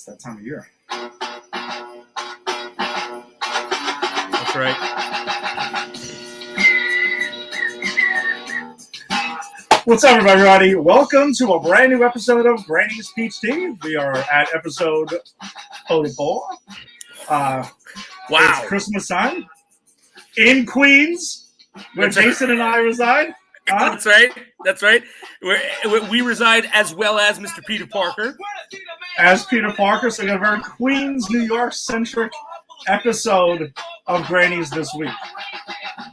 It's that time of year. That's right. What's up, everybody? Welcome to a brand new episode of Granny's Peach Tea. We are at episode 44. Wow. It's Christmas time in Queens, where Jason and I reside. That's right. That's right. We reside as well as Mr. Peter Parker. As Peter Parker, so we have a very Queens, New York-centric episode of Granny's this week.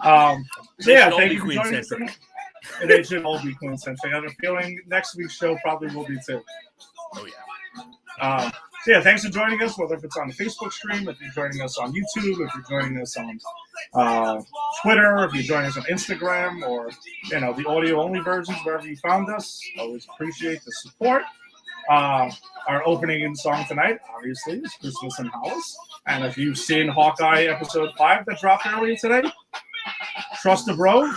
Thank you for joining us. And they should all be Queen-centric. I have a feeling next week's show probably will be too. Oh, yeah. Thanks for joining us, whether if it's on the Facebook stream, if you're joining us on YouTube, if you're joining us on Twitter, if you're joining us on Instagram, or, the audio-only versions, wherever you found us. Always appreciate the support. Our opening song tonight, obviously, is Christmas in Hollis. And if you've seen Hawkeye episode 5 that dropped earlier today, trust the bro.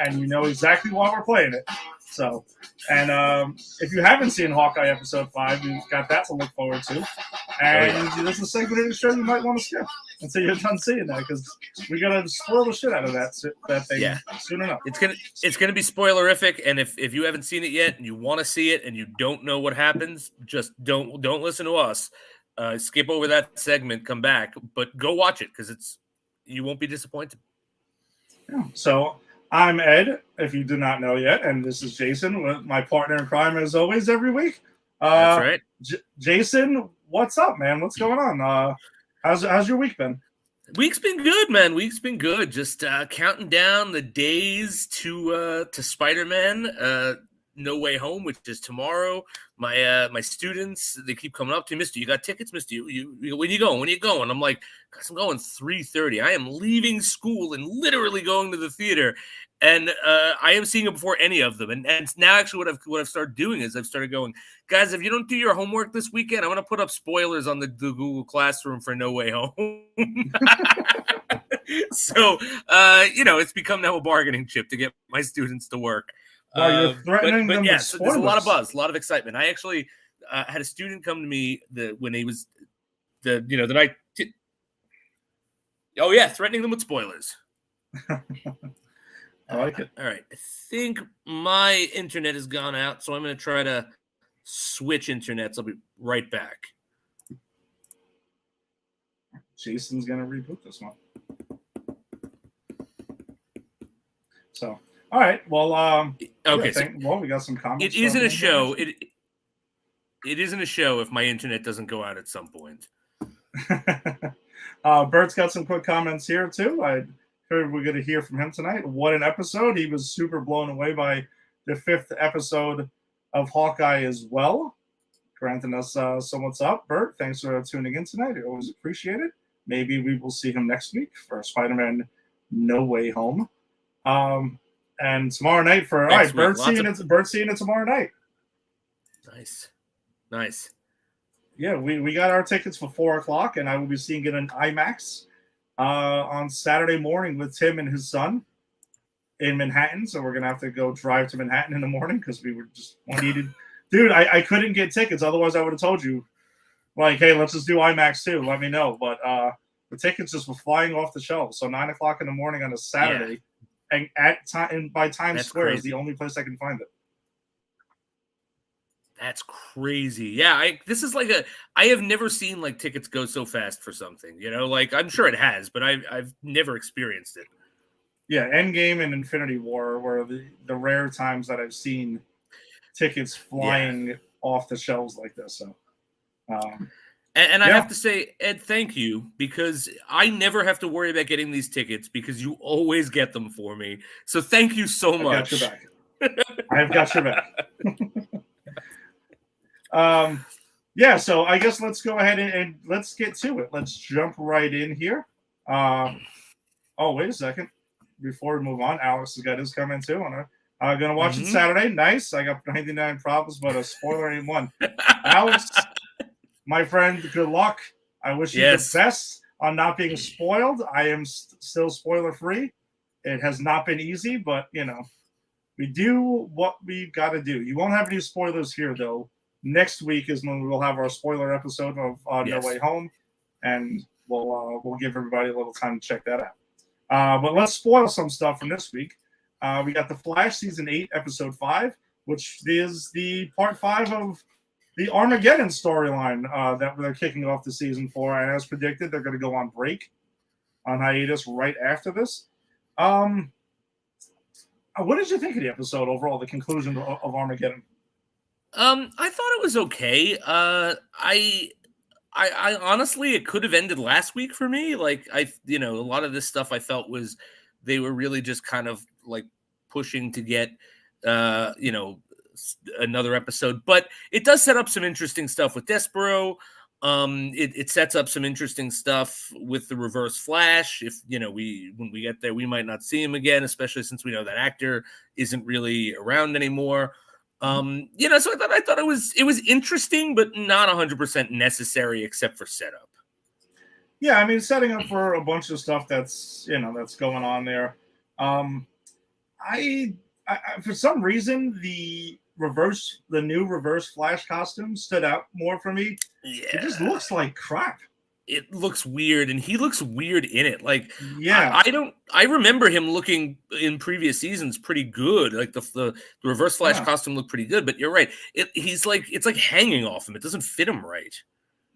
And you know exactly why we're playing it. So, and if you haven't seen Hawkeye episode 5, you've got that to look forward to. And there's a segment of the show you might want to skip until you're done seeing that, because we're gonna spoil the shit out of that thing soon enough. It's gonna be spoilerific, and if you haven't seen it yet and you want to see it and you don't know what happens, just don't listen to us. Skip over that segment, come back, but go watch it because you won't be disappointed. Yeah. So. I'm Ed, if you do not know yet, and this is Jason, my partner in crime as always every week. That's right. Jason, what's up, man? What's going on? How's your week been? Week's been good, man. Week's been good. Just counting down the days to Spider-Man No Way Home, which is tomorrow. My students, they keep coming up to me, Mister, you got tickets, Mister? You when you going? When you going? I'm like, guys, I'm going 3:30. I am leaving school and literally going to the theater, and I am seeing it before any of them. And now actually what I've started doing is I've started going, guys, if you don't do your homework this weekend, I'm going to put up spoilers on the Google Classroom for No Way Home. So it's become now a bargaining chip to get my students to work. You're threatening them with so there's a lot of buzz, a lot of excitement. I actually had a student come to me when he was the night. Oh yeah, threatening them with spoilers. I like it. All right, I think my internet has gone out, so I'm going to try to switch internets. I'll be right back. Jason's going to reboot this one. So. All right. Well, okay. We got some comments. It isn't a show. It isn't a show if my internet doesn't go out at some point. Bert's got some quick comments here too. I heard we're going to hear from him tonight. What an episode! He was super blown away by the 5th episode of Hawkeye as well. Granting us so what's up, Bert? Thanks for tuning in tonight. I always appreciate it. Maybe we will see him next week for Spider-Man No Way Home. And tomorrow night Bert's seeing it tomorrow night. Nice. Yeah, we got our tickets for 4:00, and I will be seeing it in IMAX on Saturday morning with Tim and his son in Manhattan. So we're gonna have to go drive to Manhattan in the morning because we were just needed. Dude, I couldn't get tickets, otherwise I would have told you, like, hey, let's just do IMAX too. Let me know. But the tickets just were flying off the shelves. So 9:00 in the morning on a Saturday. Yeah. And by Times Square is the only place I can find it. That's crazy. Yeah, this is like I have never seen like tickets go so fast for something. Like I'm sure it has, but I've never experienced it. Yeah, Endgame and Infinity War were the rare times that I've seen tickets flying off the shelves like this. So. And I have to say, Ed, thank you, because I never have to worry about getting these tickets because you always get them for me. So thank you so much. I got your back. I've got your back. So I guess let's go ahead and let's get to it. Let's jump right in here. Wait a second. Before we move on, Alex has got his comment too. I'm going to watch it Saturday. Nice. I got 99 problems, but a spoiler ain't one. Alex... My friend, good luck. I wish you the best on not being spoiled. I am still spoiler-free. It has not been easy, but, we do what we've got to do. You won't have any spoilers here, though, next week is when we'll have our spoiler episode of No Way Home, and we'll give everybody a little time to check that out. But let's spoil some stuff from this week. We got The Flash season 8, episode 5, which is the part 5 of the Armageddon storyline that they're kicking off the season for, and as predicted, they're going to go on hiatus right after this. What did you think of the episode overall, the conclusion of Armageddon? I thought it was okay. I honestly, it could have ended last week for me. Like a lot of this stuff I felt was they were really just kind of like pushing to get, another episode, but it does set up some interesting stuff with Despero. It sets up some interesting stuff with the Reverse Flash. If when we get there, we might not see him again, especially since we know that actor isn't really around anymore. So I thought it was interesting, but not 100% necessary, except for setup. Yeah, I mean, setting up for a bunch of stuff that's going on there. I for some reason the new Reverse Flash costume stood out more for me. Yeah. It just looks like crap. It looks weird, and he looks weird in it. Like, yeah, I remember him looking in previous seasons pretty good. Like the Reverse Flash costume looked pretty good, but you're right. It's like hanging off him. It doesn't fit him right.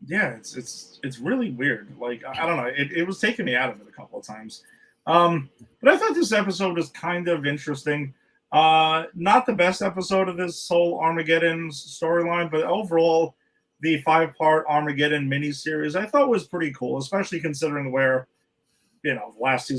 Yeah, it's really weird. Like, I don't know. It was taking me out of it a couple of times. But I thought this episode was kind of interesting. Not the best episode of this whole Armageddon storyline, but overall, the 5-part Armageddon miniseries I thought was pretty cool, especially considering where, last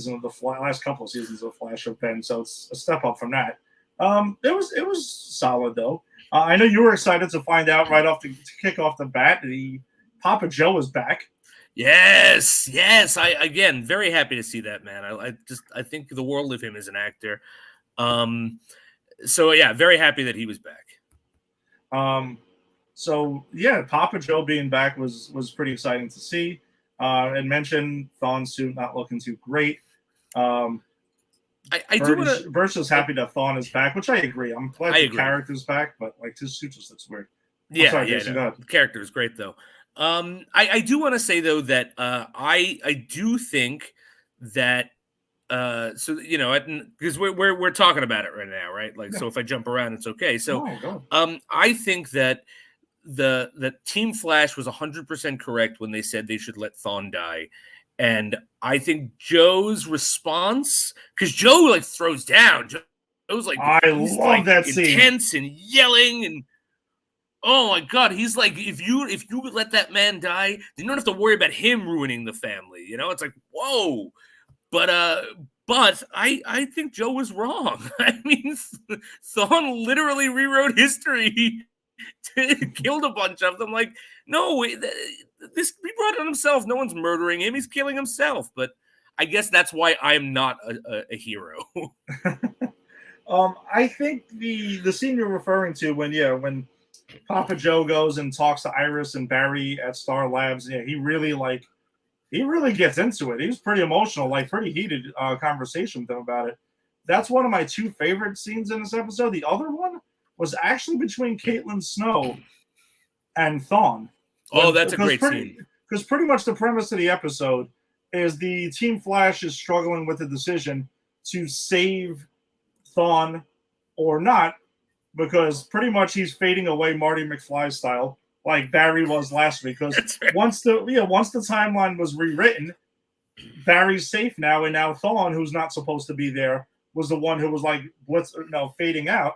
couple of seasons of Flash have been. So it's a step up from that. It was solid though. I know you were excited to find out to kick off the bat, the Papa Joe is back. Yes. I very happy to see that, man. I think the world of him as an actor. So yeah, very happy that he was back. So yeah, Papa Joe being back was pretty exciting to see. And mentioned Thawne's suit not looking too great. Bert's just happy that Thawne is back, which I agree. I'm glad the character's back, but like his suit just looks weird. The character is great though. I do want to say though that I do think that because we're talking about it right now, right? Like, so if I jump around, it's okay. So, I think that the Team Flash was 100% correct when they said they should let Thawne die, and I think Joe's response, because Joe like throws down. Joe's like, I love that scene, intense and yelling, and oh my god, he's like, if you let that man die, then you don't have to worry about him ruining the family. It's like, whoa. But I think Joe was wrong. I mean, Thawne literally rewrote history, killed a bunch of them. Like, no, he brought it on himself. No one's murdering him. He's killing himself. But I guess that's why I'm not a hero. I think the scene you're referring to when Papa Joe goes and talks to Iris and Barry at Star Labs, he really gets into it. He's pretty emotional, like pretty heated conversation with them about it. That's one of my 2 favorite scenes in this episode. The other one was actually between Caitlin Snow and Thawne. Oh, that's a great scene. Because pretty much the premise of the episode is the Team Flash is struggling with the decision to save Thawne or not, because pretty much he's fading away Marty McFly style, like Barry was last week. Because once the timeline was rewritten, Barry's safe now, and now Thawne, who's not supposed to be there, was the one who was like fading out,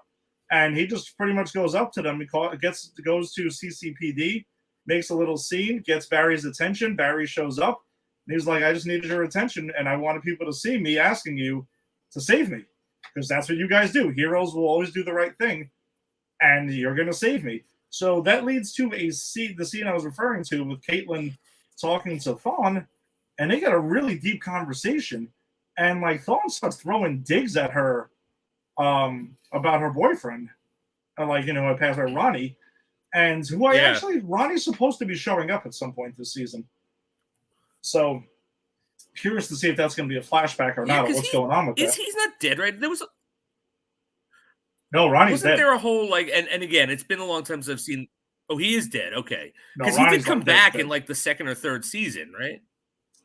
and he just pretty much goes up to them. He goes to CCPD, makes a little scene, gets Barry's attention. Barry shows up, and he's like, "I just needed your attention, and I wanted people to see me asking you to save me, because that's what you guys do. Heroes will always do the right thing, and you're gonna save me." So that leads to the scene I was referring to with Caitlin talking to Thawne, and they got a really deep conversation. And like Thawne starts throwing digs at her about her boyfriend, I passed her Ronnie, and Ronnie's supposed to be showing up at some point this season. So curious to see if that's going to be a flashback or not, or what's going on with that. He's not dead, right? No, Ronnie's dead. Wasn't there a whole and again, it's been a long time since I've seen. Oh, he is dead. Okay, No, because he did Ronnie's come like back dead. in like the second or third season, right?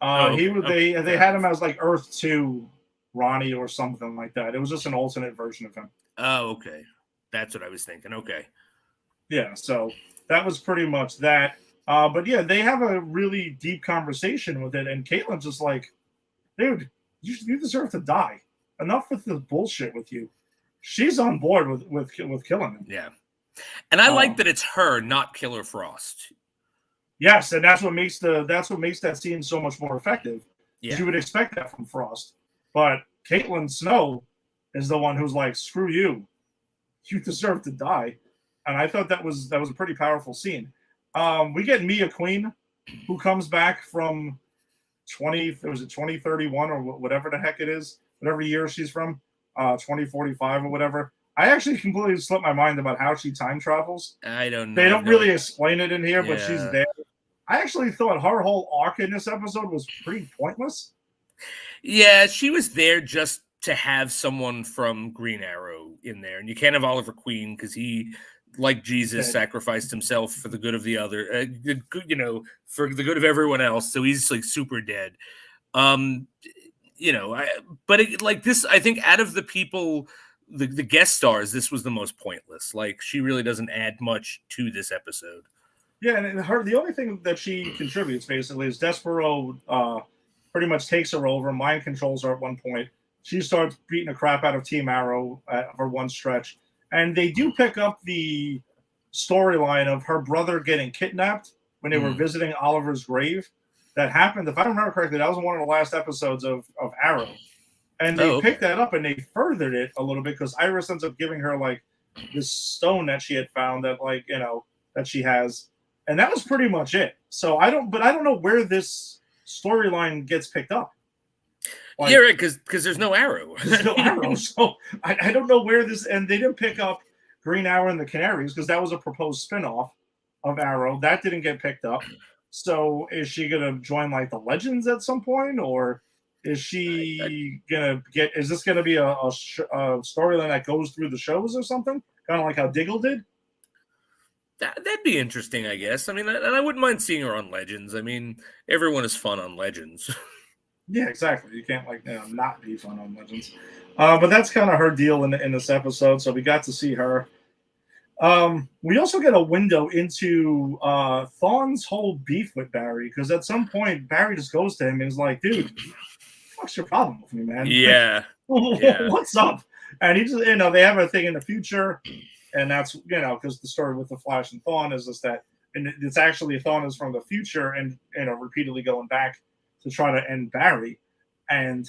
They had him as like Earth 2 Ronnie or something like that. It was just an alternate version of him. Oh, okay. That's what I was thinking. Okay. Yeah, so that was pretty much that. But yeah, they have a really deep conversation with it, and Caitlin's just like, dude, you deserve to die. Enough with the bullshit with you. She's on board with killing him. Yeah. And I like that it's her, not Killer Frost. Yes, and that's what makes that scene so much more effective. Yeah. You would expect that from Frost, but Caitlin Snow is the one who's like, "Screw you, you deserve to die," and I thought that was a pretty powerful scene. We get Mia Queen, who comes back from 2031 or whatever the heck it is, whatever year she's from, 2045 or whatever. I actually completely slipped my mind about how she time travels. I don't know. They don't really explain it in here, but she's Yeah. there. I actually thought her whole arc in this episode was pretty pointless. Yeah, she was there just to have someone from Green Arrow in there. And you can't have Oliver Queen because he, like Jesus, sacrificed himself for the good of the other, for the good of everyone else. So he's like super dead. Like this, I think out of the people, the guest stars, this was the most pointless. Like she really doesn't add much to this episode. Yeah, and the only thing that she contributes basically is Despero pretty much takes her over, mind controls her at one point. She starts beating the crap out of Team Arrow for one stretch, and they do pick up the storyline of her brother getting kidnapped when they were visiting Oliver's grave. That happened, if I remember correctly, that was one of the last episodes of Arrow, and they picked that up and they furthered it a little bit because Iris ends up giving her like this stone that she had found that that she has. And that was pretty much it. So I don't know where this storyline gets picked up. Like, yeah, right, because there's no Arrow. There's no Arrow. So I don't know where this, and they didn't pick up Green Arrow and the Canaries because that was a proposed spinoff of Arrow. That didn't get picked up. So is she gonna join like the Legends at some point, or is she is this gonna be a storyline that goes through the shows or something? Kind of like how Diggle did? That'd be interesting, I guess. I mean, and I wouldn't mind seeing her on Legends. I mean, everyone is fun on Legends. Yeah, exactly. You can't not be fun on Legends. But that's kind of her deal in this episode. So we got to see her. We also get a window into Thawne's whole beef with Barry because at some point Barry just goes to him and is like, "Dude, what's your problem with me, man? Yeah. What's up?" And he just, they have a thing in the future. And that's, because the story with the Flash and Thawne is just that, and it's actually Thawne is from the future and, repeatedly going back to try to end Barry. And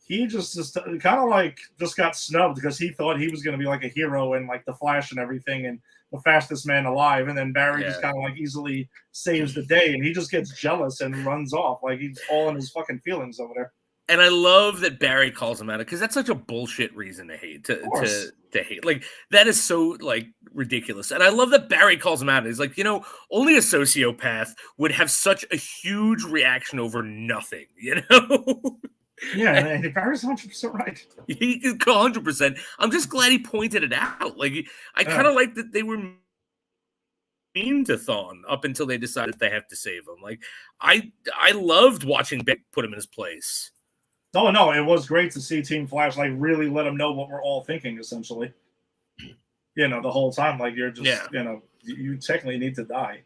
he just kind of like just got snubbed because he thought he was going to be like a hero and like the Flash and everything and the fastest man alive. And then Barry just kind of like easily saves the day and he just gets jealous and runs off. Like he's all in his fucking feelings over there. And I love that Barry calls him out because that's such a bullshit reason to hate. To hate, like that is so like ridiculous. And I love that Barry calls him out. He's like, only a sociopath would have such a huge reaction over nothing. Yeah, and Barry's 100% right. He 100%. I'm just glad he pointed it out. Like I kind of like that they were mean to Thawne up until they decided they have to save him. Like I loved watching Barry put him in his place. Oh, no, it was great to see Team Flash, like, really let them know what we're all thinking, essentially. The whole time. Like, you're just, you technically need to die.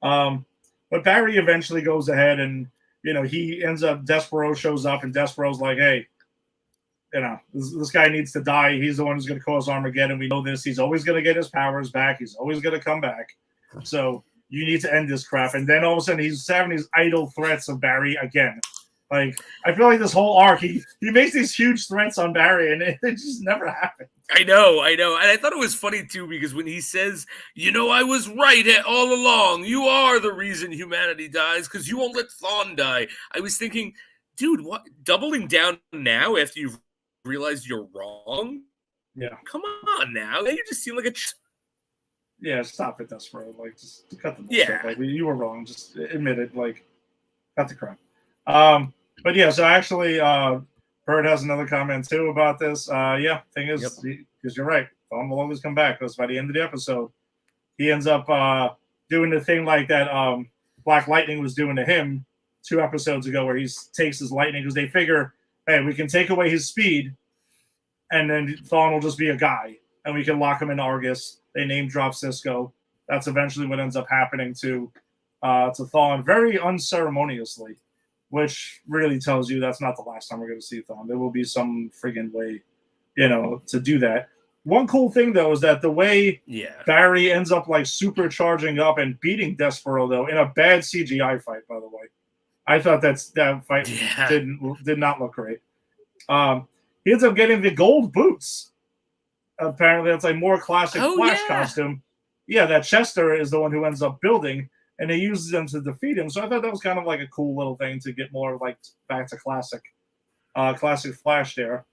But Barry eventually goes ahead and, he ends up, Despero shows up, and Despero's like, hey, this guy needs to die. He's the one who's going to cause Armageddon. We know this. He's always going to get his powers back. He's always going to come back. So you need to end this crap. And then all of a sudden, he's having these idle threats of Barry again. Like, I feel like this whole arc, he makes these huge threats on Barry, and it just never happened. I know. And I thought it was funny, too, because when he says, I was right all along. You are the reason humanity dies because you won't let Thawne die. I was thinking, dude, what? Doubling down now after you've realized you're wrong? Yeah. Come on now. You just seem like a... Yeah, stop it, Despero. Like, just cut the bullshit. Yeah. Like, you were wrong. Just admit it. Like, cut the crap. But yeah, so actually, Bird has another comment too about this. Thing is, because you're right, Thawne will always come back because by the end of the episode, he ends up doing the thing like that Black Lightning was doing to him 2 episodes ago, where he takes his lightning because they figure, hey, we can take away his speed, and then Thawne will just be a guy, and we can lock him in Argus. They name drop Cisco. That's eventually what ends up happening to Thawne, very unceremoniously, which really tells you that's not the last time we're going to see Thawne. There will be some friggin' way, to do that. One cool thing, though, is that the way Barry ends up like supercharging up and beating Despero, though, in a bad CGI fight, by the way. I thought that fight did not look great. He ends up getting the gold boots. Apparently, that's like more classic Flash costume. Yeah, that Chester is the one who ends up building, and he uses them to defeat him. So I thought that was kind of like a cool little thing to get more like back to classic Flash there.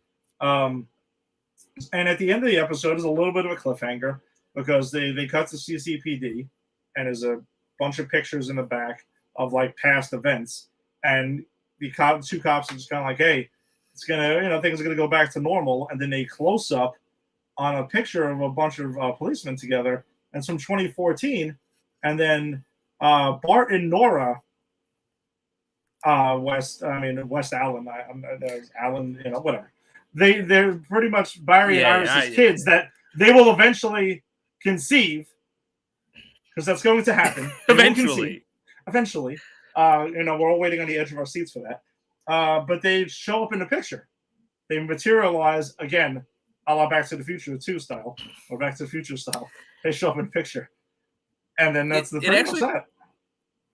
And at the end of the episode is a little bit of a cliffhanger because they cut to CCPD, and there's a bunch of pictures in the back of like past events, and the two cops are just kind of like, hey, it's gonna, things are gonna go back to normal, and then they close up on a picture of a bunch of policemen together, and it's from 2014, and then Bart and Nora, West Allen, Allen, whatever. They're pretty much Barry and Iris's kids that they will eventually conceive, because that's going to happen. Eventually. We're all waiting on the edge of our seats for that. But they show up in the picture. They materialize again, a la Back to the Future 2 style, or Back to the Future style. They show up in the picture, and then that's pretty much that.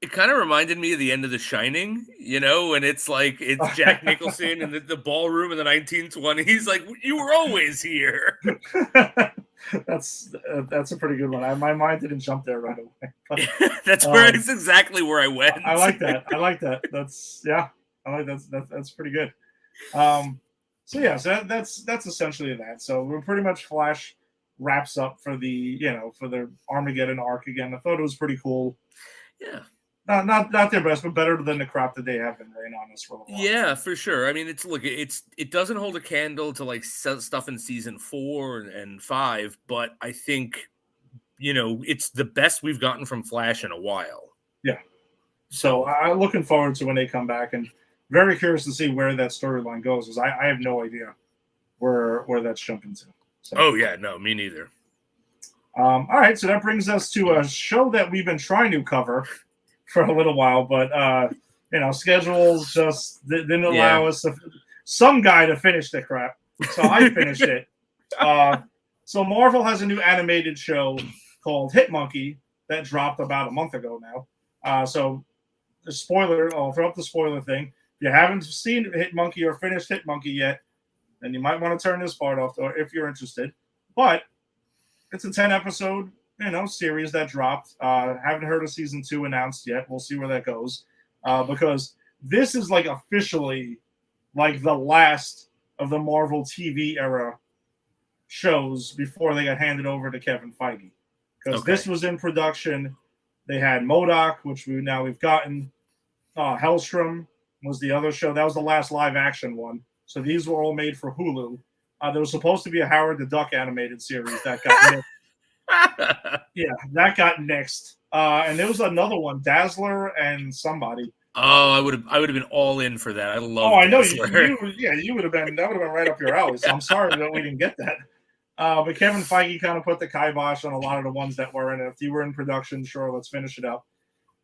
It kind of reminded me of the end of The Shining, when it's like it's Jack Nicholson in the ballroom in the 1920s. Like, you were always here. That's a pretty good one. My mind didn't jump there right away. But, that's exactly where I went. I like that. That's pretty good. So that's essentially that. So we're pretty much Flash wraps up for the Armageddon arc again. I thought it was pretty cool. Yeah. Not their best, but better than the crap that they have been laying on us for a while. Yeah, for sure. I mean, it doesn't hold a candle to like stuff in season 4 and 5, but I think it's the best we've gotten from Flash in a while. Yeah. So I'm looking forward to when they come back, and very curious to see where that storyline goes, because I have no idea where that's jumping to. So. Oh yeah, no, me neither. All right, so that brings us to a show that we've been trying to cover for a little while, but schedules just didn't allow us some guy to finish the crap. So I finished it. So Marvel has a new animated show called Hit Monkey that dropped about a month ago now. So the spoiler, I'll throw up the spoiler thing. If you haven't seen Hit Monkey or finished Hit Monkey yet, then you might want to turn this part off, or if you're interested. But it's a 10-episode series that dropped. Haven't heard of season 2 announced yet. We'll see where that goes, because this is like officially like the last of the Marvel TV era shows before they got handed over to Kevin Feige, because this was in production. They had MODOK, which we've gotten. Hellstrom was the other show. That was the last live action one. So these were all made for Hulu. There was supposed to be a Howard the Duck animated series that got nixed. Yeah, that got nixed. And there was another one, Dazzler and somebody. Oh, I would have been all in for that. I love. Oh, I know you would have been. That would have been right up your alley. So I'm sorry that we didn't get that. But Kevin Feige kind of put the kibosh on a lot of the ones that were in it. If you were in production, sure, let's finish it up.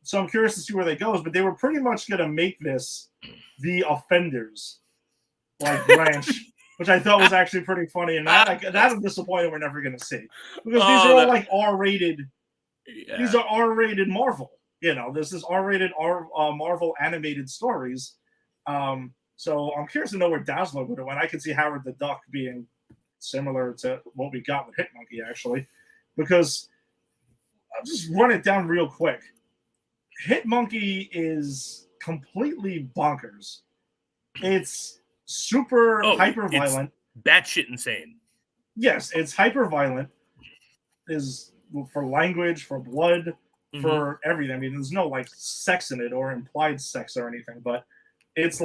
So I'm curious to see where that goes. But they were pretty much going to make this the Offenders branch, which I thought was actually pretty funny. And that I'm disappointed we're never going to see, because these are all like R-rated. Yeah. These are R-rated Marvel. This is R-rated Marvel animated stories. So I'm curious to know where Dazzler would have went. I could see Howard the Duck being similar to what we got with Hit Monkey, actually, because I'll just run it down real quick. Hit Monkey is completely bonkers. It's super hyper violent. Batshit insane. Yes, it's hyper violent. Is for language, for blood, for everything. I mean, there's no sex in it or implied sex or anything, but it's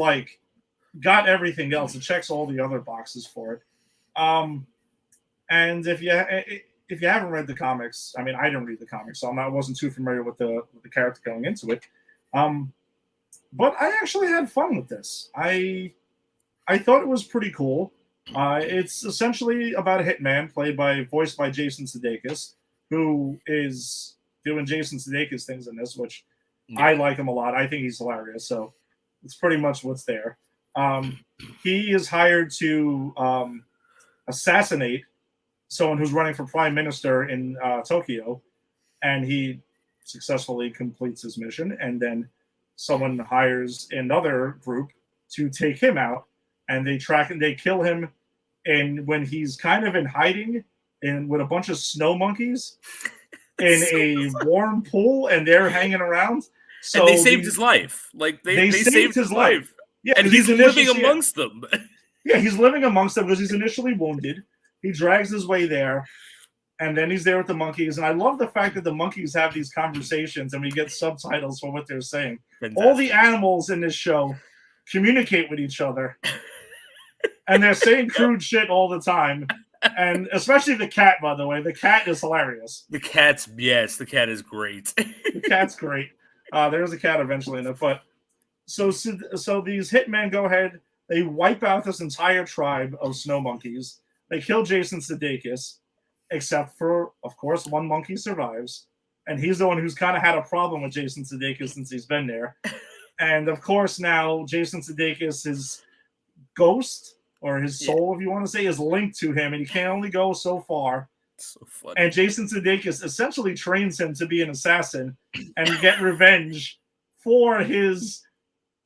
got everything else. It checks all the other boxes for it. And if if you haven't read the comics, I mean, I didn't read the comics, so I wasn't too familiar with the character going into it. But I actually had fun with this. I thought it was pretty cool. It's essentially about a hitman voiced by Jason Sudeikis, who is doing Jason Sudeikis things in this, which I like him a lot. I think he's hilarious. So it's pretty much what's there. He is hired to assassinate someone who's running for prime minister in Tokyo, and he successfully completes his mission. And then someone hires another group to take him out, and they track and they kill him. And when he's kind of in hiding and with a bunch of snow monkeys in a warm pool, and they're hanging around. So and they saved his life. Like they saved his life. Yeah, and he's living amongst them. Yeah, he's living amongst them because he's initially wounded. He drags his way there, and then he's there with the monkeys. And I love the fact that the monkeys have these conversations, and we get subtitles for what they're saying. Fantastic. All the animals in this show communicate with each other, and they're saying crude shit all the time. And especially the cat, by the way. The cat is hilarious. The cat is great. The cat's great. There's a cat eventually in it. But so these hitmen go ahead. They wipe out this entire tribe of snow monkeys. They kill Jason Sudeikis, except for, of course, one monkey survives. And he's the one who's kind of had a problem with Jason Sudeikis since he's been there. And, of course, now Jason Sudeikis, his ghost, or his soul, if you want to say, is linked to him, and he can only go so far. So funny. And Jason Sudeikis essentially trains him to be an assassin and get revenge for his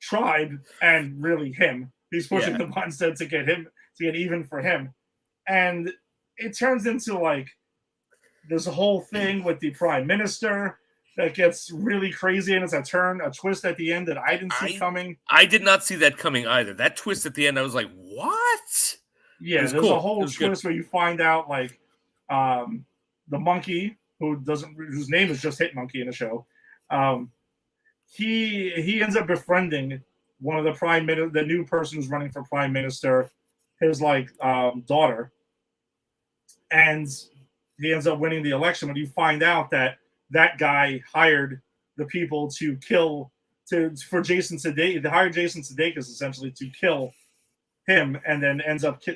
tribe and really him. He's pushing the buttons to get even for him. And it turns into like this whole thing with the prime minister that gets really crazy, and it's a twist at the end that I didn't see coming. I did not see that coming either. That twist at the end, I was like, what? Yeah, there's a whole twist where you find out like the monkey whose name is just Hit Monkey in the show. He ends up befriending one of the new person who's running for prime minister, his daughter, and he ends up winning the election. But you find out that guy hired the people for Jason Sudeikis. They hired Jason Sudeikis essentially to kill him, and then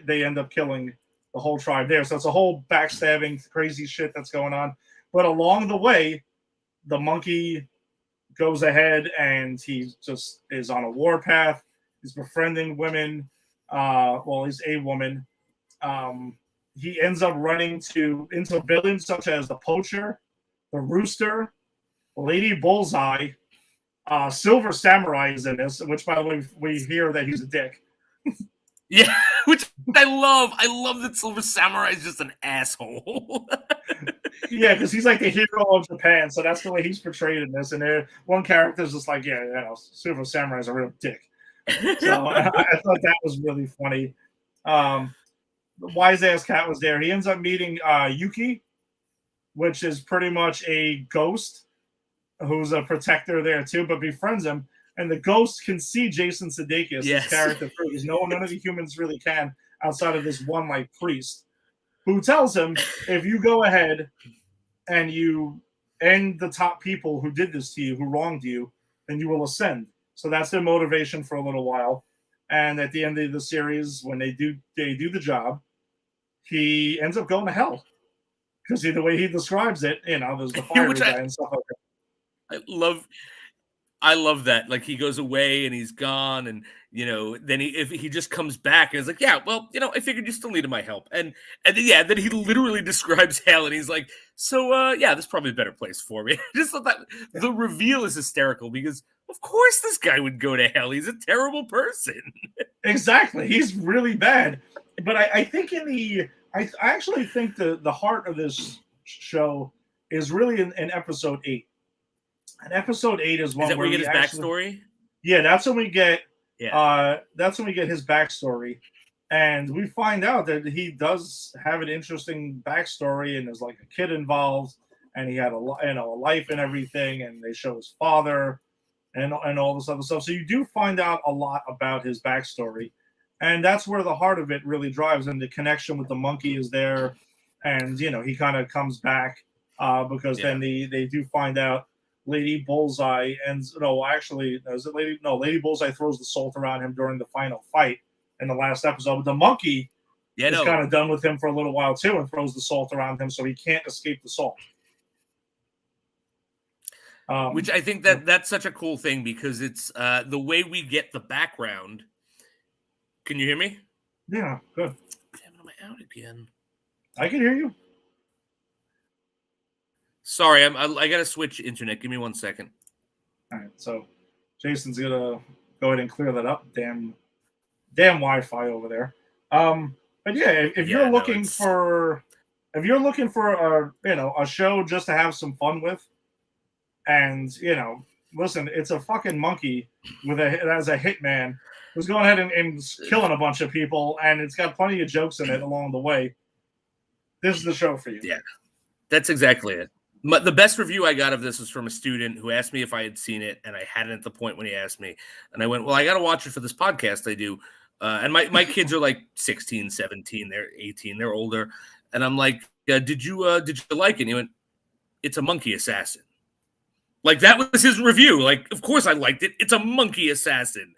they end up killing the whole tribe there. So it's a whole backstabbing, crazy shit that's going on. But along the way, the monkey goes ahead and he just is on a war path. He's befriending women. He's a woman. He ends up running into villains such as the Poacher, the Rooster, Lady Bullseye, Silver Samurai is in this, which, by the way, we hear that he's a dick. Yeah, which I love. I love that Silver Samurai is just an asshole. Yeah, because he's like the hero of Japan, so that's the way he's portrayed in this. And one character's just like, Silver Samurai is a real dick. So I thought that was really funny. The wise ass cat was there. He ends up meeting Yuki, which is pretty much a ghost who's a protector there too, but befriends him. And the ghost can see Jason Sudeikis' his character through, because none of the humans really can, outside of this one priest, who tells him, if you go ahead and you end the top people who did this to you, who wronged you, then you will ascend. So that's their motivation for a little while. And at the end of the series, when they do the job, he ends up going to hell. Because the way he describes it, there's the fire guy and stuff like that. I love that. Like, he goes away and he's gone, and then if he just comes back and is like, I figured you still needed my help, and then he literally describes hell, and he's like, so this is probably a better place for me. Just thought that the reveal is hysterical, because of course this guy would go to hell. He's a terrible person. Exactly, he's really bad. But I think I actually think the heart of this show is really in episode 8. And episode 8 is one where we get his backstory. Yeah, that's when we get. Yeah. That's when we get his backstory, and we find out that he does have an interesting backstory, and there's like a kid involved, and he had a life and everything, and they show his father, and all this other stuff. So you do find out a lot about his backstory, and that's where the heart of it really drives, and the connection with the monkey is there. and he kind of comes back because then they do find out Lady Bullseye, and no, actually, is it Lady? No, Lady Bullseye throws the salt around him during the final fight in the last episode. But the monkey is kind of done with him for a little while too, and throws the salt around him, so he can't escape the salt. Which I think that's such a cool thing, because it's the way we get the background. Can you hear me? Yeah, good. Damn it, am I out again? I can hear you. Sorry, I got to switch internet. Give me 1 second. All right, so Jason's gonna go ahead and clear that up. Damn Wi-Fi over there. But yeah, if you're looking for a show just to have some fun with, and listen, it's a fucking monkey as a hitman who's going ahead and killing a bunch of people, and it's got plenty of jokes in it along the way. This is the show for you. Yeah, that's exactly it. The best review I got of this was from a student who asked me if I had seen it, and I hadn't at the point when he asked me. And I went, well, I got to watch it for this podcast I do. And my kids are like 16, 17, they're 18, they're older. And I'm like, did you like it? And he went, it's a monkey assassin. Like, that was his review. Like, of course I liked it. It's a monkey assassin.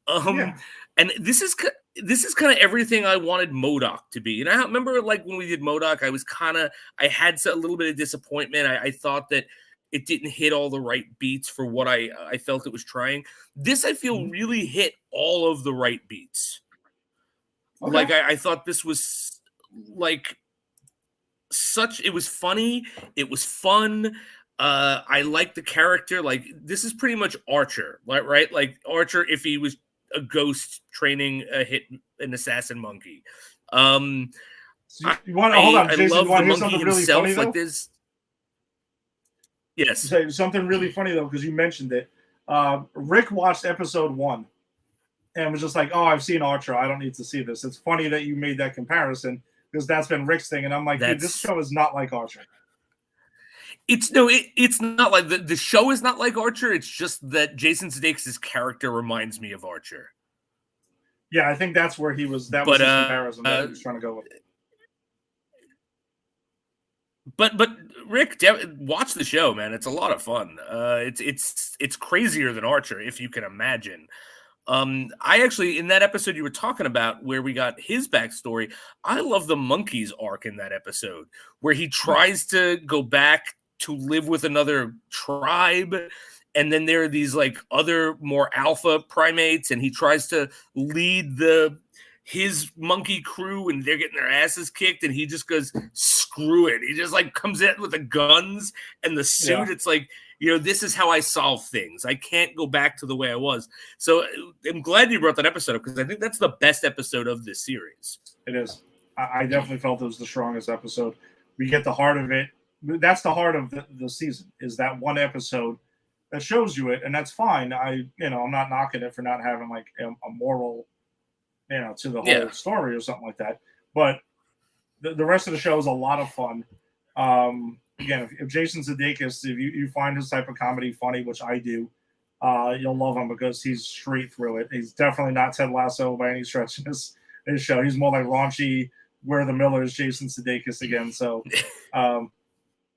And this is kind of everything I wanted MODOK to be. And I remember, like, when we did MODOK, I had a little bit of disappointment. I thought that it didn't hit all the right beats for what I felt it was trying. This, I feel, really hit all of the right beats. Okay. Like, I thought this was, like, it was funny. It was fun. I like the character. Like, this is pretty much Archer, right? Like, Archer, if he was a ghost training an assassin monkey. You want to hold on, Jason? You want to hear something really funny though? Like this. Yes. Something really funny though, because you mentioned it. Rick watched episode 1 and was just like, "Oh, I've seen Archer. I don't need to see this." It's funny that you made that comparison, because that's been Rick's thing, and I'm like, dude, this show is not like Archer. It's not like the show is not like Archer. It's just that Jason Sudeikis' character reminds me of Archer. Yeah, I think that's where he was. That was his comparison that he was trying to go with. But Rick, watch the show, man. It's a lot of fun. It's crazier than Archer, if you can imagine. I actually, in that episode you were talking about where we got his backstory, I love the monkey's arc in that episode where he tries to go back to live with another tribe, and then there are these like other more alpha primates, and he tries to lead his monkey crew, and they're getting their asses kicked, and he just goes, screw it. He just like comes in with the guns and the suit. Yeah. It's like, this is how I solve things. I can't go back to the way I was. So I'm glad you brought that episode up, because I think that's the best episode of this series. It is. I definitely felt it was the strongest episode. We get the heart of it. That's the heart of the season, is that one episode that shows you it, and that's fine. I'm not knocking it for not having like a moral, to the whole story or something like that. But the rest of the show is a lot of fun. Again, if Jason Sudeikis, if you find his type of comedy funny, which I do, you'll love him, because he's straight through it. He's definitely not Ted Lasso by any stretch in his show. He's more like raunchy, Where the Millers, Jason Sudeikis again. So,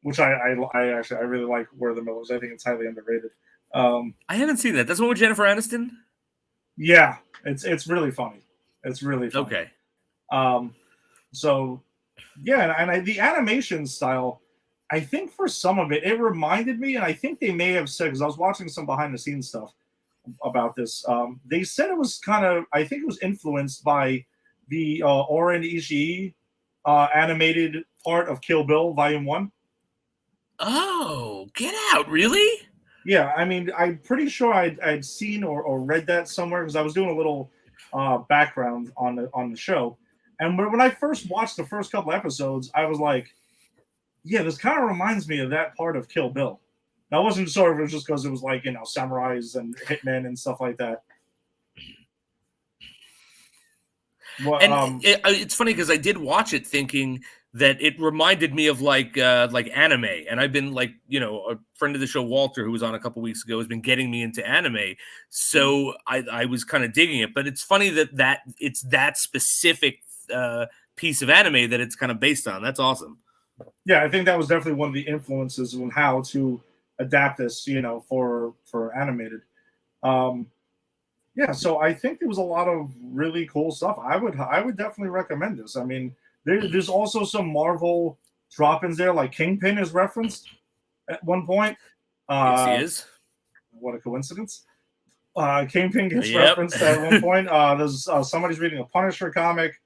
which I really like Where the Millers. I think it's highly underrated. I haven't seen that. That's one with Jennifer Aniston? Yeah, it's really funny. It's really funny. Okay. So, yeah, and the animation style, I think for some of it reminded me, and I think they may have said, because I was watching some behind-the-scenes stuff about this, they said it was I think it was influenced by the Oren Ishii animated part of Kill Bill Volume 1. Oh, get out, really? Yeah, I mean, I'm pretty sure I'd seen or read that somewhere, because I was doing a little background on the show. And when I first watched the first couple episodes, I was like, yeah, this kind of reminds me of that part of Kill Bill. Now, I wasn't sure if it was just because it was like, samurais and hitmen and stuff like that. Well, and it's funny, because I did watch it thinking that it reminded me of like anime. And I've been like, a friend of the show, Walter, who was on a couple weeks ago, has been getting me into anime. So I was kind of digging it. But it's funny that it's that specific piece of anime that it's kind of based on. That's awesome. Yeah, I think that was definitely one of the influences on how to adapt this, for animated. Yeah, so I think there was a lot of really cool stuff. I would definitely recommend this. I mean, there's also some Marvel drop-ins there, like Kingpin is referenced at one point. Yes, he is. What a coincidence! Kingpin gets Yep. referenced at one point. There's somebody's reading a Punisher comic.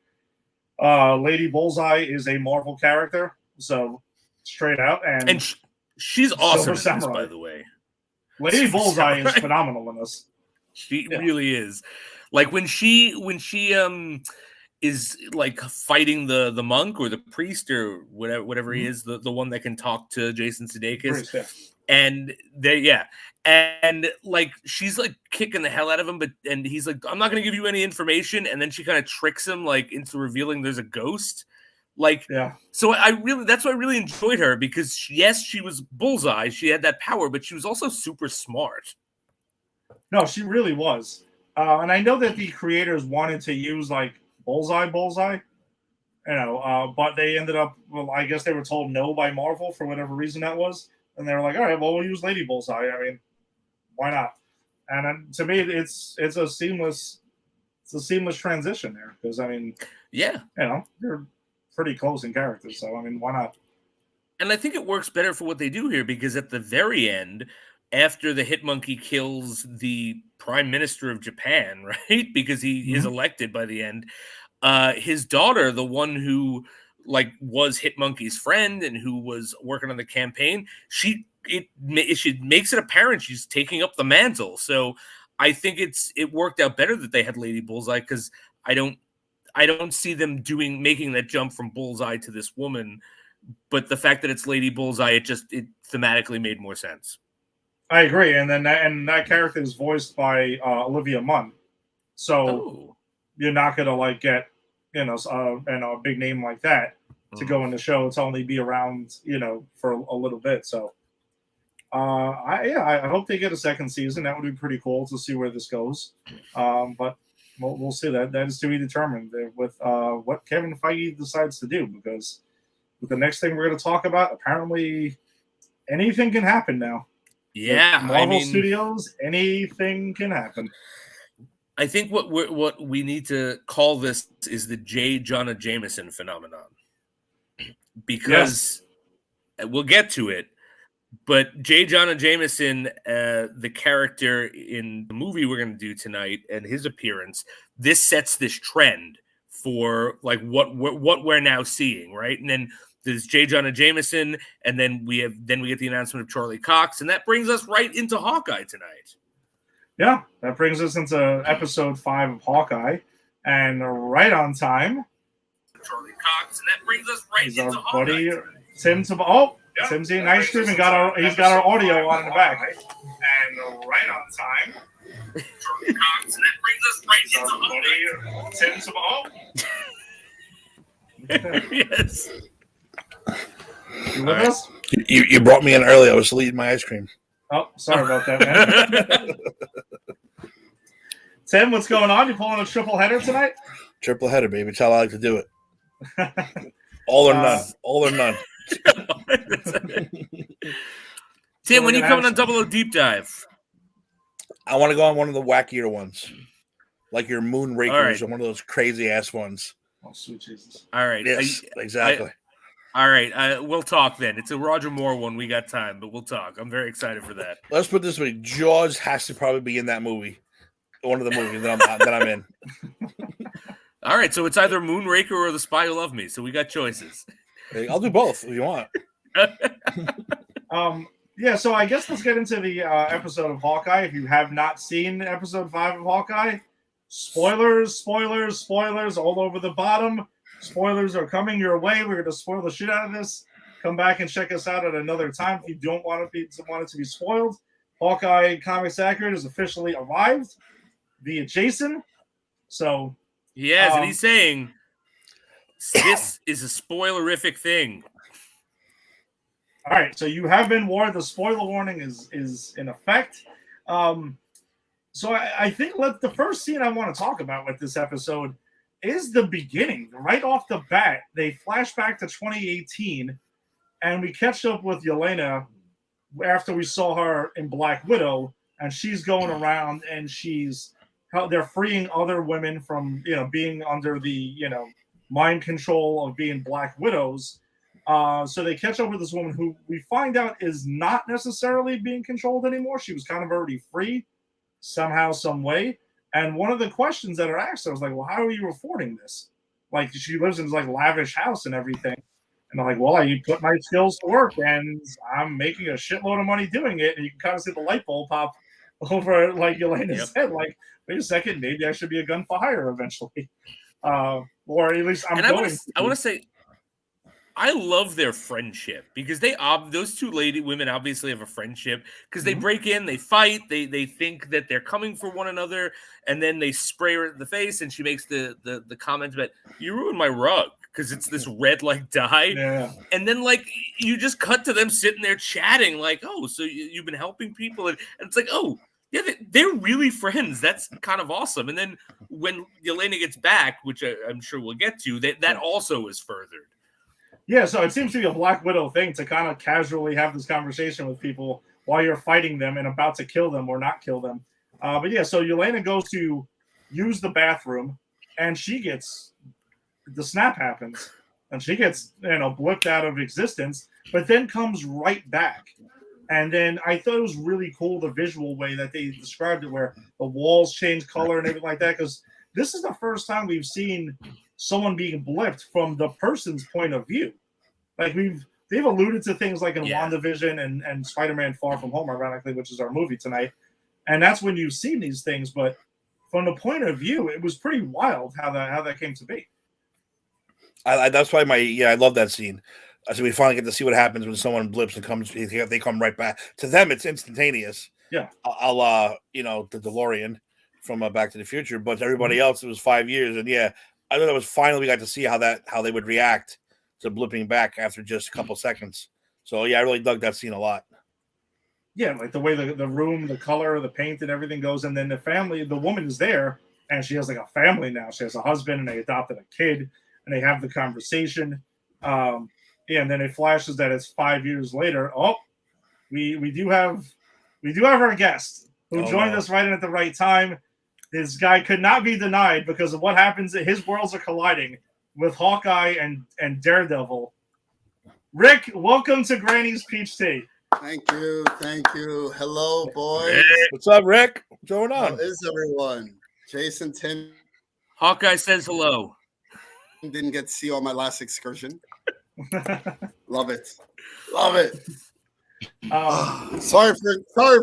Lady Bullseye is a Marvel character, so straight out, and she's awesome in this, Samurai. by the way. Lady Bullseye is phenomenal in this. She really is. Like when she is like fighting the monk or the priest or whatever he is, the one that can talk to Jason Sudeikis. Priest, and and like she's like kicking the hell out of him, and he's like, I'm not gonna give you any information, and then she kind of tricks him like into revealing there's a ghost. Like, so that's why I really enjoyed her, because yes, she was Bullseye, she had that power, but she was also super smart. No, she really was. And I know that the creators wanted to use like Bullseye, but they ended up, I guess they were told no by Marvel for whatever reason that was. And they were like, all right, well, we'll use Lady Bullseye. I mean, why not? And to me, it's a seamless transition there, because I mean, they're pretty close in character, so I mean, why not? And I think it works better for what they do here, because at the very end, after the Hit Monkey kills the Prime Minister of Japan, right? Because he is elected by the end, his daughter, the one who like was Hit Monkey's friend and who was working on the campaign, she makes it apparent she's taking up the mantle. So I think it worked out better that they had Lady Bullseye, because I don't see them making that jump from Bullseye to this woman, but the fact that it's Lady Bullseye, it thematically made more sense. I agree, and then that character is voiced by Olivia Munn, so you're not gonna like get a big name like that to go in the show. It's only be around for a little bit. So I hope they get a second season. That would be pretty cool to see where this goes. But we'll see. That is to be determined with what Kevin Feige decides to do, because with the next thing we're going to talk about, apparently anything can happen now. Yeah, with Marvel Studios, anything can happen. I think what we need to call this is the J. Jonah Jameson phenomenon, because we'll get to it. But J. Jonah Jameson, the character in the movie we're going to do tonight, and his appearance, this sets this trend for like what we're now seeing, right? And then there's J. Jonah Jameson, and then we get the announcement of Charlie Cox, and that brings us right into Hawkeye tonight. Yeah, that brings us into episode 5 of Hawkeye, and right on time. Charlie Cox, and that brings us right into Hawkeye. Buddy Tim, Tim's eating ice cream and he's got our audio on in the back. And right on time. Charlie Cox, and that brings us right into Hawkeye. Tim's Yes. You with us? You brought me in early. I was eating my ice cream. Oh, sorry about that, man. Tim, what's going on? You pulling a triple header tonight? Triple header, baby. It's how I like to do it. All or none. All or none. Tim, when you coming on Double O Deep Dive? I want to go on one of the wackier ones, like your Moonrakers, or one of those crazy ass ones. Oh, sweet Jesus! All right, yes, exactly. All right, we'll talk then. It's a Roger Moore one. We got time, but we'll talk. I'm very excited for that. Let's put it this way: Jaws has to probably be in that movie, one of the movies that I'm in. All right, so it's either Moonraker or The Spy Who Loved Me. So we got choices. I'll do both if you want. Yeah, so I guess let's get into the episode of Hawkeye. If you have not seen episode 5 of Hawkeye, spoilers all over the bottom. Spoilers are coming your way. We're going to spoil the shit out of this. Come back and check us out at another time if you don't want it to be spoiled. Hawkeye Comics Accurate has officially arrived via Jason. So he has, and he's saying this is a spoilerific thing. All right, so you have been warned. The spoiler warning is in effect. So I think the first scene I want to talk about with this episode is the beginning. Right off the bat, they flash back to 2018, and we catch up with Yelena after we saw her in Black Widow, and she's going around and they're freeing other women from being under the mind control of being Black Widows. So they catch up with this woman who we find out is not necessarily being controlled anymore. She was kind of already free somehow, some way. And one of the questions that are asked, I was like, well, how are you affording this? Like, she lives in this like lavish house and everything. And I'm like, well, I put my skills to work and I'm making a shitload of money doing it. And you can kind of see the light bulb pop over like Yelena's head. Like, wait a second, maybe I should be a gun for hire eventually. Or at least I want to say, I love their friendship because those two women obviously have a friendship because they break in, they fight, they think that they're coming for one another, and then they spray her in the face, and she makes the comment about, you ruined my rug because it's this red like dye. Yeah. And then like you just cut to them sitting there chatting like, oh, so you've been helping people, and it's like, oh yeah, they're really friends. That's kind of awesome. And then when Yelena gets back, which I'm sure we'll get to, that also is furthered. Yeah, so it seems to be a Black Widow thing to kind of casually have this conversation with people while you're fighting them and about to kill them or not kill them. But yeah, so Yelena goes to use the bathroom, and the snap happens, and she gets blipped out of existence, but then comes right back. And then I thought it was really cool the visual way that they described it, where the walls change color and everything like that, because this is the first time we've seen someone being blipped from the person's point of view. Like they've alluded to things like in WandaVision and Spider-Man Far From Home, ironically, which is our movie tonight. And that's when you've seen these things. But from the point of view, it was pretty wild how that came to be. That's why I love that scene. So we finally get to see what happens when someone blips and they come right back. To them, it's instantaneous. Yeah. A la, the DeLorean from Back to the Future. But to everybody else, it was 5 years. And yeah, I thought it was finally we got to see how they would react to blipping back after just a couple seconds. So yeah, I really dug that scene a lot. Yeah, like the way the room, the color, the paint, and everything goes, and then the woman is there, and she has like a family now. She has a husband, and they adopted a kid, and they have the conversation. And then it flashes that it's 5 years later. Oh, we do have our guest who joined us right in at the right time. This guy could not be denied because of what happens. His worlds are colliding with Hawkeye and Daredevil. Rick, welcome to Granny's Peach Tea. Thank you. Hello, boys. What's up, Rick? What's going on? How is everyone? Jason, Tim. Hawkeye says hello. Didn't get to see you on my last excursion. Love it. Sorry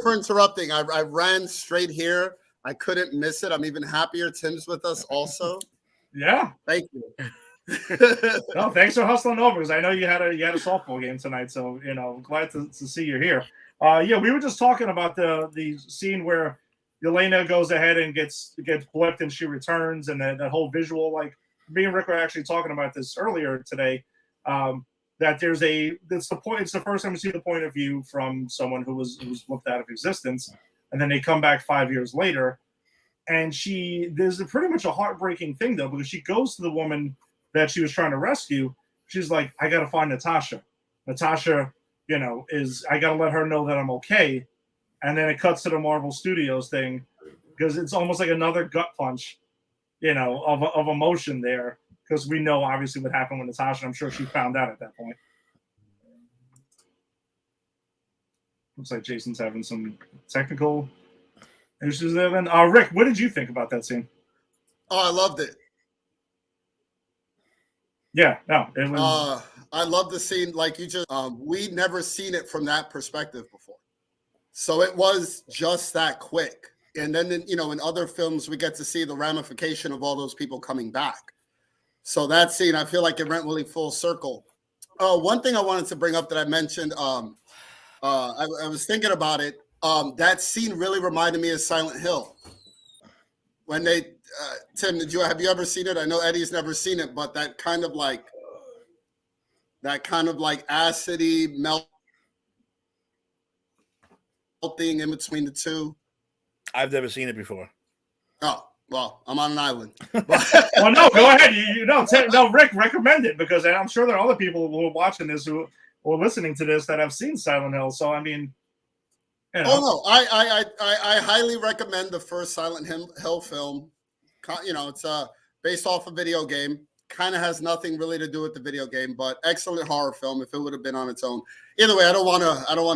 for interrupting. I ran straight here. I couldn't miss it. I'm even happier Tim's with us also. Yeah. Thank you. No, thanks for hustling over, because I know you had a softball game tonight, so glad to see you here. We were just talking about the scene where Yelena goes ahead and gets blipped and she returns, and that whole visual, like me and Rick were actually talking about this earlier today. That it's the first time we see the point of view from someone who was blipped out of existence, and then they come back 5 years later, and there's pretty much a heartbreaking thing though, because she goes to the woman that she was trying to rescue. She's like, I gotta find Natasha. Natasha, I gotta let her know that I'm okay. And then it cuts to the Marvel Studios thing, because it's almost like another gut punch, of emotion there, because we know obviously what happened with Natasha. I'm sure she found out at that point. Looks like Jason's having some technical issues there. Then, Rick, what did you think about that scene? Oh, I loved it. Yeah, no, it was. I love the scene. Like you just, we'd never seen it from that perspective before, so it was just that quick. And then, in other films, we get to see the ramification of all those people coming back. So that scene, I feel like it went really full circle. One thing I wanted to bring up that I mentioned, I was thinking about it. That scene really reminded me of Silent Hill. When they, Tim, have you ever seen it? I know Eddie's never seen it, but that kind of like acidy melting in between the two. I've never seen it before. Oh, Well, I'm on an island. Well, no, go ahead. No, Rick, recommend it because I'm sure there are other people who are watching this who or listening to this that have seen Silent Hill. So I mean, you know. Oh no, I highly recommend the first Silent Hill film. You know, it's based off a video game. Kind of has nothing really to do with the video game, but excellent horror film if it would have been on its own. Either way, I don't want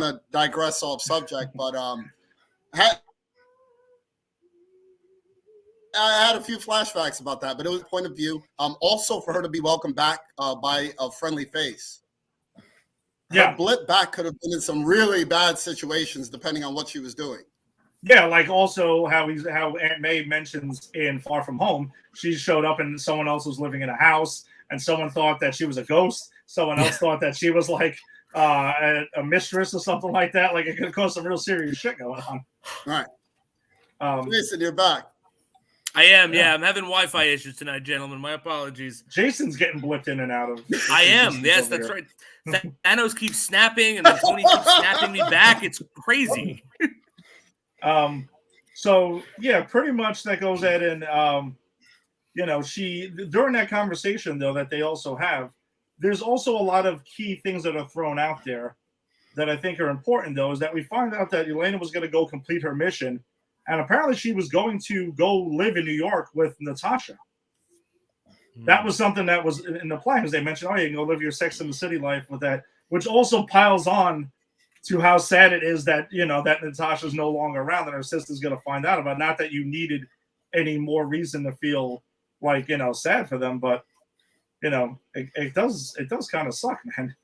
to digress off subject, but I had a few flashbacks about that, but it was a point of view. Also for her to be welcomed back by a friendly face. Her blip back could have been in some really bad situations depending on what she was doing. Yeah, like also how Aunt May mentions in Far From Home, she showed up and someone else was living in a house, and someone thought that she was a ghost. Someone else thought that she was like a mistress or something like that. Like it could cause some real serious shit going on. All right. Jason, you're back. I am, yeah. I'm having Wi-Fi issues tonight, gentlemen. My apologies. Jason's getting blipped in and out of. I am. Yes, that's right. Thanos keeps snapping, and then Tony keeps snapping me back. It's crazy. So yeah, pretty much that goes ahead and she during that conversation though that they also have, there's also a lot of key things that are thrown out there that I think are important though, is that we find out that Elena was going to go complete her mission, and apparently she was going to go live in New York with Natasha. That was something that was in the plans. They mentioned, oh, you can go live your Sex in the City life with that, which also piles on to how sad it is that, that Natasha's no longer around and her sister's going to find out about. Not that you needed any more reason to feel like, sad for them, but, it does kind of suck, man.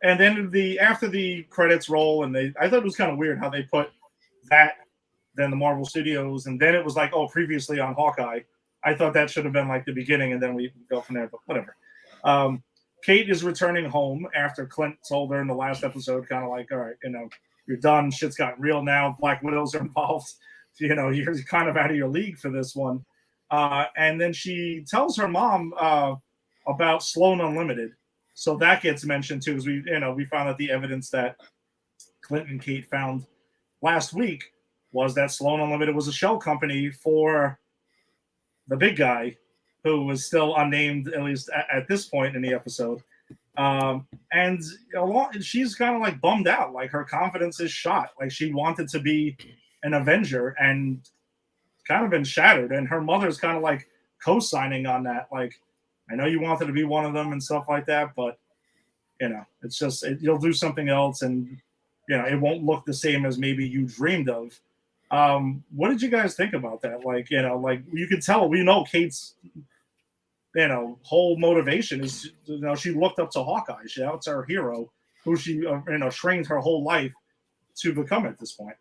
And then after the credits roll, and I thought it was kind of weird how they put that, then the Marvel Studios, and then it was like, oh, previously on Hawkeye. I thought that should have been like the beginning, and then we go from there, but whatever. Kate is returning home after Clint told her in the last episode, kind of like, all right, you're done. Shit's gotten real now. Black Widows are involved. You're kind of out of your league for this one. And then she tells her mom about Sloan Unlimited. So that gets mentioned too, because we found out the evidence that Clint and Kate found last week was that Sloan Unlimited was a shell company for the big guy, who was still unnamed, at least at this point in the episode. And she's kind of like bummed out. Like her confidence is shot. Like she wanted to be an Avenger and kind of been shattered. And her mother's kind of like co-signing on that. Like, I know you wanted to be one of them and stuff like that, but it's just, you'll do something else and, it won't look the same as maybe you dreamed of. What did you guys think about that? Like, like you can tell, we know Kate's, whole motivation is, she looked up to Hawkeye. That's her hero, who she, trained her whole life to become at this point.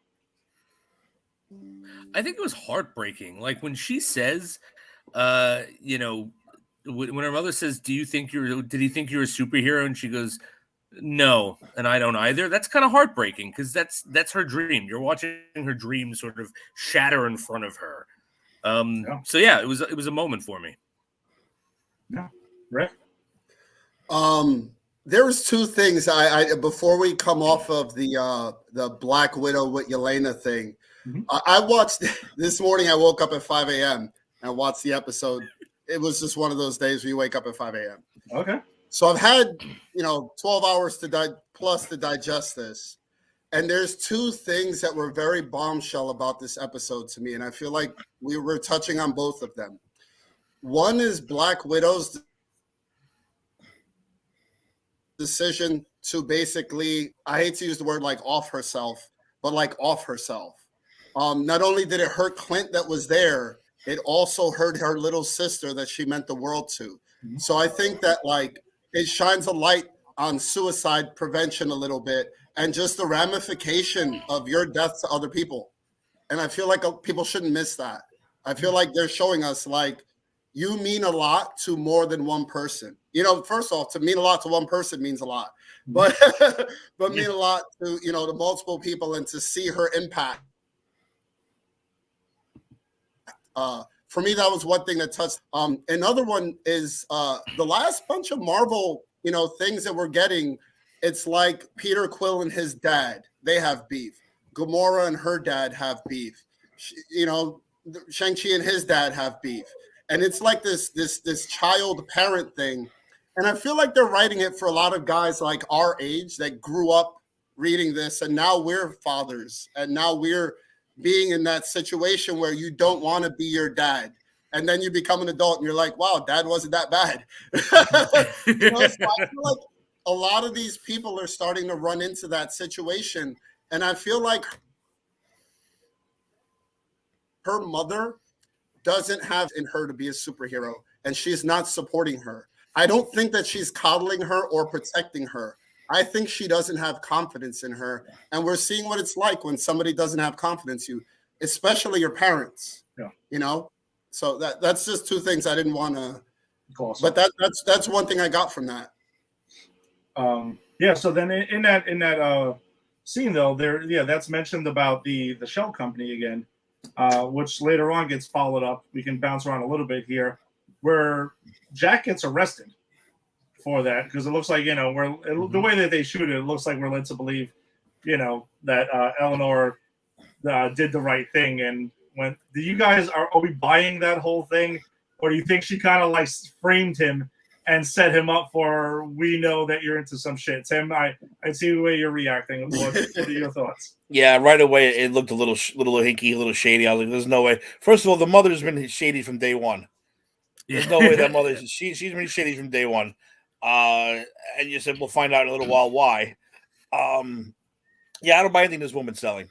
I think it was heartbreaking. Like when she says, when her mother says, did he think you're a superhero? And she goes, no, and I don't either. That's kind of heartbreaking because that's her dream. You're watching her dream sort of shatter in front of her. So yeah, it was a moment for me. Yeah, right. There was two things I before we come off of the Black Widow with Yelena thing. Mm-hmm. I watched this morning. I woke up at 5 a.m. and watched the episode. It was just one of those days where you wake up at 5 a.m. Okay. So I've had 12 hours plus to digest this, and there's two things that were very bombshell about this episode to me, and I feel like we were touching on both of them. One is Black Widow's decision to basically, I hate to use the word like off herself, but like off herself. Not only did it hurt Clint that was there, it also hurt her little sister that she meant the world to. Mm-hmm. So I think that like it shines a light on suicide prevention a little bit and just the ramification of your death to other people. And I feel like people shouldn't miss that. I feel like they're showing us like you mean a lot to more than one person. First off, to mean a lot to one person means a lot, but mean a lot to, to multiple people and to see her impact. For me, that was one thing that touched. Another one is the last bunch of Marvel, things that we're getting. It's like Peter Quill and his dad, they have beef. Gamora and her dad have beef. Shang-Chi and his dad have beef. And it's like this child parent thing. And I feel like they're writing it for a lot of guys like our age that grew up reading this, and now we're fathers, and now we're being in that situation where you don't want to be your dad. And then you become an adult and you're like, wow, dad wasn't that bad. You know, so I feel like a lot of these people are starting to run into that situation. And I feel like her mother doesn't have in her to be a superhero, and she's not supporting her. I don't think that she's coddling her or protecting her. I think she doesn't have confidence in her. And we're seeing what it's like when somebody doesn't have confidence in you, especially your parents. Yeah. You know? So that's just two things I didn't want to. Awesome. But that's one thing I got from that. Yeah. So then in that scene though, that's mentioned about the shell company again, which later on gets followed up. We can bounce around a little bit here, where Jack gets arrested for that, because it looks like, you know, the way that they shoot it looks like we're led to believe, you know, that Eleanor did the right thing. And when do you guys are we buying that whole thing, or do you think she kind of like framed him and set him up for, we know that you're into some shit? Tim, I see the way you're reacting. What are your thoughts? Yeah, right away it looked a little hinky, a little shady. I was like, "There's no way." First of all, the mother's been shady from day one. There's no way that mother. She's been shady from day one. And you said we'll find out in a little while why. Yeah, I don't buy anything this woman's selling.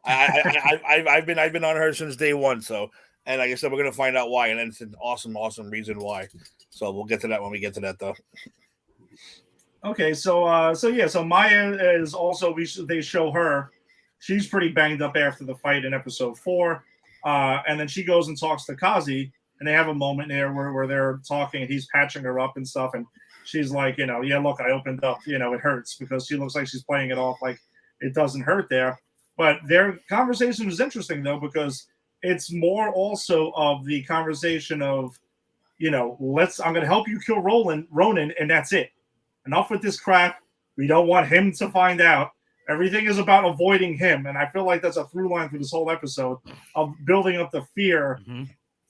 I've been on her since day one. So, and like I said, we're gonna find out why, and it's an awesome reason why. So we'll get to that when we get to that, though. Okay, so Maya is also, they show her. She's pretty banged up after the fight in episode 4, and then she goes and talks to Kazi, and they have a moment there where they're talking, and he's patching her up and stuff, and she's like, you know, yeah, look, I opened up, you know, it hurts, because she looks like she's playing it off like it doesn't hurt there. But their conversation was interesting though, because it's more also of the conversation of, you know, I'm going to help you kill Ronan, and that's it. Enough with this crap. We don't want him to find out. Everything is about avoiding him. And I feel like that's a through line through this whole episode of building up the fear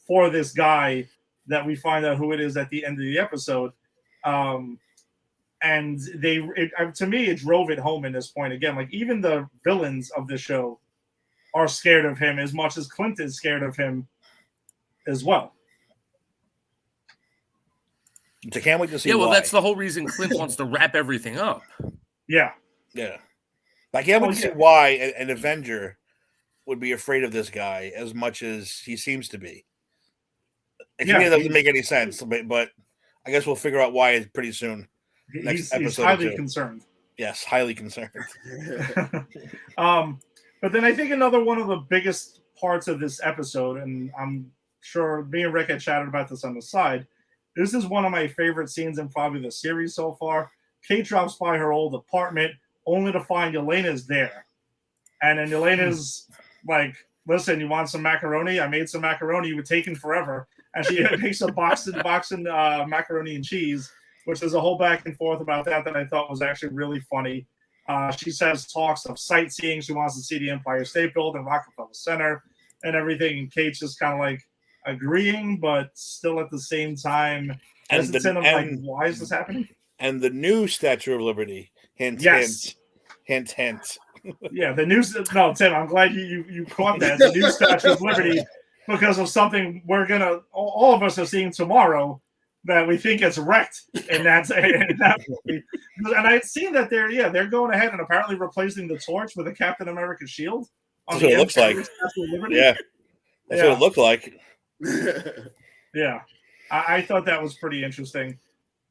for this guy that we find out who it is at the end of the episode. And to me, it drove it home in this point again. Like, even the villains of the show are scared of him as much as Clint is scared of him as well. I can't wait to see. Yeah, well, why. that's the whole reason Clint wants to wrap everything up. Yeah. I can't wait to see why an Avenger would be afraid of this guy as much as he seems to be. To me, it doesn't make any sense, but I guess we'll figure out why pretty soon. He's highly concerned. Yes, highly concerned. But then I think another one of the biggest parts of this episode, and I'm sure me and Rick had chatted about this on the side, this is one of my favorite scenes in probably the series so far. Kate drops by her old apartment only to find Yelena's there. And then Yelena's like, listen, you want some macaroni? I made some macaroni. You were taking forever. And she makes a box of macaroni and cheese, which is a whole back and forth about that I thought was actually really funny. She talks of sightseeing. She wants to see the Empire State Building, Rockefeller Center, and everything. And Kate's just kind of like agreeing, but still at the same time hesitant. Like, why is this happening? And the new Statue of Liberty. Hint, yes. hint, hint. Yeah, the new. No, Tim, I'm glad you caught that. The new Statue of Liberty, because of something all of us are seeing tomorrow that we think is wrecked, and that's and I'd seen that they're going ahead and apparently replacing the torch with a Captain America shield. That's what it looks like. Yeah, that's what it looked like. Yeah, I thought that was pretty interesting.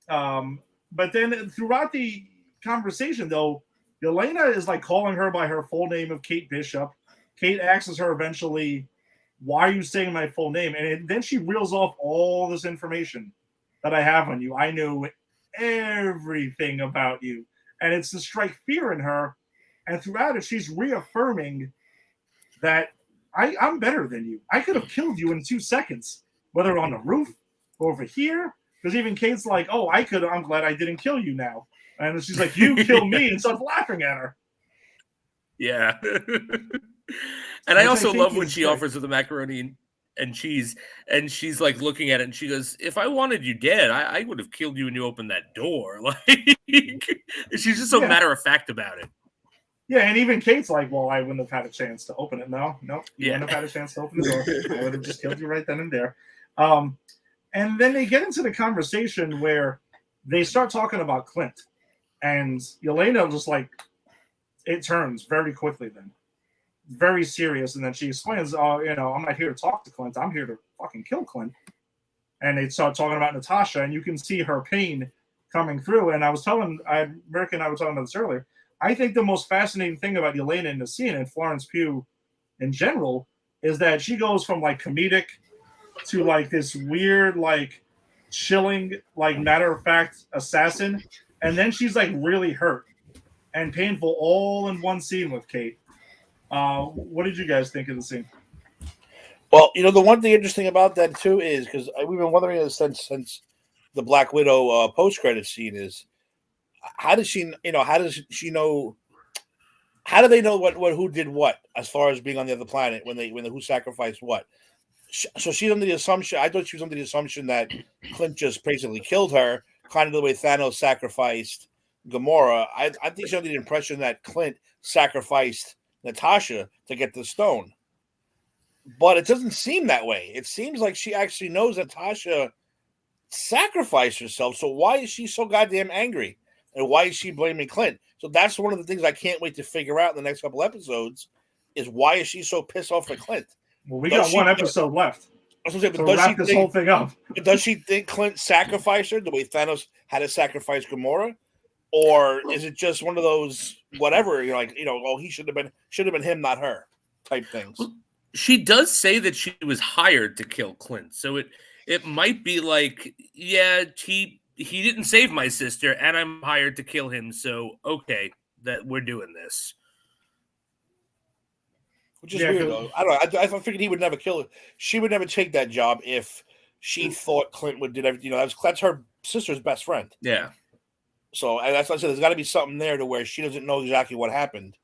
But then throughout the conversation, though, Yelena is like calling her by her full name of Kate Bishop. Kate asks her eventually, "Why are you saying my full name?" And then she reels off all this information that I have on you. I know everything about you. And it's to strike fear in her. And throughout it, she's reaffirming that I'm better than you. I could have killed you in 2 seconds, whether on the roof or over here. Because even Kate's like, oh, I'm glad I didn't kill you now. And she's like, you killed me, and starts laughing at her. Yeah. And I Which also think love when is she great. offers her the macaroni and cheese, and she's like looking at it, and she goes, "If I wanted you dead, I would have killed you when you opened that door." Like, she's just so Yeah. matter of fact about it. Yeah, and even Kate's like, "Well, I wouldn't have had a chance to open it. No, you Yeah. wouldn't have had a chance to open the door. I would have just killed you right then and there." And then they get into the conversation where they start talking about Clint, and Yelena just like it turns very quickly. Then very serious, and then she explains, "Oh, I'm not here to talk to Clint. I'm here to fucking kill Clint." And they start talking about Natasha, and you can see her pain coming through. And Rick and I were talking about this earlier. I think the most fascinating thing about Yelena in the scene and Florence Pugh in general is that she goes from like comedic to like this weird, like chilling, like matter of fact assassin, and then she's like really hurt and painful all in one scene with Kate. What did you guys think of the scene? Well, the one thing interesting about that too is because we've been wondering this since the Black Widow post-credit scene is how does she know? How do they know what who did what as far as being on the other planet when who sacrificed what? So she's under the assumption. I thought she was under the assumption that Clint just basically killed her, kind of the way Thanos sacrificed Gamora. I think she's under the impression that Clint sacrificed Natasha to get the stone. But it doesn't seem that way. It seems like she actually knows Natasha sacrificed herself. So why is she so goddamn angry? And why is she blaming Clint? So that's one of the things I can't wait to figure out in the next couple episodes is why is she so pissed off at Clint? Well, we got one episode left. To wrap this whole thing up. Does she think Clint sacrificed her the way Thanos had to sacrifice Gamora? Or is it just one of those whatever, he should have been him, not her type things? She does say that she was hired to kill Clint, so it might be like, yeah, he didn't save my sister, and I'm hired to kill him. So okay, that we're doing this, which is weird though. I don't know. I figured he would never kill her. She would never take that job if she thought Clint would do everything. That's her sister's best friend. Yeah. So that's what I said. There's got to be something there to where she doesn't know exactly what happened.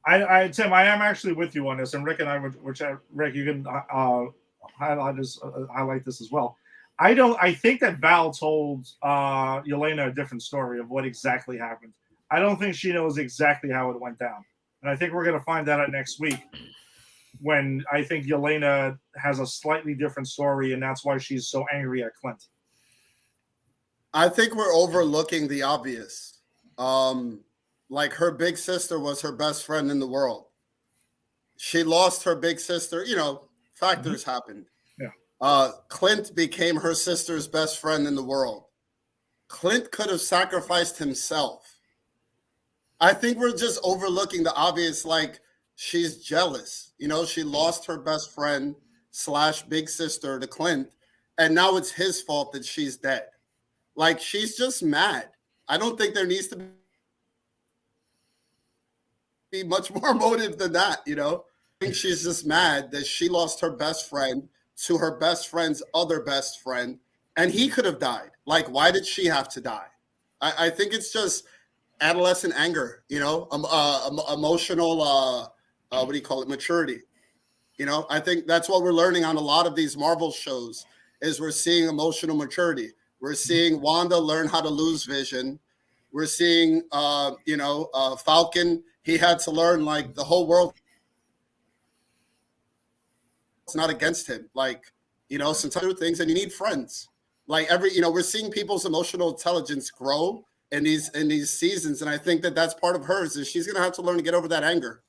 Tim, I am actually with you on this, and Rick and I would, Rick, you can highlight this as well. I think that Val told Yelena a different story of what exactly happened. I don't think she knows exactly how it went down, and I think we're going to find that out next week when I think Yelena has a slightly different story, and that's why she's so angry at Clint. I think we're overlooking the obvious. Like her big sister was her best friend in the world. She lost her big sister. Factors happened. Yeah. Clint became her sister's best friend in the world. Clint could have sacrificed himself. I think we're just overlooking the obvious. Like she's jealous. She lost her best friend / big sister to Clint, and now it's his fault that she's dead. Like she's just mad. I don't think there needs to be much more motive than that, I think she's just mad that she lost her best friend to her best friend's other best friend, and he could have died. Like, why did she have to die? I think it's just adolescent anger, emotional, maturity. I think that's what we're learning on a lot of these Marvel shows is we're seeing emotional maturity. We're seeing Wanda learn how to lose vision. We're seeing, Falcon. He had to learn like the whole world. It's not against him. Like, sometimes things, and you need friends. Like we're seeing people's emotional intelligence grow in these seasons, and I think that that's part of hers. Is she's gonna have to learn to get over that anger.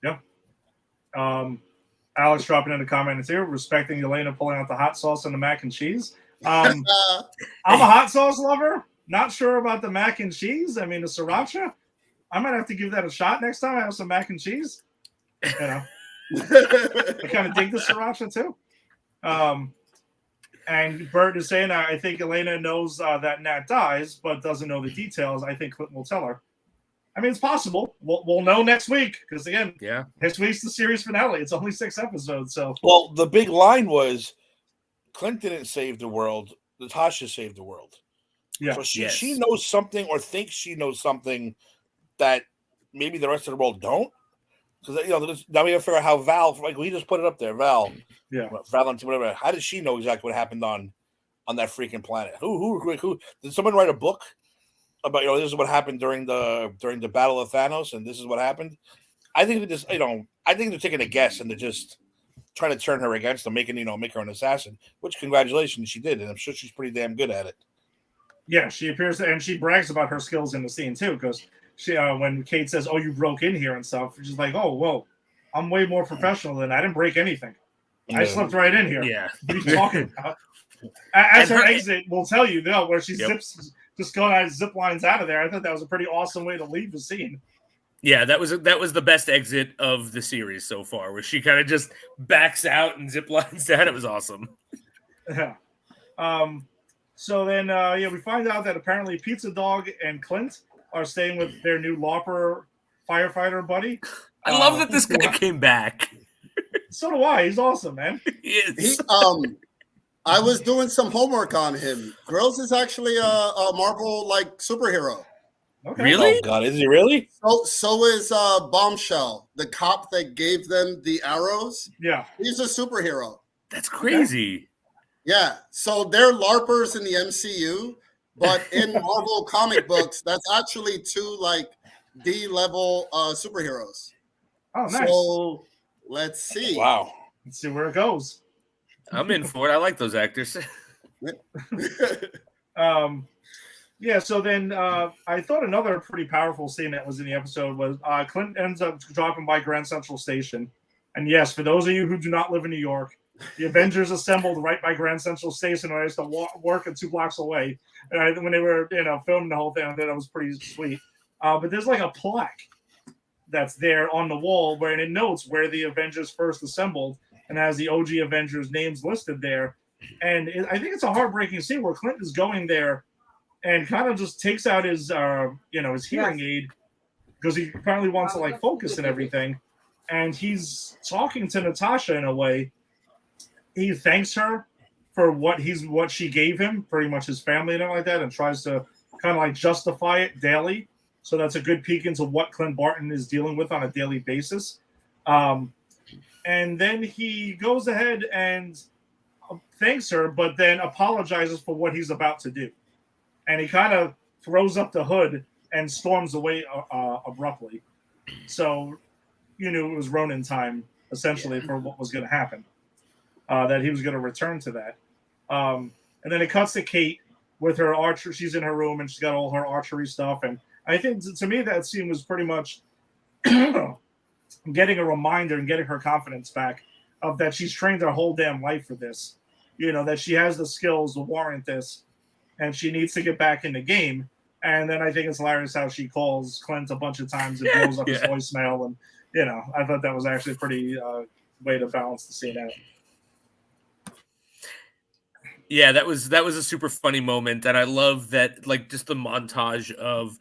Yeah. Alex dropping in the comments here, respecting Yelena pulling out the hot sauce and the mac and cheese. I'm a hot sauce lover. Not sure about the mac and cheese. I mean, the sriracha. I might have to give that a shot next time I have some mac and cheese. I kind of dig the sriracha too. And Bert is saying, I think Yelena knows that Nat dies, but doesn't know the details. I think Clint will tell her. I mean, it's possible. We'll know next week because, again, next week's the series finale. It's only 6 episodes. So, well, the big line was Clint didn't save the world. Natasha saved the world. Yeah. So she knows something or thinks she knows something that maybe the rest of the world don't. Because now we got to figure out how Val. Like we just put it up there, Val. Yeah. Valentine, whatever. How does she know exactly what happened on that freaking planet? Who did someone write a book about? This is what happened during the Battle of Thanos, and this is what happened. I think they just I think they're taking a guess and they're just trying to turn her against them, make her an assassin. Which congratulations, she did, and I'm sure she's pretty damn good at it. Yeah, she appears and she brags about her skills in the scene too, because she when Kate says, "Oh, you broke in here and stuff," she's like, "Oh, well, I'm way more professional than I didn't break anything. I slipped right in here." Yeah, what are you talking about? As her exit will tell you, where she zips, just going out, zip lines out of there. I thought that was a pretty awesome way to leave the scene. Yeah, that was the best exit of the series so far, where she kind of just backs out and zip lines down. It was awesome. Yeah. So then, we find out that apparently Pizza Dog and Clint are staying with their new LARPer firefighter buddy. I love that this guy came back. So do I. He's awesome, man. I was doing some homework on him. Grills is actually a Marvel superhero. Okay. Really? Oh God, is he really? So is Bombshell, the cop that gave them the arrows. Yeah, he's a superhero. That's crazy. Okay. Yeah, so they're LARPers in the MCU, but in Marvel comic books, that's actually two D-level superheroes. Oh, nice. So let's see. Wow. Let's see where it goes. I'm in for it. I like those actors. Yeah, so then I thought another pretty powerful scene that was in the episode was Clint ends up dropping by Grand Central Station. And yes, for those of you who do not live in New York, the Avengers assembled right by Grand Central Station where I used to work 2 blocks away. And when they were filming the whole thing, I thought that was pretty sweet. But there's a plaque that's there on the wall where it notes where the Avengers first assembled and has the OG Avengers names listed there. And I think it's a heartbreaking scene where Clint is going there and kind of just takes out his his hearing aid because he apparently wants to focus and everything. And he's talking to Natasha in a way. He thanks her for what she gave him, pretty much his family and everything like that, and tries to kind of justify it daily. So that's a good peek into what Clint Barton is dealing with on a daily basis. And then he goes ahead and thanks her, but then apologizes for what he's about to do. And he kind of throws up the hood and storms away abruptly. So you knew it was Ronin time, essentially, for what was going to happen. That he was going to return to that. And then it cuts to Kate with her archer. She's in her room and she's got all her archery stuff. And I think, to me, that scene was pretty much getting a reminder and getting her confidence back of that she's trained her whole damn life for this. That she has the skills to warrant this. And she needs to get back in the game. And then I think it's hilarious how she calls Clint a bunch of times and blows up his voicemail. And, I thought that was actually a pretty way to balance the scene out. Yeah, that was a super funny moment. And I love that, just the montage of,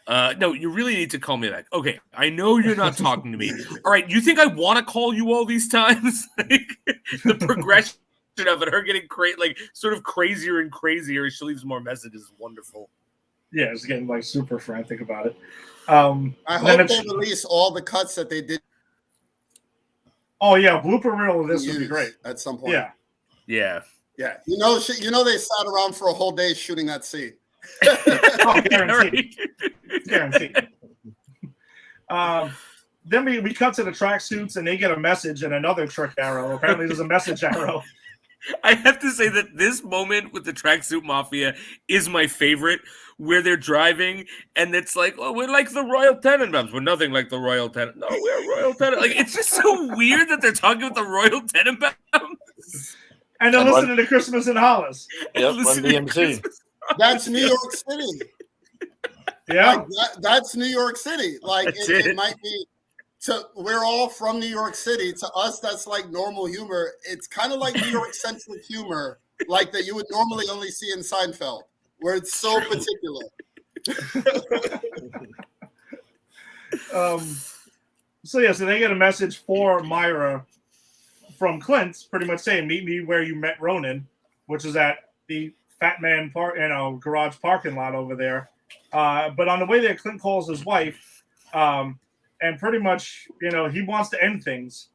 no, you really need to call me back. Okay, I know you're not talking to me. All right, you think I want to call you all these times? The progression of it, her getting sort of crazier and crazier as she leaves more messages is wonderful. Yeah, it's getting super frantic about it. I hope they release all the cuts that they did. Oh yeah, blooper reel of this would be great at some point. Yeah. They sat around for a whole day shooting that scene. Oh, guaranteed. Guaranteed. Then we cut to the tracksuits and they get a message and another trick arrow. Apparently, there's a message arrow. I have to say that this moment with the tracksuit mafia is my favorite, where they're driving and it's we're like the Royal Tenenbaums. We're nothing like the Royal Tenenbaums. No, we're Royal Tenenbaums. It's just so weird that they're talking about the Royal Tenenbaums. And they're listening to Christmas in Hollis. Yep, Run DMC. That's New York City. Yeah. That's New York City. It might be. We're all from New York City. To us, that's normal humor. It's kind of like New York centric humor, that you would normally only see in Seinfeld, where it's so particular. So they get a message for Myra from Clint, pretty much saying, "Meet me where you met Ronin," which is at the Fat Man garage parking lot over there. But on the way there, Clint calls his wife. and pretty much, he wants to end things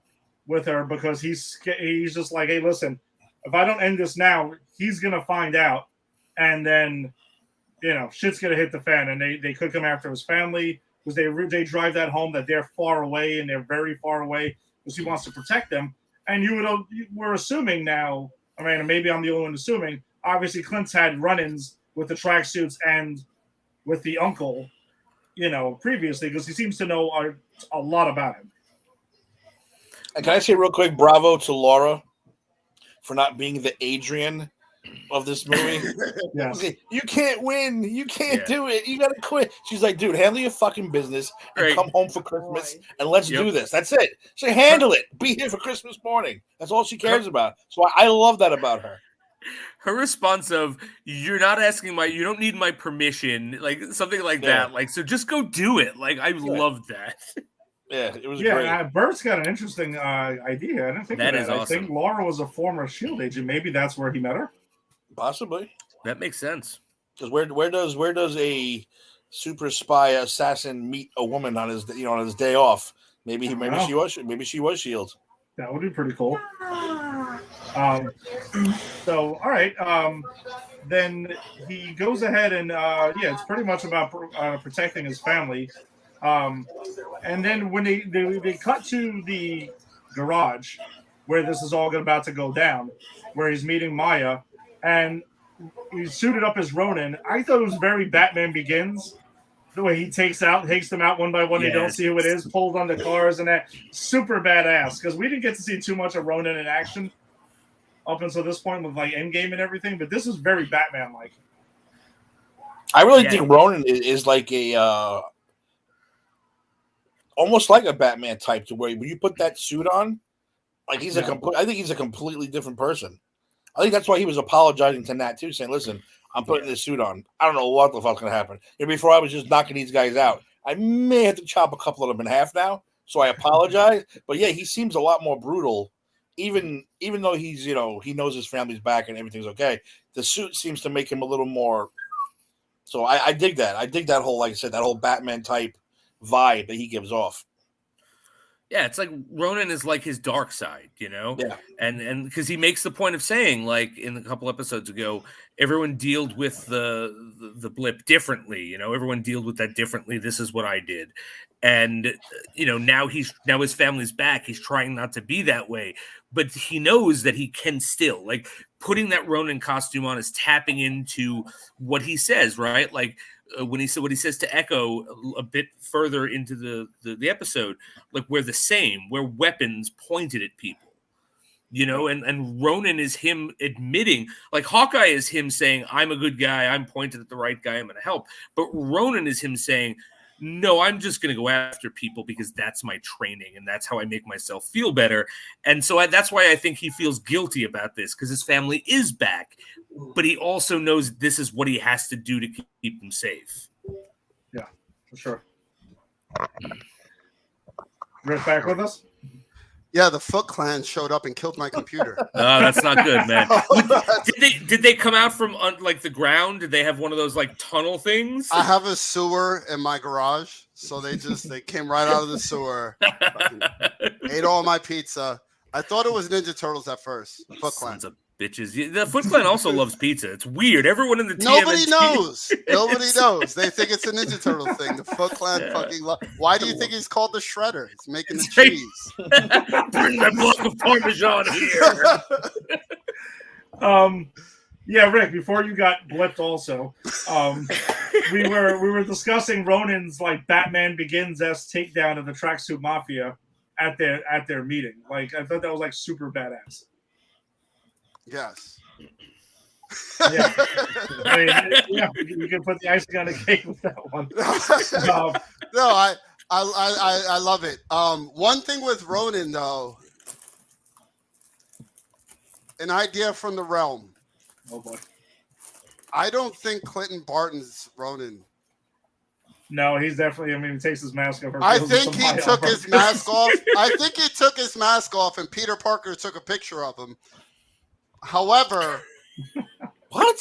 with her because he's just like, hey, listen, if I don't end this now, he's gonna find out, and then shit's gonna hit the fan, and they could come after his family because they drive that home that they're far away and they're very far away because he wants to protect them. And we're assuming now. I mean, maybe I'm the only one assuming. Obviously, Clint's had run-ins with the tracksuits and with the uncle, previously because he seems to know a lot about him. And can I say real quick, bravo to Laura for not being the Adrian of this movie? Yes. Okay, you can't win. You can't do it. You got to quit. She's like, dude, handle your fucking business and come home for Christmas and let's do this. That's it. She handle it. Be here for Christmas morning. That's all she cares about. So I love that about her. Her response of, you're not asking you don't need my permission, like something like that. Like, so just go do it. Like, I loved that. Yeah, it was great. Bert's got an interesting idea. I didn't think that of is that. awesome. I think Laura was a former S.H.I.E.L.D. agent. Maybe that's where he met her. Possibly. That makes sense. Because where does a super spy assassin meet a woman on his day off? Maybe she was S.H.I.E.L.D. That would be pretty cool. So all right. Then he goes ahead and it's pretty much about protecting his family. And then when they cut to the garage where this is all about to go down, where he's meeting Maya, and he's suited up as Ronin. I thought it was very Batman Begins, the way he takes them out one by one. Yes. They don't see who it is, pulls on the cars, and that super badass. Because we didn't get to see too much of Ronin in action up until this point with like Endgame and everything, but this is very Batman-like. I really think Ronin is like a almost like a Batman type, to where when you put that suit on, like I think he's a completely different person. I think that's why he was apologizing to Nat too, saying, "Listen, I'm putting this suit on. I don't know what the fuck's gonna happen. Before I was just knocking these guys out. I may have to chop a couple of them in half now, so I apologize." But yeah, he seems a lot more brutal. Even though he's he knows his family's back and everything's okay, the suit seems to make him a little more. So I dig that. I dig that whole, like I said, that whole Batman type vibe that he gives off. Yeah, it's like Ronin is like his dark side, Yeah. And because he makes the point of saying, like in a couple episodes ago, everyone dealt with the blip differently. Everyone dealt with that differently. This is what I did, and now his family's back. He's trying not to be that way, but he knows that he can still, like, putting that Ronin costume on is tapping into what he says, right? Like. When he said what he says to Echo a bit further into the episode, like, we're the same, we're weapons pointed at people, and Ronin is him admitting, like, Hawkeye is him saying, I'm a good guy, I'm pointed at the right guy, I'm going to help. But Ronin is him saying, no, I'm just going to go after people because that's my training and that's how I make myself feel better. And so that's why I think he feels guilty about this, because his family is back, but he also knows this is what he has to do to keep them safe. Yeah, for sure. Rick back with us? Yeah, the Foot Clan showed up and killed my computer. Oh, that's not good, man. Did they come out from like the ground? Did they have one of those like tunnel things? I have a sewer in my garage, so they came right out of the sewer, ate all my pizza. I thought it was Ninja Turtles at first. Foot Clan. Sons of bitches. The Foot Clan also loves pizza. It's weird. Everyone in the Nobody knows. Nobody knows. They think it's a Ninja Turtle thing. The Foot Clan fucking love. Why do you think he's called the Shredder? He's making the cheese. Bring that block of Parmesan here. Yeah, Rick. Before you got blipped, also, we were discussing Ronin's like Batman Begins-esque takedown of the Tracksuit Mafia at their meeting. Like, I thought that was like super badass. Yes. Yeah. I mean, yeah, you can put the icing on the cake with that one. No, I love it. One thing with Ronin, though, an idea from the realm. Oh boy. I don't think Clinton Barton's Ronin. No, he's definitely. I mean, he takes his mask off. I think he took his mask off. I think he took his mask off, and Peter Parker took a picture of him. However, what?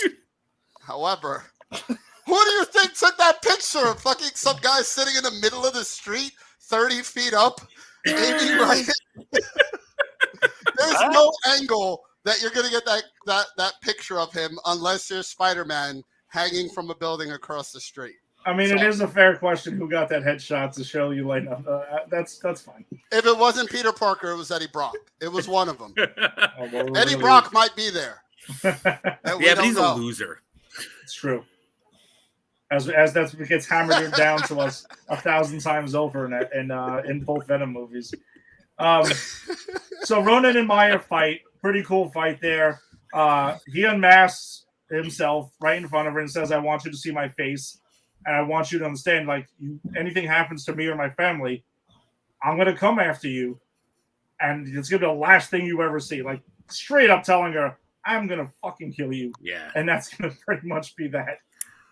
However, who do you think took that picture of fucking some guy sitting in the middle of the street 30 feet up, aiming right. There's no angle that you're going to get that picture of him unless there's Spider-Man hanging from a building across the street. I mean, it is a fair question who got that headshot to show you that's fine. If it wasn't Peter Parker, it was Eddie Brock. It was one of them. Eddie Really, Brock might be there. Yeah, but he's a loser. It's true. As that gets hammered down to us 1,000 times over in both Venom movies. So Ronan and Maya fight. Pretty cool fight there. He unmasks himself right in front of her and says, "I want you to see my face. And I want you to understand, like, anything happens to me or my family, I'm going to come after you. And it's going to be the last thing you ever see." Like, straight up telling her, "I'm going to fucking kill you." Yeah. And that's going to pretty much be that.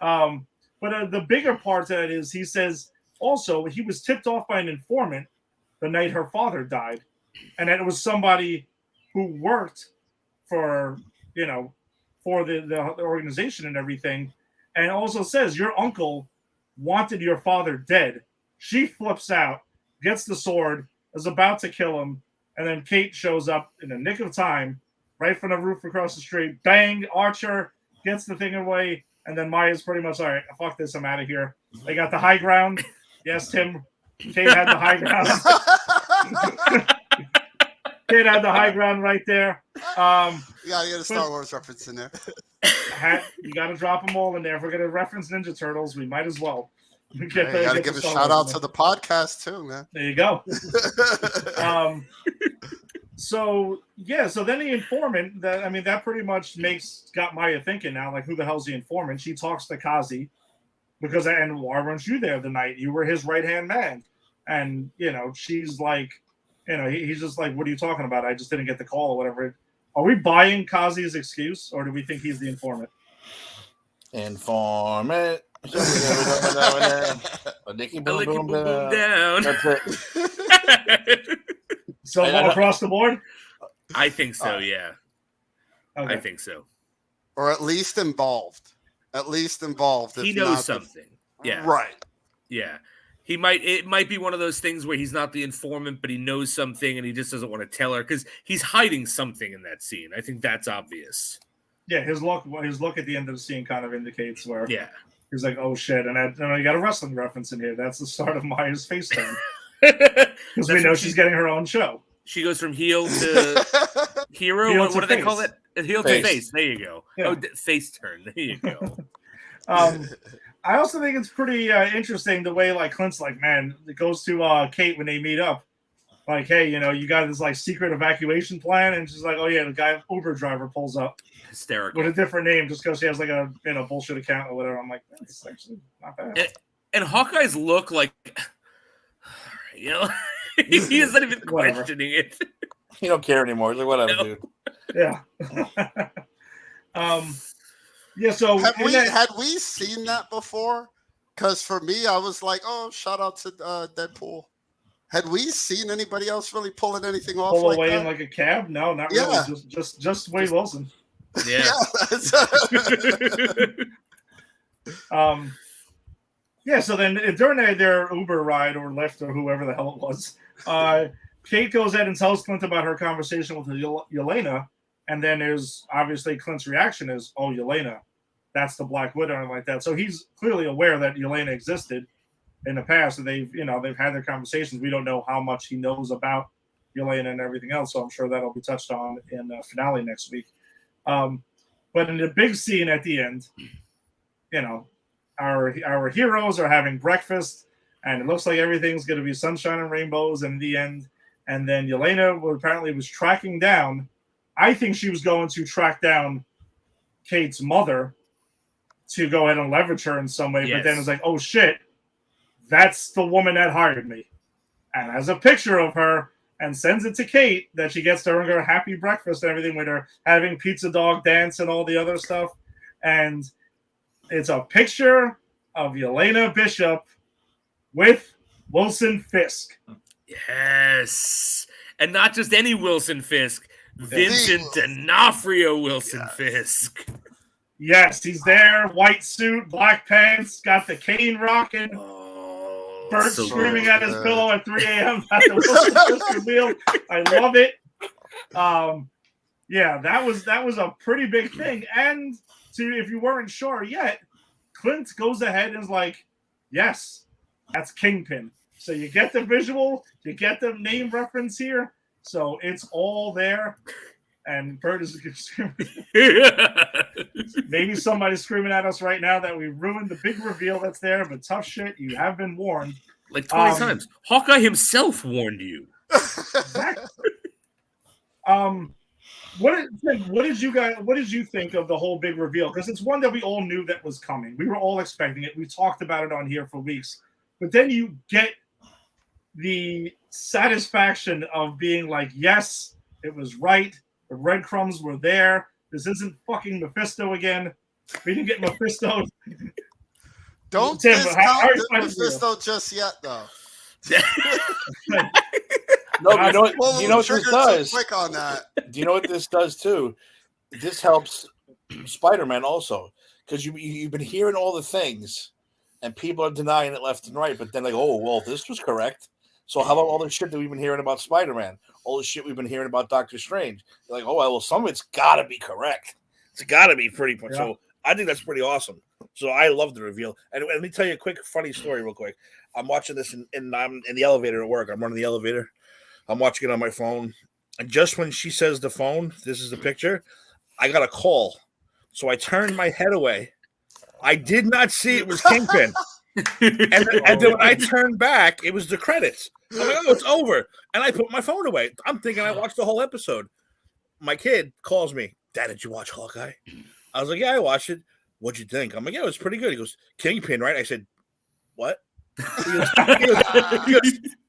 But the bigger part to that is he says, also, he was tipped off by an informant the night her father died. And that it was somebody who worked for the organization and everything. And also says, your uncle wanted your father dead. She flips out, gets the sword, is about to kill him, and then Kate shows up in the nick of time, right from the roof across the street. Bang, Archer gets the thing away, and then Maya's pretty much, all right, fuck this, I'm out of here. They got the high ground. Yes, Tim, Kate had the high ground. Kate had the high ground right there. You gotta get a Star Wars reference in there. You got to drop them all in there. If we're going to reference Ninja Turtles, we might as well. You got to give a shout out to the podcast too, man. There you go. So then the informant, that pretty much got Maya thinking now, like, who the hell's the informant? She talks to Kazi because, and why weren't you there the night? You were his right-hand man. And, she's like, he's just like, what are you talking about? I just didn't get the call or whatever. Are we buying Kazi's excuse, or do we think he's the informant? Informant. Boom down. That's it. So across the board? I think so, yeah. Okay. I think so. Or at least involved. He knows something. Yeah. Right. Yeah. It might be one of those things where he's not the informant, but he knows something and he just doesn't want to tell her because he's hiding something in that scene. I think that's obvious. Yeah, his look at the end of the scene kind of indicates where he's like, oh shit, and you got a wrestling reference in here. That's the start of Maya's face turn. Because we know she's getting her own show. She goes from heel to hero. What do they call it? Heel to face. There you go. Yeah. Oh, face turn. There you go. I also think it's pretty interesting the way, like, Clint's like, man, it goes to Kate when they meet up. Like, hey, you got this, like, secret evacuation plan. And she's like, oh, yeah, the guy, Uber driver, pulls up. Hysterical. With a different name just because she has, like, a bullshit account or whatever. I'm like, that's actually not bad. And Hawkeye's look like, he is not even questioning it. He don't care anymore. He's like, whatever, dude. Yeah. Yeah, so had we seen that before? Because for me, I was like, oh, shout out to Deadpool. Had we seen anybody else really pulling anything off pull like away that? in like a cab? No, not really. Just Wade Wilson. Yeah. So then during their Uber ride or Lyft or whoever the hell it was, Kate goes ahead and tells Clint about her conversation with Yelena. And then there's obviously Clint's reaction is, oh, Yelena, that's the Black Widow and like that. So he's clearly aware that Yelena existed in the past, and they've had their conversations. We don't know how much he knows about Yelena and everything else, so I'm sure that'll be touched on in the finale next week. But in the big scene at the end, our heroes are having breakfast, and it looks like everything's going to be sunshine and rainbows in the end. And then Yelena apparently was tracking down. I think she was going to track down Kate's mother to go ahead and leverage her in some way. Yes. But then it's like, oh, shit, that's the woman that hired me. And has a picture of her and sends it to Kate that she gets during her happy breakfast and everything with her having pizza dog dance and all the other stuff. And it's a picture of Yelena Bishop with Wilson Fisk. Yes. And not just any Wilson Fisk. Vincent D'Onofrio Wilson Fisk. Yes, he's there. White suit, black pants, got the cane rocking. Oh. Bert So screaming good. at his pillow at 3 a.m. at the Wilson Fisk reveal. I love it. Yeah, that was a pretty big thing. And if you weren't sure yet, Clint goes ahead and is like, yes, that's Kingpin. So you get the visual, you get the name reference here. So it's all there. And Bert is screaming. Maybe somebody's screaming at us right now that we ruined the big reveal that's there, but tough shit, you have been warned. Like 20 times. Hawkeye himself warned you. Exactly. What did you think of the whole big reveal? Because it's one that we all knew that was coming. We were all expecting it. We talked about it on here for weeks. But then you get the satisfaction of being like, yes, it was right. The breadcrumbs were there. This isn't fucking Mephisto again. We didn't get Mephisto. Don't Tim, discount how Mephisto just yet, though. No, you know what? Well, You know what this does? So quick on that. Do you know what this does too? This helps Spider-Man also, because you've been hearing all the things, and people are denying it left and right. But then like, oh well, this was correct. So how about all the shit that we've been hearing about Spider-Man? All the shit we've been hearing about Doctor Strange? You're like, oh well, some of it's got to be correct. It's got to be pretty much. Yeah. So I think that's pretty awesome. So I love the reveal. And let me tell you a quick funny story real quick. I'm watching this and I'm in the elevator at work. I'm running the elevator. I'm watching it on my phone. And just when she says the phone, this is the picture, I got a call. So I turned my head away. I did not see it was Kingpin. and then when I turned back, it was the credits. I'm like, oh, it's over. And I put my phone away. I'm thinking I watched the whole episode. My kid calls me, Dad, did you watch Hawkeye? I was like, yeah, I watched it. What'd you think? I'm like, yeah, it was pretty good. He goes, Kingpin, right? I said, what? He goes,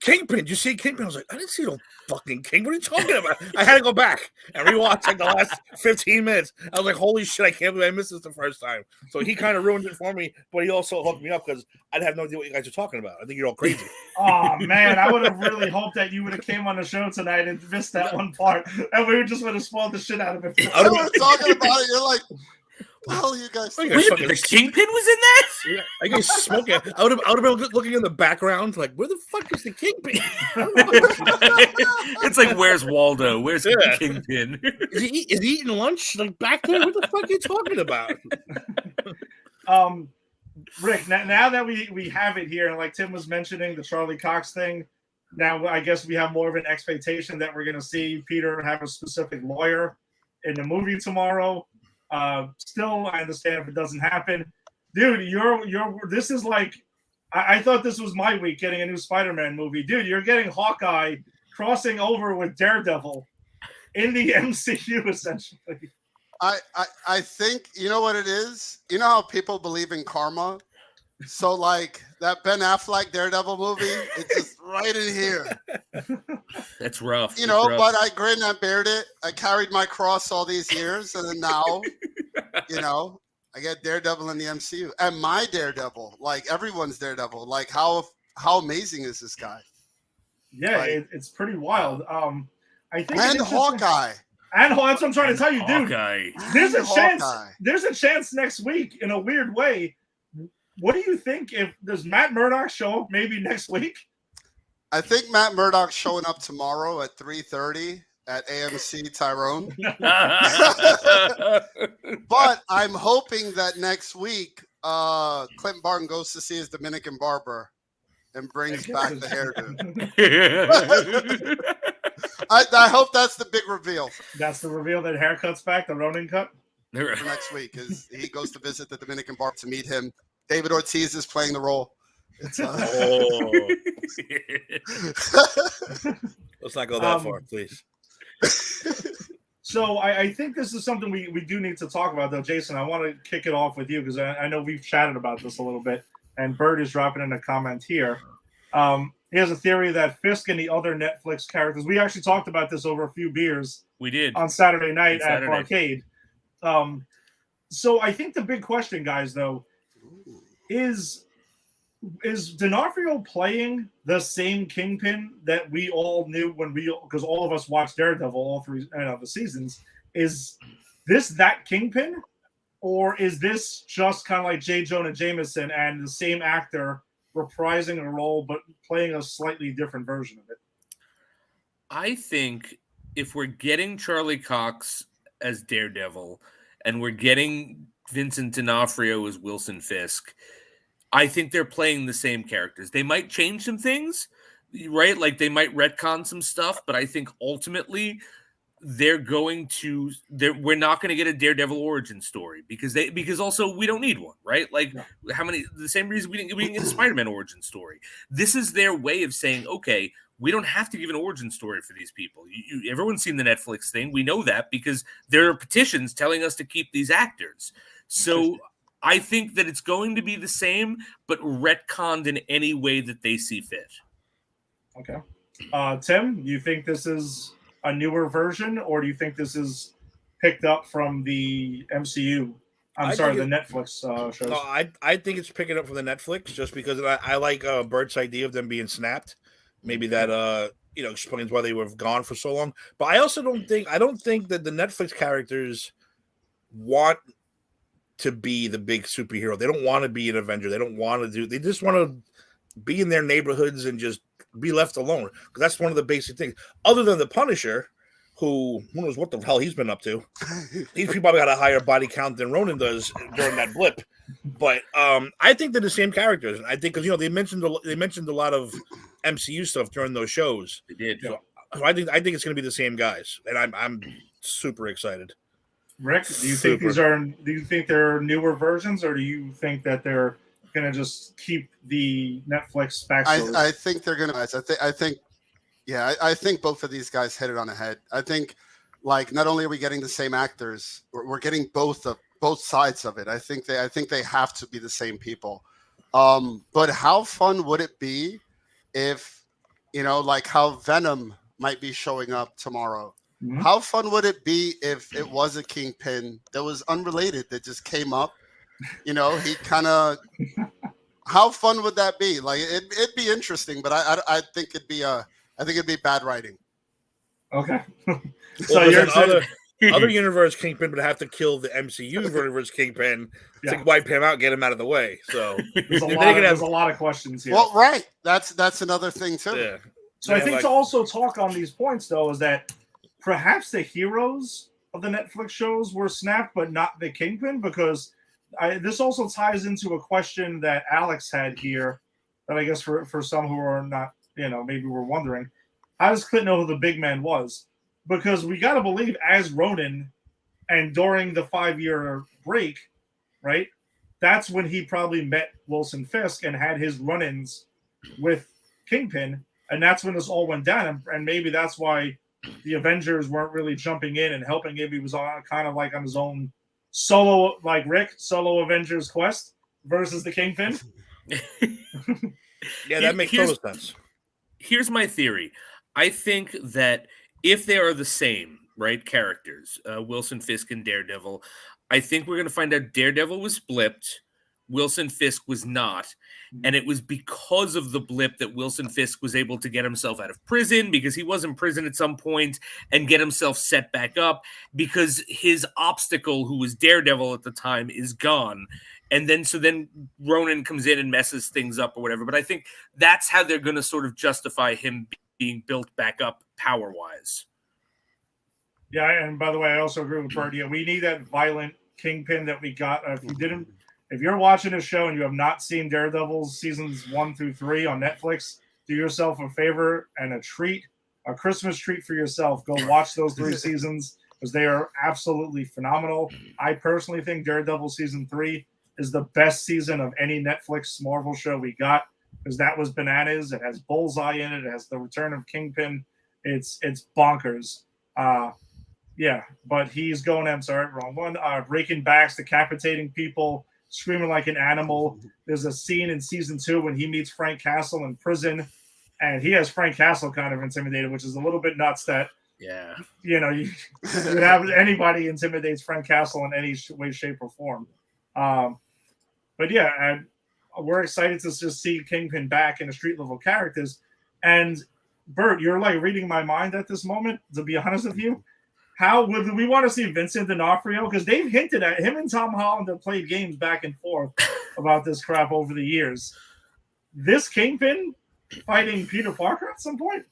Kingpin. Did you see Kingpin? I was like, I didn't see no fucking King. What are you talking about? I had to go back and rewatch like the last 15 minutes. I was like, holy shit, I can't believe I missed this the first time. So he kind of ruined it for me, but he also hooked me up because I'd have no idea what you guys are talking about. I think you're all crazy. Oh man, I would have really hoped that you would have came on the show tonight and missed that one part, and we just would have spoiled the shit out of it. You were talking about it. You're like, well, you guys. Wait, the Kingpin was in that? Yeah, I guess smoking. I would have been looking in the background, like, where the fuck is the Kingpin? It's like, where's Waldo? Where's the Kingpin? Is he eating lunch? Like back there? What the fuck are you talking about? Rick, now that we have it here, and like Tim was mentioning the Charlie Cox thing, now I guess we have more of an expectation that we're going to see Peter have a specific lawyer in the movie tomorrow. Still, I understand if it doesn't happen, dude. This is like, I thought this was my week getting a new Spider-Man movie, dude. You're getting Hawkeye crossing over with Daredevil in the MCU essentially. I think you know what it is. You know how people believe in karma. So like that Ben Affleck Daredevil movie, it's just right in here. That's rough. You know, but I grinned and bared it. I carried my cross all these years, and then now, you know, I get Daredevil in the MCU. And my Daredevil, like everyone's Daredevil. Like how amazing is this guy? Yeah, like, it's pretty wild. I think and Hawkeye. And that's what I'm trying to tell you, dude. Hawkeye. There's a chance. There's a chance next week, in a weird way. What do you think? Does Matt Murdock show up maybe next week? I think Matt Murdock's showing up tomorrow at 3:30 at AMC Tyrone. But I'm hoping that next week, Clint Barton goes to see his Dominican barber and brings back the hairdo. I hope that's the big reveal. That's the reveal that haircut's back, the Ronin cut? For next week is he goes to visit the Dominican barber to meet him. David Ortiz is playing the role. It's Let's not go that far, please. So I think this is something we do need to talk about, though. Jason, I want to kick it off with you because I know we've chatted about this a little bit, and Bird is dropping in a comment here. He has a theory that Fisk and the other Netflix characters, we actually talked about this over a few beers. We did. On Saturday night at Arcade. So I think the big question, guys, though, is D'Onofrio playing the same Kingpin that we all knew because all of us watched Daredevil all three the seasons? Is this that Kingpin, or is this just kind of like J. Jonah Jameson and the same actor reprising a role but playing a slightly different version of it? I think if we're getting Charlie Cox as Daredevil and we're getting Vincent D'Onofrio as Wilson Fisk, I think they're playing the same characters. They might change some things, right? Like they might retcon some stuff, but I think ultimately we're not going to get a Daredevil origin story because also we don't need one, right? Like the same reason we didn't get a Spider-Man origin story. This is their way of saying, okay, we don't have to give an origin story for these people. Everyone's seen the Netflix thing. We know that because there are petitions telling us to keep these actors. So I think that it's going to be the same, but retconned in any way that they see fit. Okay. Tim, you think this is a newer version, or do you think this is picked up from the MCU? The Netflix shows. No, I think it's picking up from the Netflix just because I like Bert's idea of them being snapped. Maybe that explains why they were gone for so long. But I also don't think that the Netflix characters want to be the big superhero. They don't want to be an Avenger. They don't want to they just want to be in their neighborhoods and just be left alone. Because that's one of the basic things. Other than the Punisher, who knows what the hell he's been up to. These people probably got a higher body count than Ronan does during that blip. But I think they're the same characters. I think because they mentioned a lot of MCU stuff during those shows. They did. So I think it's going to be the same guys, and I'm super excited. Rick, do you think they're newer versions, or do you think that they're going to just keep the Netflix backstory? I think they're going to. I think both of these guys hit it on the head. I think, like, not only are we getting the same actors, we're getting both sides of it. I think they have to be the same people. But how fun would it be if, like how Venom might be showing up tomorrow? Mm-hmm. How fun would it be if it was a Kingpin that was unrelated that just came up? He kind of. How fun would that be? Like it'd be interesting, but I think it'd be bad writing. Okay. So you're other universe Kingpin would have to kill the MCU universe Kingpin to wipe him out, get him out of the way. So there's a lot of questions here. Well, right. That's another thing too. Yeah. So I think to also talk on these points though is that perhaps the heroes of the Netflix shows were snapped, but not the Kingpin, because this also ties into a question that Alex had here that I guess for some who are not, maybe we're wondering, how does Clint know who the big man was? Because we got to believe as Ronin and during the 5-year break, right, that's when he probably met Wilson Fisk and had his run-ins with Kingpin, and that's when this all went down. And maybe that's why the Avengers weren't really jumping in and helping him. He was kind of like on his own solo, like Rick, solo Avengers quest versus the Kingpin. Yeah, that makes total sense. Here's my theory. I think that if they are the same, right, characters, Wilson Fisk and Daredevil, I think we're going to find out Daredevil was blipped, Wilson Fisk was not. And it was because of the blip that Wilson Fisk was able to get himself out of prison, because he was in prison at some point, and get himself set back up because his obstacle, who was Daredevil at the time, is gone. And then Ronan comes in and messes things up or whatever. But I think that's how they're going to sort of justify him being built back up power-wise. Yeah, and by the way, I also agree with Bert. Yeah, we need that violent Kingpin that we got. If you're watching a show and you have not seen Daredevil seasons 1 through 3 on Netflix, do yourself a favor and a Christmas treat for yourself. Go watch those 3 seasons because they are absolutely phenomenal. I personally think Daredevil season 3 is the best season of any Netflix Marvel show we got, because that was bananas. It has Bullseye in it. It has the return of Kingpin. It's bonkers. But he's going, I'm sorry, wrong one. Breaking backs, decapitating people, screaming like an animal. There's a scene in season 2 when he meets Frank Castle in prison, and he has Frank Castle kind of intimidated, which is a little bit nuts that, you would have anybody intimidates Frank Castle in any way, shape, or form. But yeah, and we're excited to just see Kingpin back in the street level characters. And Bert, you're like reading my mind at this moment, to be honest with you. How would we want to see Vincent D'Onofrio? Because they've hinted at him and Tom Holland have played games back and forth about this crap over the years. this Kingpin fighting Peter Parker at some point?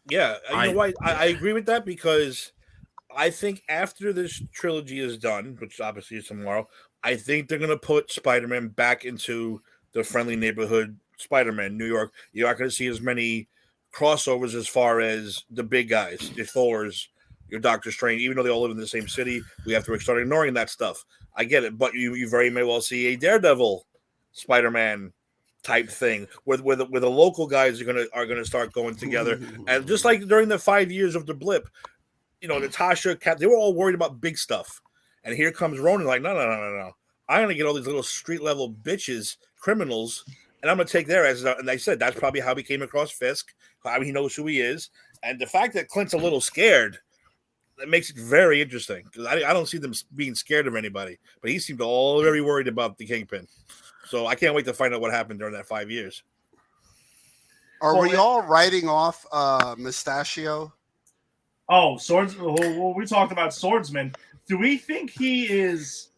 Yeah, you know why? I agree with that because I think after this trilogy is done, which obviously is tomorrow, I think they're going to put Spider-Man back into the friendly neighborhood Spider-Man, New York. You're not going to see as many crossovers as far as the big guys, your Thors, your Doctor Strange. Even though they all live in the same city, we have to start ignoring that stuff. I get it, but you very may well see a Daredevil Spider-Man type thing where the local guys are gonna start going together, and just like during the 5 years of the blip, Natasha, Cap, they were all worried about big stuff, and here comes Ronan, like, no. I'm gonna get all these little street level bitches, criminals, and I'm gonna take their asses out. And I said that's probably how he came across Fisk, how he knows who he is, and the fact that Clint's a little scared, that makes it very interesting because I don't see them being scared of anybody, but he seemed all very worried about the Kingpin. So I can't wait to find out what happened during that 5 years. Are we all writing off Mustachio? Oh, swords. Well, we talked about Swordsman. Do we think he is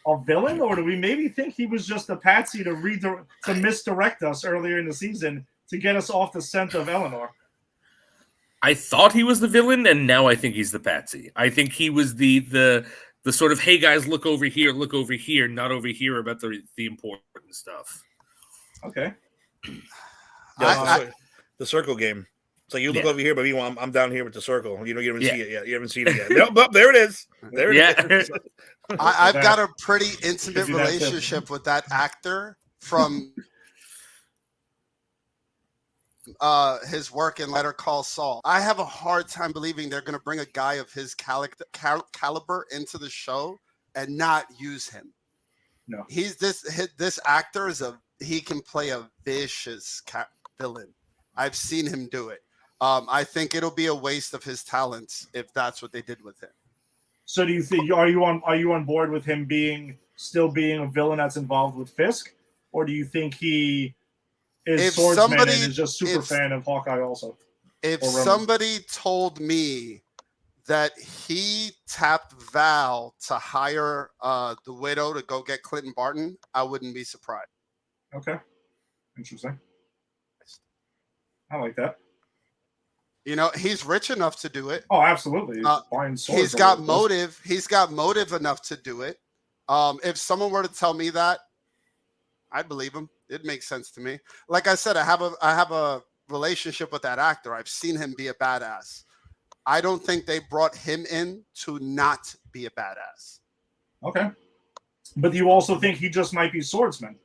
a villain, or do we maybe think he was just a patsy to misdirect us earlier in the season to get us off the scent of Eleanor? I thought he was the villain, and now I think he's the patsy. I think he was the sort of, hey guys, look over here, not over here about the important stuff. Okay. Yeah, the circle game. So you look over here, but meanwhile, I'm down here with the circle. You haven't see it yet. You haven't seen it yet. Nope, there it is. There it is. I've got a pretty intimate relationship with that actor from his work in Better Call Saul. I have a hard time believing they're going to bring a guy of his caliber into the show and not use him. No, this actor he can play a vicious villain. I've seen him do it. I think it'll be a waste of his talents if that's what they did with him. So do you think are you on board with him still being a villain that's involved with Fisk, or do you think he is Swordsman and is just super fan of Hawkeye also? If somebody told me that he tapped Val to hire the Widow to go get Clinton Barton, I wouldn't be surprised. Okay, interesting. I like that. He's rich enough to do it. Oh, absolutely. He's got motive. He's got motive enough to do it. If someone were to tell me that, I'd believe him. It makes sense to me. Like I said, I have a relationship with that actor. I've seen him be a badass. I don't think they brought him in to not be a badass. Okay. But you also think he just might be Swordsman?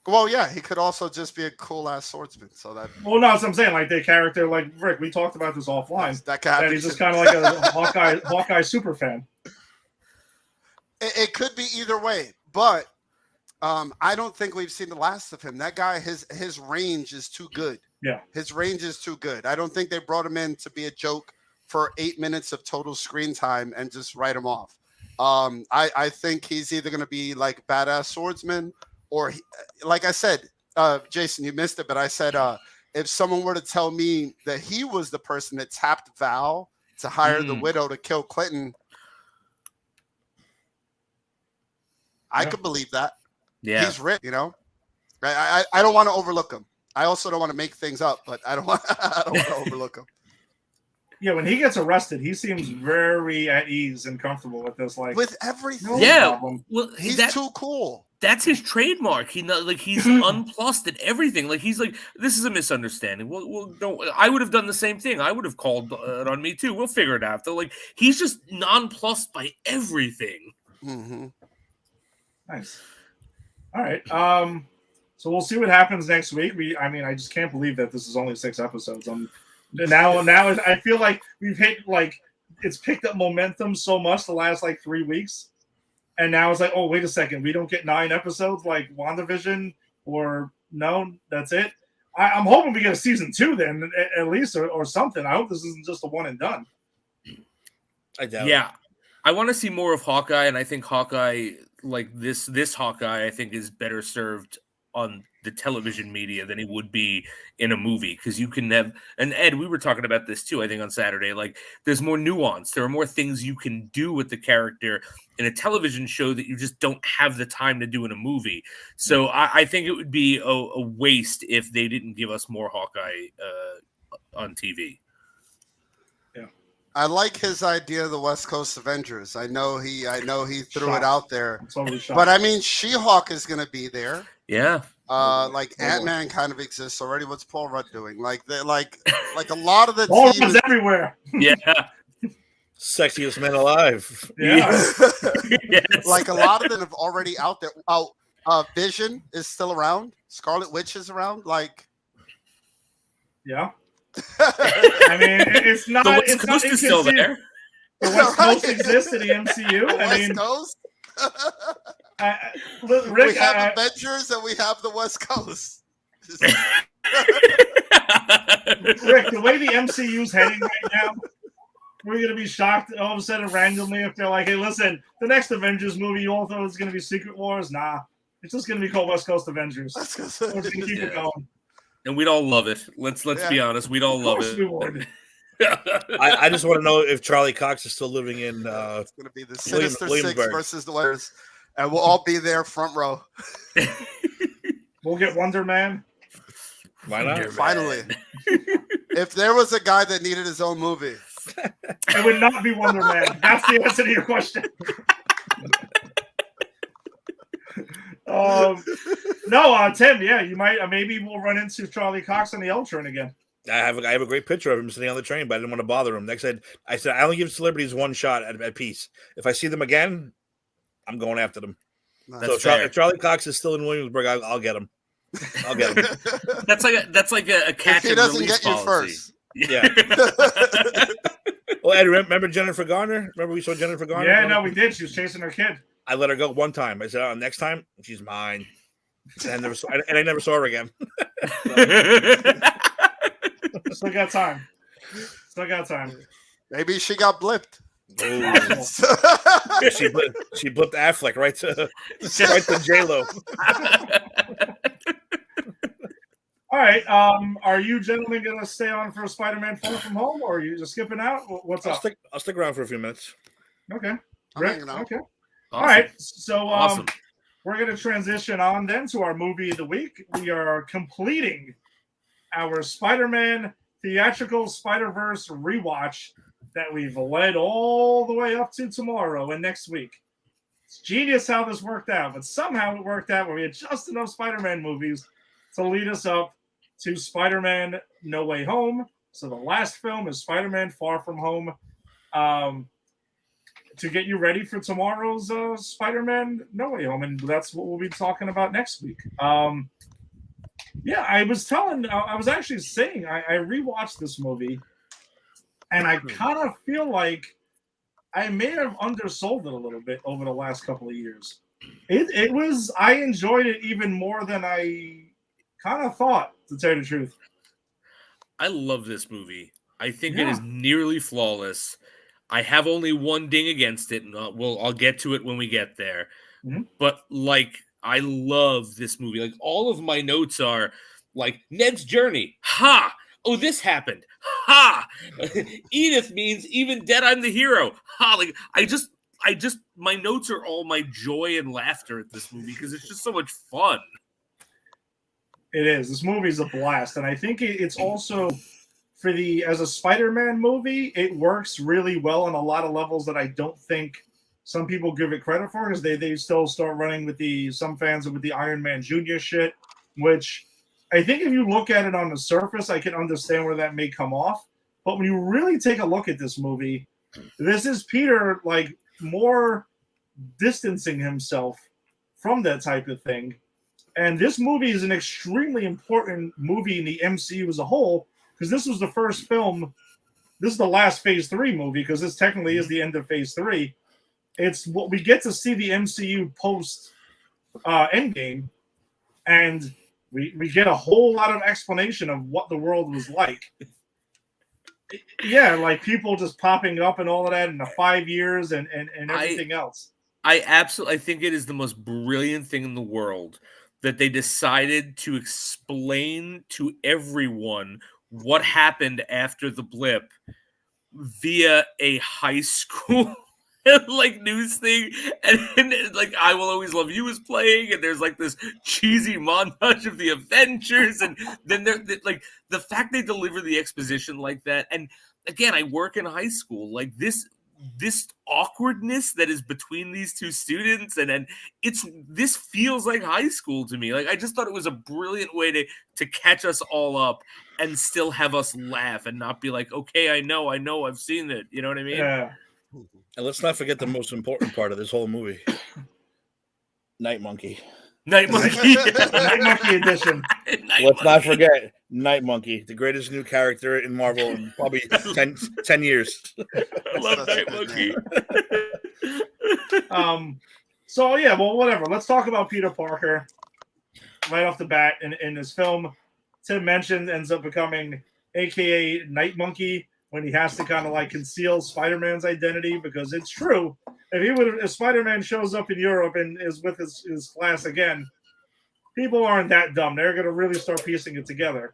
Well, yeah, he could also just be a cool-ass swordsman. So that. Well, no, that's what I'm saying. Like the character, like Rick, we talked about this offline. That he's just kind of like a Hawkeye super fan. It could be either way, but I don't think we've seen the last of him. That guy, his range is too good. Yeah, his range is too good. I don't think they brought him in to be a joke for 8 minutes of total screen time and just write him off. I think he's either going to be like badass swordsman. Or, like I said, Jason, you missed it, but I said if someone were to tell me that he was the person that tapped Val to hire the Widow to kill Clinton, I could believe that. Yeah, he's rich, I don't want to overlook him. I also don't want to make things up, but I don't want to overlook him. Yeah, when he gets arrested, he seems very at ease and comfortable with this. Like with everything. Well, he's too cool. That's his trademark. He's unplussed at everything. Like he's like, this is a misunderstanding. I would have done the same thing. I would have called it on me too. We'll figure it out. Though, like he's just nonplussed by everything. Mm-hmm. Nice. All right. So we'll see what happens next week. I just can't believe that this is only 6 episodes. Now I feel like we've hit it's picked up momentum so much the last 3 weeks. And now it's like, oh, wait a second. We don't get 9 episodes like WandaVision, or no, that's it. I'm hoping we get a season 2 then, at least, or something. I hope this isn't just a one and done. I doubt. Yeah, I want to see more of Hawkeye, and I think Hawkeye, like this Hawkeye, I think is better served on the television media than he would be in a movie, because you can have, and Ed, we were talking about this too, I think on Saturday, like there's more nuance, there are more things you can do with the character in a television show that you just don't have the time to do in a movie. So I think it would be a waste if they didn't give us more Hawkeye on TV. I like his idea of the West Coast Avengers. I know he threw it out there. But I mean, She-Hulk is going to be there. Yeah. Like Ant-Man kind of exists already. What's Paul Rudd doing? Like a lot of the Paul team Rudd's everywhere. Yeah. Sexiest man alive. Yeah. Yes. Like a lot of them have already out there. Vision is still around. Scarlet Witch is around. Like, yeah. I mean, it's not. The West It's Coast not is still there. The West Coast exists in the MCU. the I West mean, Coast. Rick, we have Avengers and we have the West Coast. Rick, the way the MCU's heading right now, we're gonna be shocked all of a sudden randomly if they're like, "Hey, listen, the next Avengers movie you all thought was gonna be Secret Wars? Nah, it's just gonna be called West Coast Avengers. We're gonna keep it going." And we'd all love it. Let's be honest, we'd all love it. We would. I just want to know if Charlie Cox is still living in. It's going to be the Sinister Six Williamsburg versus the Warriors, and we'll all be there front row. We'll get Wonder Man. Why not? Finally, if there was a guy that needed his own movie, it would not be Wonder Man. That's the answer to your question. No, Tim. Yeah, you might. Maybe we'll run into Charlie Cox on the L train again. I have a great picture of him sitting on the train, but I didn't want to bother him. Next, I said I only give celebrities one shot at peace. If I see them again, I'm going after them. So if Charlie Cox is still in Williamsburg, I'll get him. I'll get him. That's like a catch if he and doesn't release get you policy. first. Yeah. Well, Ed, remember Jennifer Garner? Remember we saw Jennifer Garner? Yeah, no, we did. She was chasing her kid. I let her go one time. I said, next time, she's mine. And I never saw her again. Still got time. Still got time. Maybe she got blipped. She blipped Affleck right to J-Lo. All right. Are you gentlemen going to stay on for Spider-Man Far From Home, or are you just skipping out? What's up? I'll stick around for a few minutes. Okay. Rick? Okay. Awesome. All right. So Awesome. we're going to transition on then to our movie of the week. We are completing our Spider-Man theatrical Spider-Verse rewatch that we've led all the way up to tomorrow and next week. It's genius how this worked out, but somehow it worked out where we had just enough Spider-Man movies to lead us up to Spider-Man No Way Home. So the last film is Spider-Man Far From Home. To get you ready for tomorrow's Spider-Man No Way Home, and that's what we'll be talking about next week. Yeah, I was actually saying, I rewatched this movie, and I kind of feel like I may have undersold it a little bit over the last couple of years. I enjoyed it even more than I kind of thought, to tell you the truth. I love this movie. I think it is nearly flawless. I have only one ding against it, and I'll get to it when we get there. Mm-hmm. But I love this movie. Like, all of my notes are like Ned's journey. Ha! Oh, this happened. Ha! Edith means even dead, I'm the hero. Ha! Like, I just my notes are all my joy and laughter at this movie because it's just so much fun. It is. This movie is a blast, and I think it's also as a Spider-Man movie, it works really well on a lot of levels that I don't think some people give it credit for, because they still start running with some fans with the Iron Man Jr. shit, which I think if you look at it on the surface, I can understand where that may come off. But when you really take a look at this movie, this is Peter more distancing himself from that type of thing. And this movie is an extremely important movie in the MCU as a whole, because this was the first film. This is the last Phase 3 movie, because this technically is the end of Phase 3. It's what we get to see the MCU post Endgame, and we get a whole lot of explanation of what the world was like. Yeah, like people just popping up and all of that in the 5 years and everything else. I think it is the most brilliant thing in the world that they decided to explain to everyone what happened after the blip via a high school like news thing, and like I Will Always Love You is playing, and there's like this cheesy montage of the Avengers, and then like the fact they deliver the exposition like that. And again, I work in high school, like this awkwardness that is between these two students, and then this feels like high school to me. Like I just thought it was a brilliant way to catch us all up and still have us laugh and not be like, okay, I know, I've seen it. You know what I mean? Yeah. And let's not forget the most important part of this whole movie. Night Monkey. Night Monkey. Night Monkey edition. Let's not forget Night Monkey, the greatest new character in Marvel in probably 10 years. I love Night Monkey. So yeah, well, whatever. Let's talk about Peter Parker right off the bat in this film. Tim mentioned ends up becoming AKA Night Monkey when he has to kind of like conceal Spider-Man's identity, because it's true. If Spider-Man shows up in Europe and is with his class again, people aren't that dumb. They're going to really start piecing it together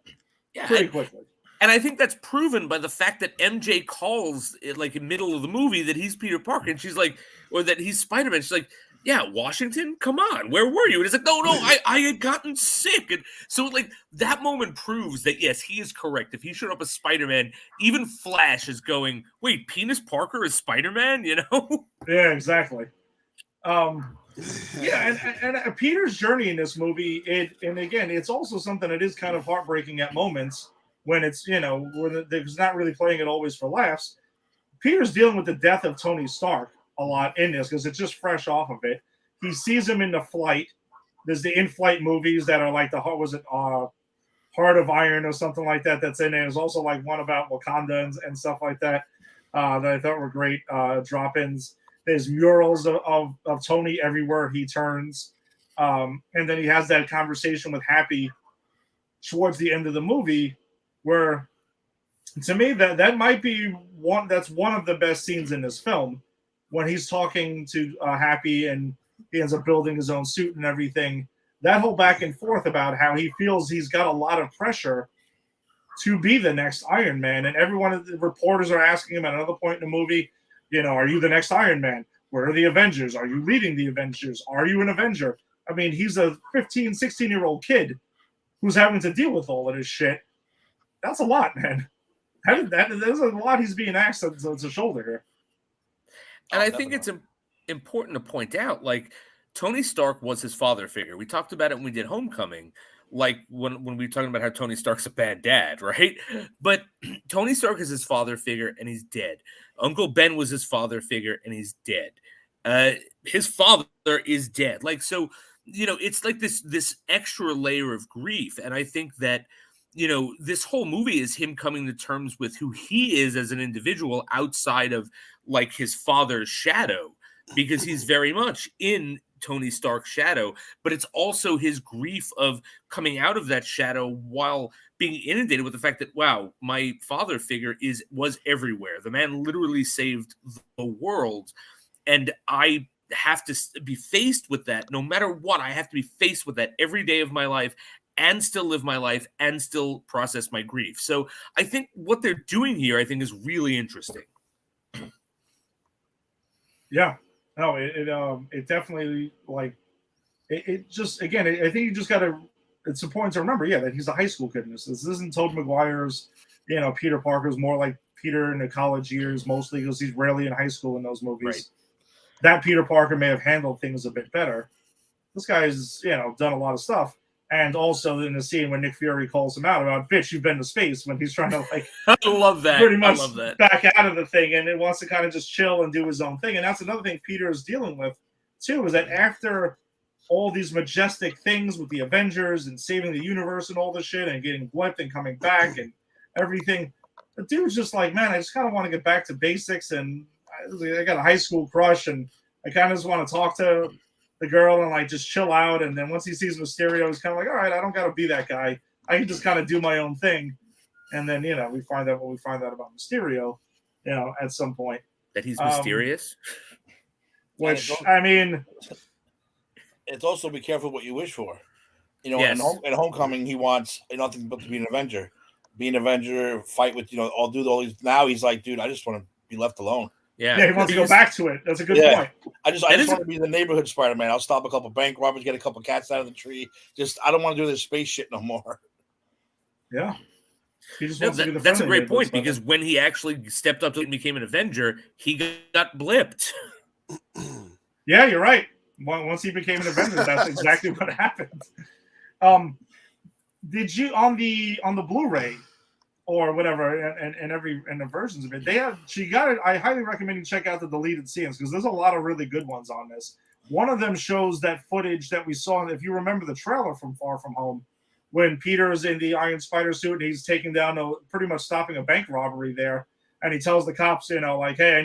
pretty quickly. And I think that's proven by the fact that MJ calls it like in the middle of the movie that he's Peter Parker, and she's like, or that he's Spider-Man. She's like, yeah, Washington, come on, where were you? And it's like, no, I had gotten sick. And so like that moment proves that yes, he is correct. If he showed up as Spider-Man, even Flash is going, wait, Penis Parker is Spider-Man, you know? Yeah, exactly. Yeah, and Peter's journey in this movie, and again, it's also something that is kind of heartbreaking at moments when it's, when there's not really playing it always for laughs. Peter's dealing with the death of Tony Stark a lot in this because it's just fresh off of it. He sees him in the flight. There's the in-flight movies that are like Heart of Iron or something like that that's in there. There's also like one about Wakanda and stuff like that that I thought were great drop-ins. There's murals of Tony everywhere he turns. And then he has that conversation with Happy towards the end of the movie where, to me, that might be one of the best scenes in this film, when he's talking to Happy and he ends up building his own suit and everything. That whole back and forth about how he feels he's got a lot of pressure to be the next Iron Man. And the reporters are asking him at another point in the movie, are you the next Iron Man? Where are the Avengers? Are you leading the Avengers? Are you an Avenger? I mean, he's a 15, 16-year-old kid who's having to deal with all of this shit. That's a lot, man. There's a lot he's being asked on his shoulder here. And I think it's important to point out, like, Tony Stark was his father figure. We talked about it when we did Homecoming, like when we were talking about how Tony Stark's a bad dad, right? But Tony Stark is his father figure, and he's dead. Uncle Ben was his father figure, and he's dead. His father is dead. Like, so, it's like this extra layer of grief. And I think that, this whole movie is him coming to terms with who he is as an individual outside of like his father's shadow, because he's very much in Tony Stark's shadow, but it's also his grief of coming out of that shadow while being inundated with the fact that, wow, my father figure was everywhere. The man literally saved the world. And I have to be faced with that no matter what. I have to be faced with that every day of my life and still live my life and still process my grief. So I think what they're doing here, I think, is really interesting. Yeah. No, it definitely, like, it just, again, I think you just got to, it's important to remember, that he's a high school kid in this. This isn't Tobey Maguire's, Peter Parker's more like Peter in the college years, mostly because he's rarely in high school in those movies. Right. That Peter Parker may have handled things a bit better. This guy's, done a lot of stuff. And also in the scene when Nick Fury calls him out about, bitch, you've been to space, when he's trying to, like, I love that. Pretty much I love that. Back out of the thing, and it wants to kind of just chill and do his own thing. And that's another thing Peter is dealing with, too, is that after all these majestic things with the Avengers and saving the universe and all this shit and getting blipped and coming back and everything, the dude's just like, man, I just kind of want to get back to basics, and I got a high school crush, and I kind of just want to talk to the girl and like just chill out. And then once he sees Mysterio, he's kind of like, all right, I don't got to be that guy. I can just kind of do my own thing. And then, we find out what we find out about Mysterio, at some point. That he's mysterious? Which, I mean... It's also be careful what you wish for. You know, Yes. in Homecoming, he wants nothing but to be an Avenger. Be an Avenger, fight with, I'll do all these. Now he's like, dude, I just want to be left alone. Yeah. Yeah, he wants to go back to it. That's a good point. I just want to be the neighborhood Spider-Man. I'll stop a couple bank robbers, get a couple cats out of the tree. I don't want to do this space shit no more. Yeah. He just No, wants to be the that's a friendly great point neighborhood because when he actually stepped up and became an Avenger, he got blipped. Yeah, you're right. Once he became an Avenger, that's exactly what happened. Did you on the Blu-ray or whatever, and the versions of it, I highly recommend you check out the deleted scenes because there's a lot of really good ones on this. One of them shows that footage that we saw, if you remember the trailer from Far From Home, when Peter's in the Iron Spider suit and he's taking down pretty much stopping a bank robbery there, and he tells the cops, like, hey,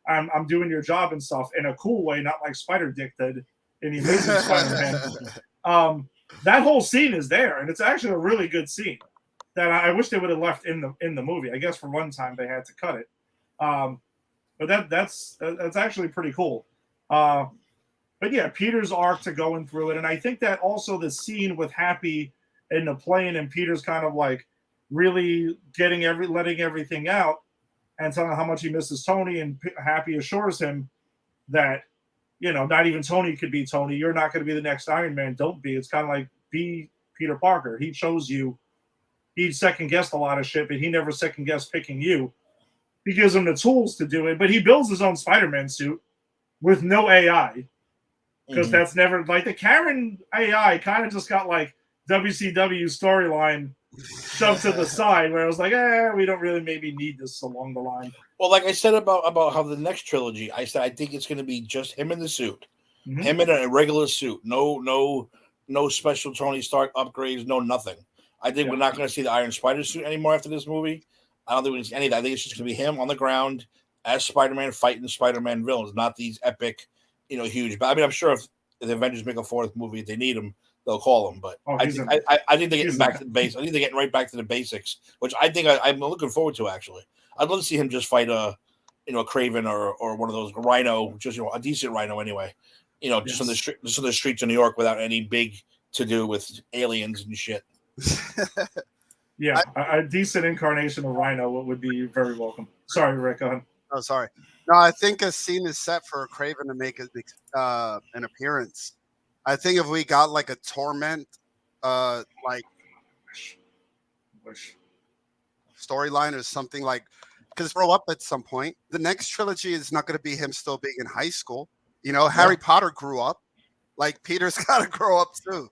I'm doing your job and stuff in a cool way, not like Spider Dick did in the Amazing Spider-Man. That whole scene is there, and it's actually a really good scene that I wish they would have left in the movie. I guess for one time they had to cut it, but that's actually pretty cool. But yeah, Peter's arc to going through it, and I think that also the scene with Happy in the plane and Peter's kind of like really letting everything out and telling how much he misses Tony, and Happy assures him that not even Tony could be Tony. You're not going to be the next Iron Man. Don't be. It's kind of like be Peter Parker. He chose you. He second-guessed a lot of shit, but he never second-guessed picking you. He gives him the tools to do it, but he builds his own Spider-Man suit with no AI because that's never like the Karen AI kind of just got like WCW storyline shoved to the side where I was like, we don't really maybe need this along the line. Well, like I said about how the next trilogy, I said I think it's going to be just him in the suit, him in a regular suit, no special Tony Stark upgrades, no nothing. I think we're not going to see the Iron Spider suit anymore after this movie. I don't think we see any of that. I think it's just going to be him on the ground as Spider-Man fighting Spider-Man villains, not these epic, huge. But I mean, I'm sure if the Avengers make a fourth movie, if they need him, they'll call him. But I think they're getting back to the base. I think they're getting right back to the basics, which I think I'm looking forward to. Actually, I'd love to see him just fight a Craven or one of those Rhino, just a decent Rhino anyway. Just on the streets of New York without any big to do with aliens and shit. Yeah, a decent incarnation of Rhino would be very welcome. Sorry, Rick. Go ahead. Oh, sorry. No, I think a scene is set for Craven to make an appearance. I think if we got like a Torment, storyline or something like, because grow up at some point. The next trilogy is not going to be him still being in high school. Harry Potter grew up. Like Peter's got to grow up too.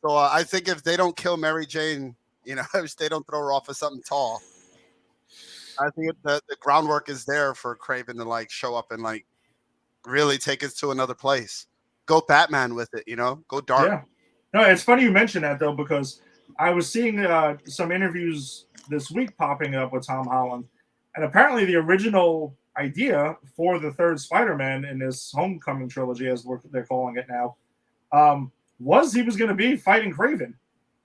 So I think if they don't kill Mary Jane, if they don't throw her off of something tall, I think the groundwork is there for Craven to like show up and like really take us to another place. Go Batman with it, go dark. Yeah. No, it's funny you mention that though, because I was seeing some interviews this week popping up with Tom Holland, and apparently the original idea for the third Spider-Man in this Homecoming trilogy, as they're calling it now, was he was going to be fighting Craven.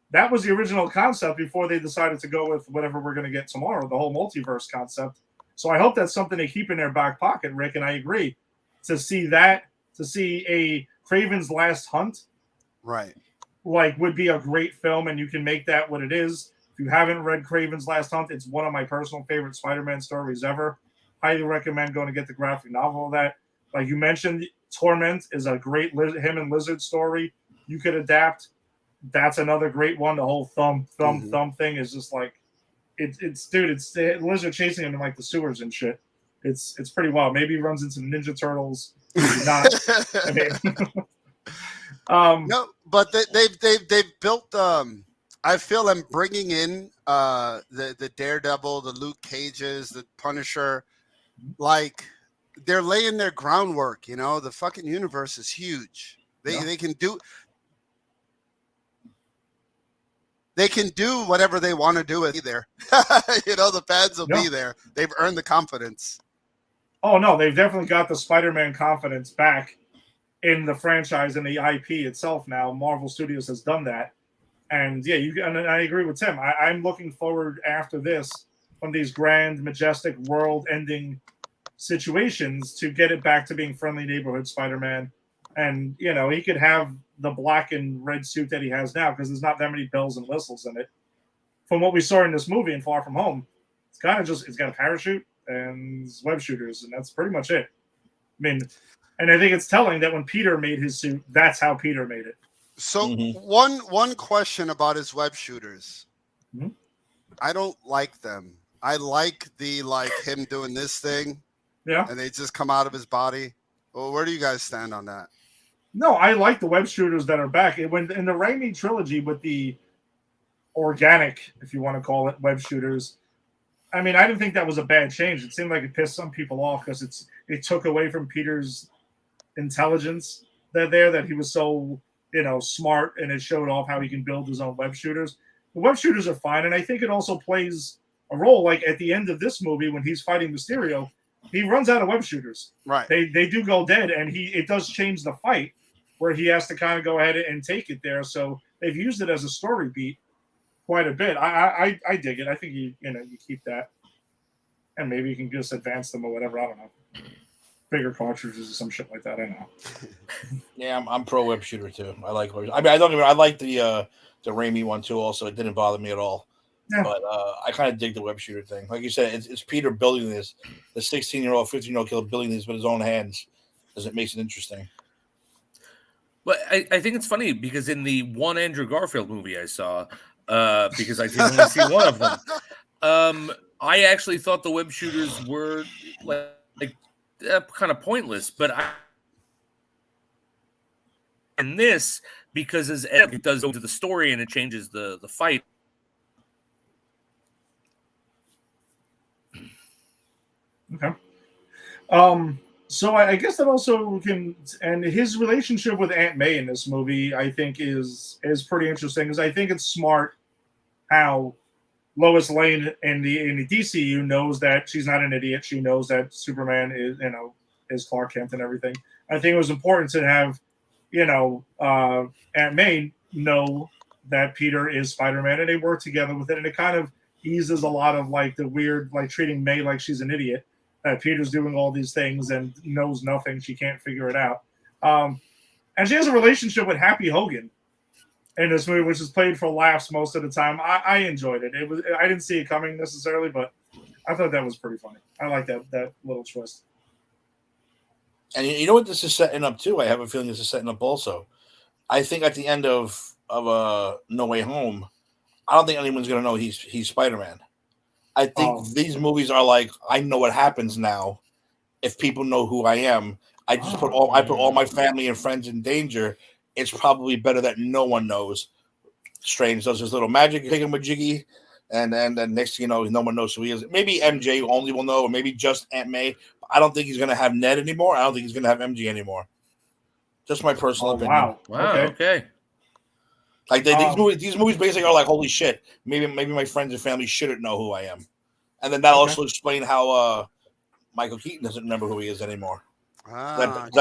That was the original concept before they decided to go with whatever we're going to get tomorrow, the whole multiverse concept. So I hope that's something they keep in their back pocket, Rick, and I agree. To see a Craven's Last Hunt, right, would be a great film, and you can make that what it is. If you haven't read Craven's Last Hunt, it's one of my personal favorite Spider-Man stories ever. Highly recommend going to get the graphic novel of that. Like you mentioned, Torment is a great him and Lizard story you could adapt. That's another great one. The whole thumb thing is just like it's the Lizard chasing him in like the sewers and shit. It's pretty wild. Maybe he runs into the Ninja Turtles. Maybe not. No, but they've built. I feel them bringing in the Daredevil, the Luke Cages, the Punisher. Like they're laying their groundwork. The fucking universe is huge. They can do. They can do whatever they want to do with there. The fans will be there. They've earned the confidence. Oh no, they've definitely got the Spider-Man confidence back in the franchise and the IP itself now. Marvel Studios has done that. And yeah, and I agree with Tim. I'm looking forward after this from these grand, majestic, world-ending situations to get it back to being friendly neighborhood Spider-Man. And, he could have the black and red suit that he has now, because there's not that many bells and whistles in it. From what we saw in this movie in Far From Home, it's kind of just, it's got a parachute and web shooters, and that's pretty much it. I mean, and I think it's telling that when Peter made his suit, that's how Peter made it. So one question about his web shooters. Mhm. I don't like them. I like the him doing this thing. Yeah. And they just come out of his body. Well, where do you guys stand on that? No, I like the web shooters that are back. When in the Raimi trilogy with the organic, if you want to call it, web shooters, I mean, I didn't think that was a bad change. It seemed like it pissed some people off because it took away from Peter's intelligence that he was so, smart, and it showed off how he can build his own web shooters. The web shooters are fine, and I think it also plays a role. Like at the end of this movie, when he's fighting Mysterio, he runs out of web shooters. Right. They do go dead, and it does change the fight where he has to kind of go ahead and take it there. So they've used it as a story beat quite a bit. I dig it. I think you keep that, and maybe you can just advance them or whatever. I don't know. Bigger cartridges or some shit like that. I don't know. Yeah, I'm pro web shooter too. I like. I mean, I like the Raimi one too. Also, it didn't bother me at all. Yeah. But I kind of dig the web shooter thing. Like you said, it's Peter building this. The 16-year-old, 15-year-old kid building these with his own hands, because it makes it interesting. But I think it's funny because in the one Andrew Garfield movie I saw, because I did only see one of them, I actually thought the web shooters were like kind of pointless. But in this, because as it does go to the story and it changes the fight. Okay. So I guess that also can, and his relationship with Aunt May in this movie, I think is pretty interesting, because I think it's smart how Lois Lane in the DCU knows that she's not an idiot. She knows that Superman is Clark Kent and everything. I think it was important to have Aunt May know that Peter is Spider-Man, and they work together with it, and it kind of eases a lot of like the weird, like treating May like she's an idiot. Peter's doing all these things and knows nothing. She can't figure it out. And she has a relationship with Happy Hogan in this movie, which is played for laughs most of the time. I enjoyed it. I didn't see it coming necessarily, but I thought that was pretty funny. I like that little twist. And you know what this is setting up too? I have a feeling this is setting up also. I think at the end of No Way Home, I don't think anyone's going to know he's Spider-Man. I think these movies are like, I know what happens now. If people know who I am, I put all my family and friends in danger. It's probably better that no one knows. Strange does his little magic thingamajiggy, and then next thing you know, no one knows who he is. Maybe MJ only will know, or maybe just Aunt May. I don't think he's going to have Ned anymore. I don't think he's going to have MJ anymore. Just my personal opinion. Wow. Okay. Like these movies basically are like, holy shit. Maybe my friends and family shouldn't know who I am, and then that'll also explain how Michael Keaton doesn't remember who he is anymore. That's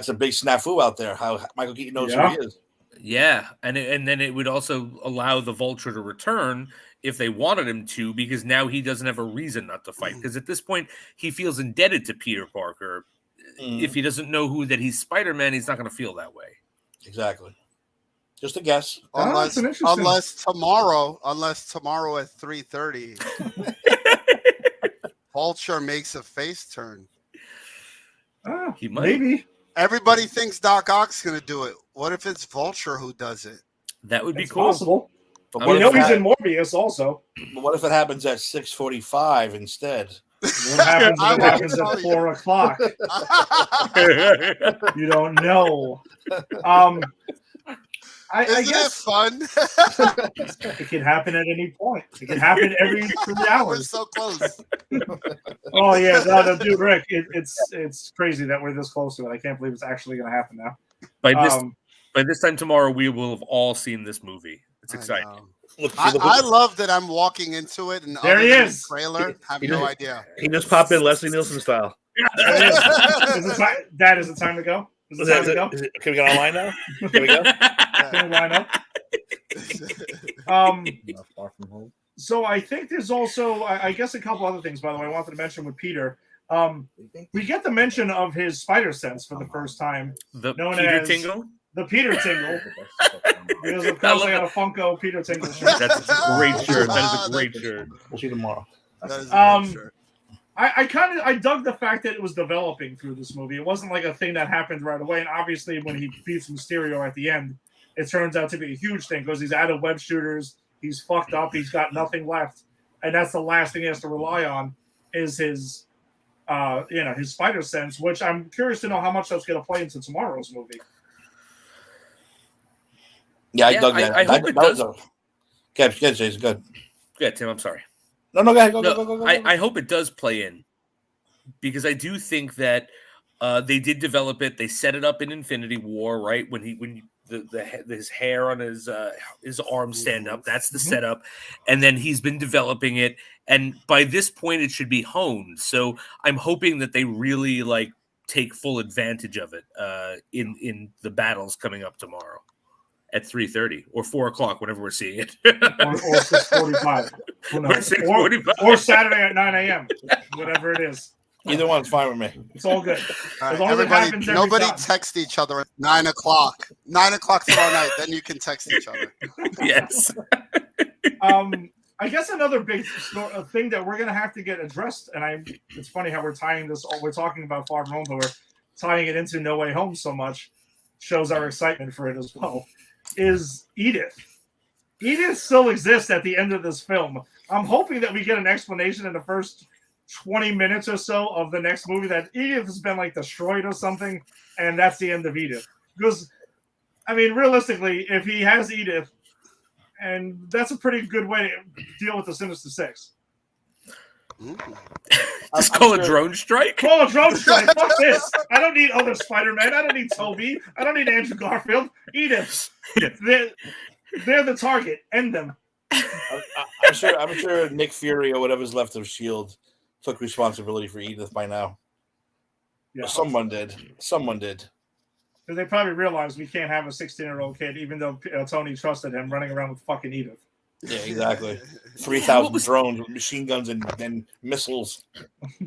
a big snafu out there. How Michael Keaton knows who he is. Yeah, and then it would also allow the Vulture to return if they wanted him to, because now he doesn't have a reason not to fight. Because at this point, he feels indebted to Peter Parker. If he doesn't know that he's Spider-Man, he's not going to feel that way. Exactly. Just a guess. Unless tomorrow at 3:30, Vulture makes a face turn. He might. Maybe. Everybody thinks Doc Ock's going to do it. What if it's Vulture who does it? That would be it's cool. Possible. But we know he's in Morbius also. But what if it happens at 6:45 instead? What happens if it happens at 4:00? You don't know. I guess fun. It can happen at any point. It can happen every 3 hours. We're so close. Oh yeah, no, dude, Rick, it's crazy that we're this close to it. I can't believe it's actually going to happen now. By this time tomorrow, we will have all seen this movie. It's exciting. I love that I'm walking into it, and there he is. The trailer, I have no idea. He just popped in Leslie Nielsen style. That is the time to go. Can we get online now? Can we go? Can we line up? Far from home. So I think there's also, I guess, a couple other things. By the way, I wanted to mention with Peter. We get the mention of his spider sense for the first time, The known Peter as Tingle. the Peter Tingle, because of course I got a Funko Peter Tingle shirt. That's a great shirt. That is a great shirt. We'll see you tomorrow. That is a great shirt. I dug the fact that it was developing through this movie. It wasn't like a thing that happened right away. And obviously, when he beats Mysterio at the end, it turns out to be a huge thing because he's out of web shooters. He's fucked up. He's got nothing left, and that's the last thing he has to rely on is his, his spider sense. Which I'm curious to know how much that's going to play into tomorrow's movie. Yeah, I dug that. I hope it does. Okay, Jason, good. Yeah, Tim, I'm sorry. No, go ahead. Go. I hope it does play in because I do think that they did develop it. They set it up in Infinity War, right? When his hair on his arms stand up, that's the setup, and then he's been developing it, and by this point it should be honed. So I'm hoping that they really take full advantage of it in the battles coming up tomorrow at 3:30 or 4 o'clock, whenever we're seeing it, or 6:45, or Saturday at 9 a.m., whatever it is. Either one's fine with me. It's all good. All right, nobody text each other at 9 o'clock. 9 o'clock tomorrow night. Then you can text each other. Yes. I guess another big thing that we're going to have to get addressed, and it's funny how we're talking about Far From Home, but we're tying it into No Way Home so much, shows our excitement for it as well, is Edith. Edith still exists at the end of this film. I'm hoping that we get an explanation in the first 20 minutes or so of the next movie that Edith has been destroyed or something, and that's the end of Edith. Because, realistically, if he has Edith, and that's a pretty good way to deal with the Sinister Six. Just call it Drone Strike? Call it Drone Strike. Fuck this. I don't need other Spider-Man. I don't need Toby. I don't need Andrew Garfield. Edith. They're the target. End them. I'm sure Nick Fury or whatever's left of S.H.I.E.L.D. took responsibility for Edith by now. Yeah. Someone did. Because they probably realized we can't have a 16-year-old kid, even though Tony trusted him, running around with fucking Edith. Yeah, exactly. 3,000 drones with machine guns and missiles.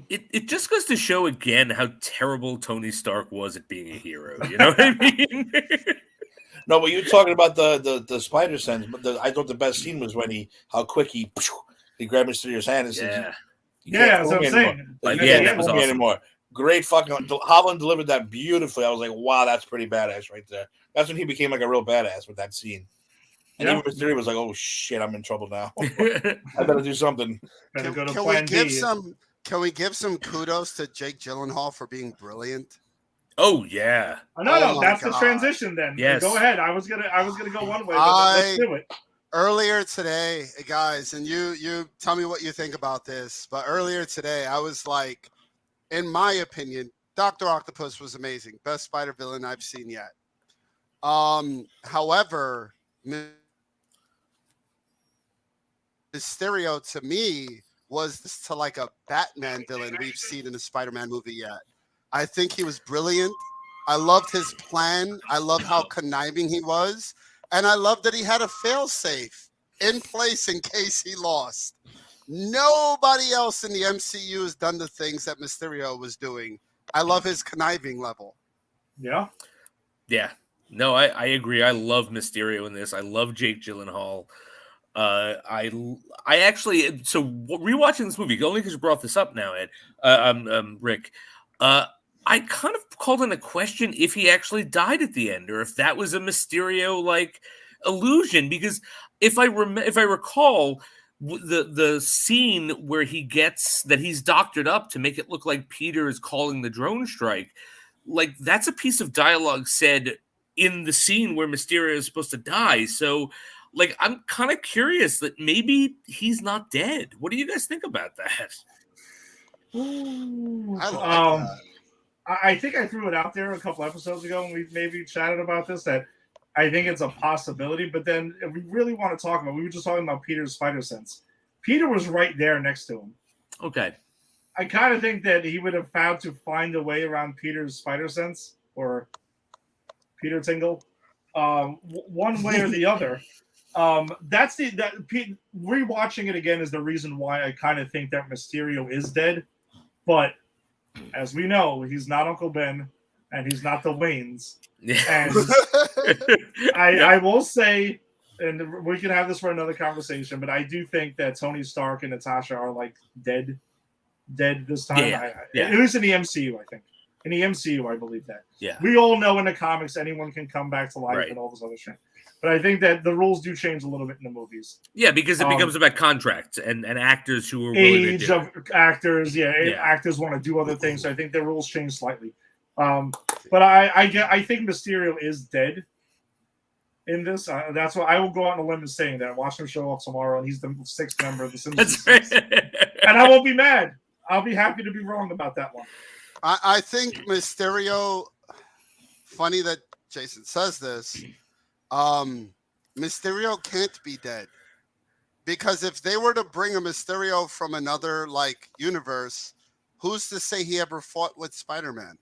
It just goes to show again how terrible Tony Stark was at being a hero. You know what I mean? No, but you're talking about the spider sense. But I thought the best scene was when how quick he grabbed Mysterio's hand and said, that's what I'm saying. That was awesome. Anymore. Great fucking Holland delivered that beautifully. I was like, wow, that's pretty badass right there. That's when he became a real badass with that scene. And even Mysterio was like, oh shit, I'm in trouble now. I better do something. Can we give some kudos to Jake Gyllenhaal for being brilliant? Oh yeah. No, that's the transition then. Yes. Go ahead. I was gonna go one way, but let's do it. Earlier today, guys, and you tell me what you think about this, but earlier today I was like, in my opinion, Dr. Octopus was amazing. Best spider villain I've seen yet. However, Mysterio to me was to a Batman villain we've seen in a Spider-Man movie yet. I think he was brilliant. I loved his plan. I love how conniving he was. And I love that he had a fail-safe in place in case he lost. Nobody else in the MCU has done the things that Mysterio was doing. I love his conniving level. Yeah. Yeah. No, I agree. I love Mysterio in this. I love Jake Gyllenhaal. I actually, so rewatching this movie, only because you brought this up now, Ed, Rick, I kind of called into question if he actually died at the end or if that was a Mysterio illusion, because if I recall the scene where he gets that he's doctored up to make it look like Peter is calling the drone strike, that's a piece of dialogue said in the scene where Mysterio is supposed to die. So I'm kind of curious that maybe he's not dead. What do you guys think about that? I think I threw it out there a couple episodes ago and we maybe chatted about this, that I think it's a possibility, but then if we really want to talk about, we were just talking about Peter's spider sense. Peter was right there next to him. Okay. I kind of think that he would have found to find a way around Peter's spider sense or Peter Tingle, one way or the other. Rewatching it again is the reason why I kind of think that Mysterio is dead, but as we know, he's not Uncle Ben, and he's not the Waynes. Yeah. And I will say, and we can have this for another conversation, but I do think that Tony Stark and Natasha are like dead this time. At least in the MCU, I think. In the MCU, I believe that. Yeah. We all know in the comics anyone can come back to life Right. and all this other shit. But I think that the rules do change a little bit in the movies. Yeah, because it becomes about contracts and actors who are willing to Age do of actors, actors want to do other things. So I think the rules change slightly. But I think Mysterio is dead in this. That's why I will go out on a limb and saying that. Watch him show up tomorrow, and he's the sixth member of the Simpsons. That's right. And I won't be mad. I'll be happy to be wrong about that one. I think Mysterio. Funny that Jason says this. Mysterio can't be dead, because if they were to bring a Mysterio from another like universe, who's to say he ever fought with Spider-Man?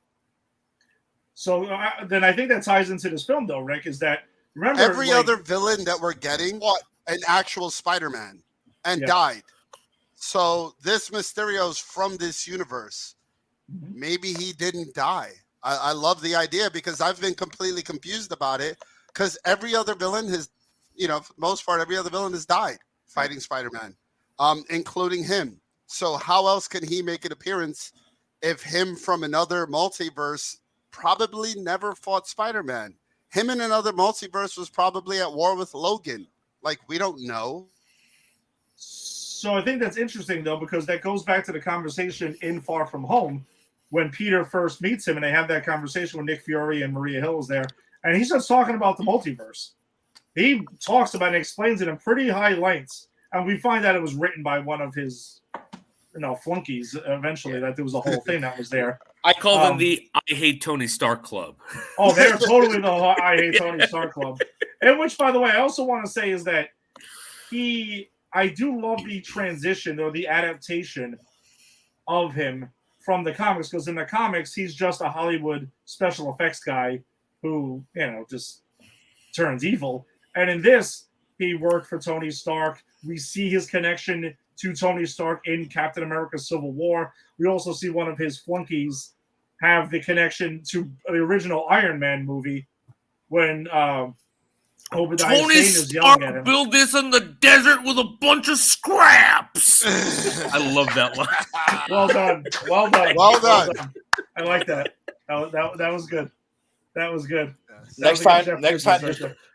So then I think that ties into this film, though, Rick. Is that remember every other villain that we're getting fought an actual Spider-Man and died. So this Mysterio's from this universe. Maybe he didn't die. I love the idea because I've been completely confused about it. Because every other villain has, for the most part, every other villain has died fighting Spider-Man, including him. So how else can he make an appearance if him from another multiverse probably never fought Spider-Man? Him in another multiverse was probably at war with Logan. Like, we don't know. So I think that's interesting, though, because that goes back to the conversation in Far From Home when Peter first meets him and they have that conversation when Nick Fury and Maria Hill is there. And he starts talking about the multiverse. He talks about and explains it in pretty high lengths. And we find that it was written by one of his flunkies eventually, that there was a whole thing that was there. I call them the I Hate Tony Stark Club. Oh, they're totally the I Hate Tony Stark Club. And which, by the way, I also want to say is that I do love the transition or the adaptation of him from the comics, because in the comics, he's just a Hollywood special effects guy who, just turns evil. And in this, he worked for Tony Stark. We see his connection to Tony Stark in Captain America Civil War. We also see one of his flunkies have the connection to the original Iron Man movie when Obadiah Tony Stane is yelling at him. Stark built this in the desert with a bunch of scraps. I love that line. Well done. Well done. Well done. I like that. That was good. That was good. Next time,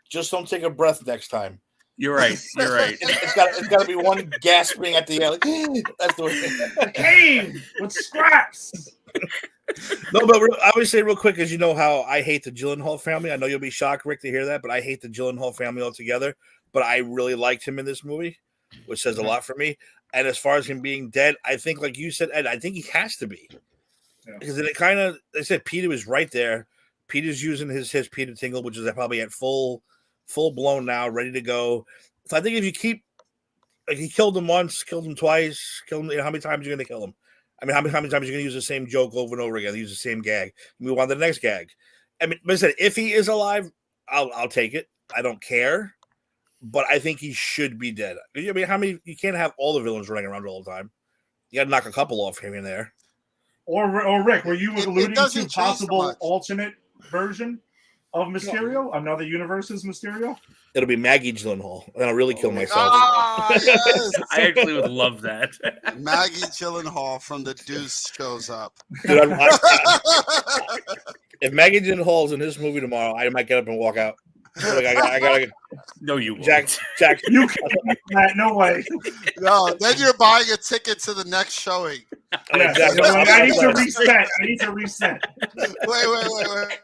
just don't take a breath next time. You're right. You're right. It's got to be one gasping at the end. Like, that's the way. Came with scraps. No, but I would say real quick, as you know how I hate the Gyllenhaal family. I know you'll be shocked, Rick, to hear that, but I hate the Gyllenhaal family altogether. But I really liked him in this movie, which says a lot for me. And as far as him being dead, I think, like you said, Ed, I think he has to be. Yeah. Because it kind of, they said Peter was right there. Peter's using his Peter Tingle, which is probably at full blown now, ready to go. So I think if you keep, like, he killed him once, killed him twice, killed him, how many times are you going to kill him? I mean, how many times are you going to use the same joke over and over again? Use the same gag. Move on to the next gag. I mean, but I said, if he is alive, I'll take it. I don't care. But I think he should be dead. I mean, you can't have all the villains running around all the time. You got to knock a couple off here and there. Or Rick, were you alluding to possible alternate version of Mysterio? Another universe's Mysterio? It'll be Maggie Gyllenhaal, and I'll really kill myself. Yes. I actually would love that. Maggie Gyllenhaal from The Deuce shows up. Dude, if Maggie Gyllenhaal's in this movie tomorrow, I might get up and walk out. Like, I gotta. No, you won't. Jack, you can't. No way. No, then you're buying a ticket to the next showing. Yes. I need to reset. Wait.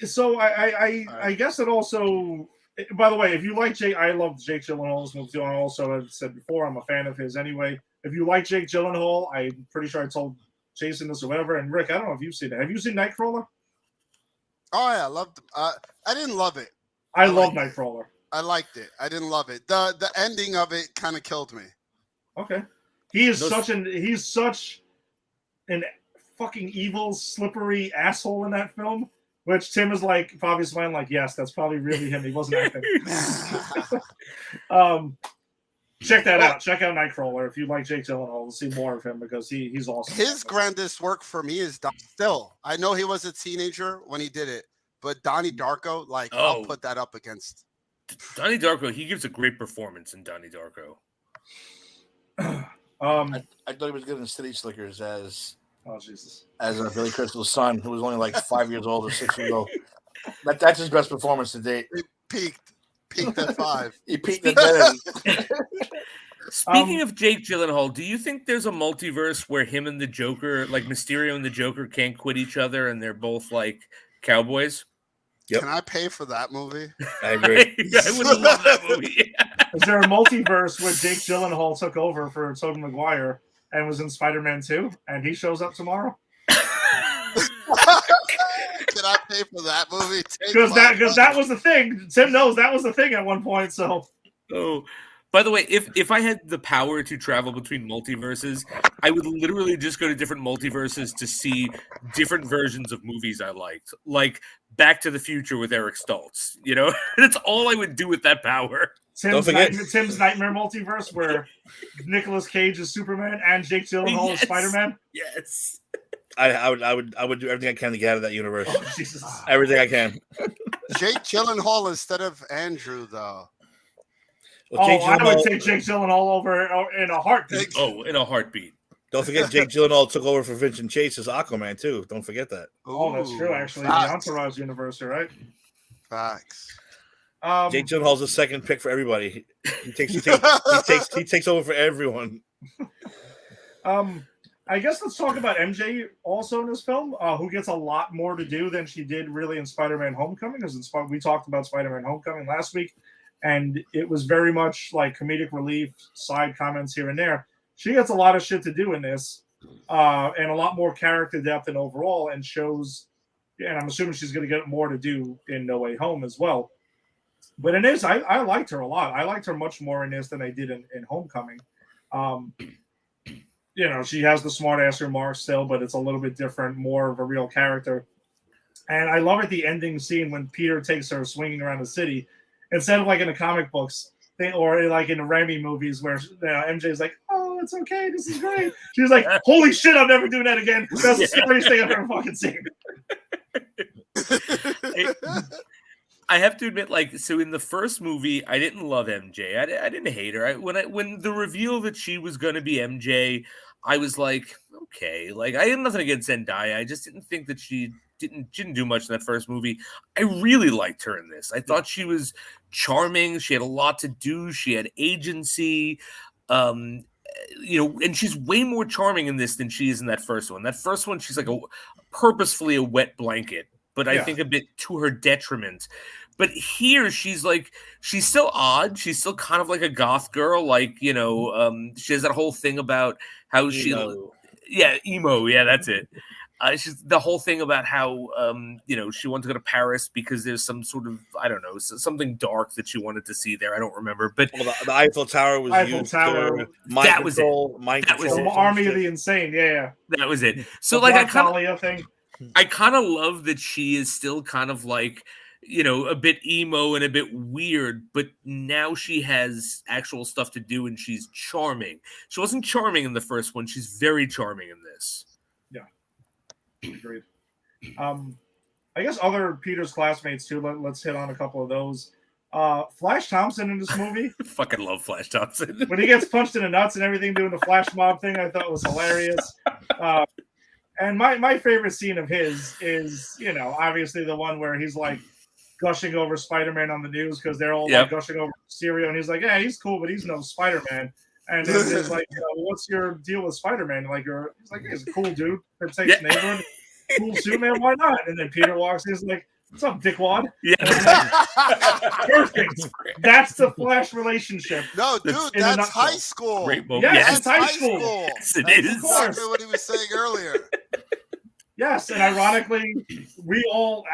So I guess it also. By the way, if you like Jake, I love Jake Gyllenhaal's movie. I also have said before, I'm a fan of his anyway. If you like Jake Gyllenhaal, I'm pretty sure I told Jason this or whatever. And Rick, I don't know if you've seen it. Have you seen Nightcrawler? Oh yeah, I loved. I didn't love it. I love Nightcrawler. I liked it. I didn't love it. The ending of it kind of killed me. Okay, he's such an fucking evil, slippery asshole in that film. Which Tim is like, Fabi's smiling like, yes, that's probably really him. He wasn't acting. check that out. Check out Nightcrawler if you like Jake Gyllenhaal. See more of him because he's awesome. His grandest work for me is still. I know he was a teenager when he did it, but Donnie Darko, like I'll put that up against. Donnie Darko. He gives a great performance in Donnie Darko. I thought he was good in City Slickers as Jesus, as Billy Crystal's son, who was only like 5 years old or 6 years old. That's his best performance to date. He peaked at 5. He peaked at 10. Speaking of Jake Gyllenhaal, do you think there's a multiverse where him and the Joker, like Mysterio and the Joker, can't quit each other and they're both like cowboys? Yep. Can I pay for that movie? I agree. I would love that movie. Is there a multiverse where Jake Gyllenhaal took over for Tobey Maguire and was in Spider-Man 2, and he shows up tomorrow? Can I pay for that movie? Because that was the thing. Tim knows that was the thing at one point. So, by the way, if I had the power to travel between multiverses, I would literally just go to different multiverses to see different versions of movies I liked, like Back to the Future with Eric Stoltz. You know, that's all I would do with that power. Tim's Nightmare multiverse, where Nicolas Cage is Superman and Jake Gyllenhaal is Spider-Man. Yes, I would do everything I can to get out of that universe. Oh, Jesus. Everything I can. Jake Gyllenhaal instead of Andrew, though. Well, I would take Jake Gyllenhaal over in a heartbeat. In a heartbeat. Don't forget, Jake Gyllenhaal took over for Vincent Chase as Aquaman too. Don't forget that. Oh, that's true. Actually, the Entourage universe, right? Facts. Jake Gyllenhaal's the second pick for everybody. He takes over for everyone. I guess let's talk about MJ also in this film, who gets a lot more to do than she did really in Spider-Man: Homecoming. Because we talked about Spider-Man: Homecoming last week, and it was very much like comedic relief, side comments here and there. She gets a lot of shit to do in this, and a lot more character depth and overall, and shows. And I'm assuming she's going to get more to do in No Way Home as well. But in this, I liked her a lot. I liked her much more in this than I did in Homecoming. You know, she has the smart-ass remarks still, but it's a little bit different, more of a real character. And I love at the ending scene when Peter takes her swinging around the city, instead of like in the comic books, or like in the Raimi movies where MJ's like, oh, it's okay, this is great. She's like, holy shit, I'm never doing that again. That's the scariest thing I've ever fucking seen. I have to admit, like, so in the first movie, I didn't love MJ. I didn't hate her. When the reveal that she was going to be MJ, I was like, okay. Like, I had nothing against Zendaya. I just didn't think that she didn't do much in that first movie. I really liked her in this. I thought she was charming. She had a lot to do. She had agency. And she's way more charming in this than she is in that first one. That first one, she's like purposefully a wet blanket, but I think a bit to her detriment. But here, she's still odd. She's still kind of like a goth girl. Like, she has that whole thing about how emo. Yeah, that's it. She's the whole thing about how, she wanted to go to Paris because there's some sort of, I don't know, something dark that she wanted to see there. I don't remember. But the Eiffel Tower was used for mind control. Army of the Insane. Yeah. That was it. So, the I kind of love that she is still kind of like, a bit emo and a bit weird, but now she has actual stuff to do and she's charming. She wasn't charming in the first one. She's very charming in this. Yeah. Agreed. I guess other Peter's classmates too. Let's hit on a couple of those. Flash Thompson in this movie. Fucking love Flash Thompson. When he gets punched in the nuts and everything doing the flash mob thing, I thought was hilarious. And my favorite scene of his is, obviously the one where he's like gushing over Spider-Man on the news because they're all like gushing over Mysterio, and he's like, yeah, he's cool, but he's no Spider-Man. And then he's like, what's your deal with Spider-Man? Like, he's like, he's a cool dude. Protects the neighborhood. Cool suit, man. Why not? And then Peter walks in, he's like, what's up, dickwad? Yeah. Perfect. That's the Flash relationship. No, dude, that's high school. Great moment. Yes, it's high school. Yes, it is. Of course. Exactly what he was saying earlier. Yes, and ironically, all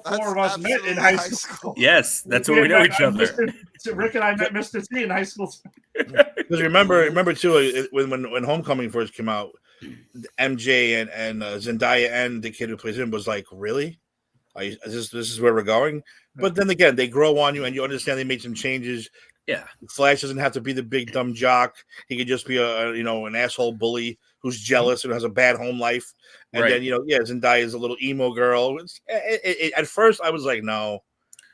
four of us met in high school. Yes, that's where we know each other. Rick and I met Mr. T in high school. Because remember too, when Homecoming first came out, MJ and Zendaya and the kid who plays him was like, really? This is where we're going? But then again, they grow on you, and you understand they made some changes Yeah. Flash doesn't have to be the big dumb jock. He could just be an asshole bully who's jealous and has a bad home life. And Right. then Zendaya is a little emo girl. At first, I was like, no,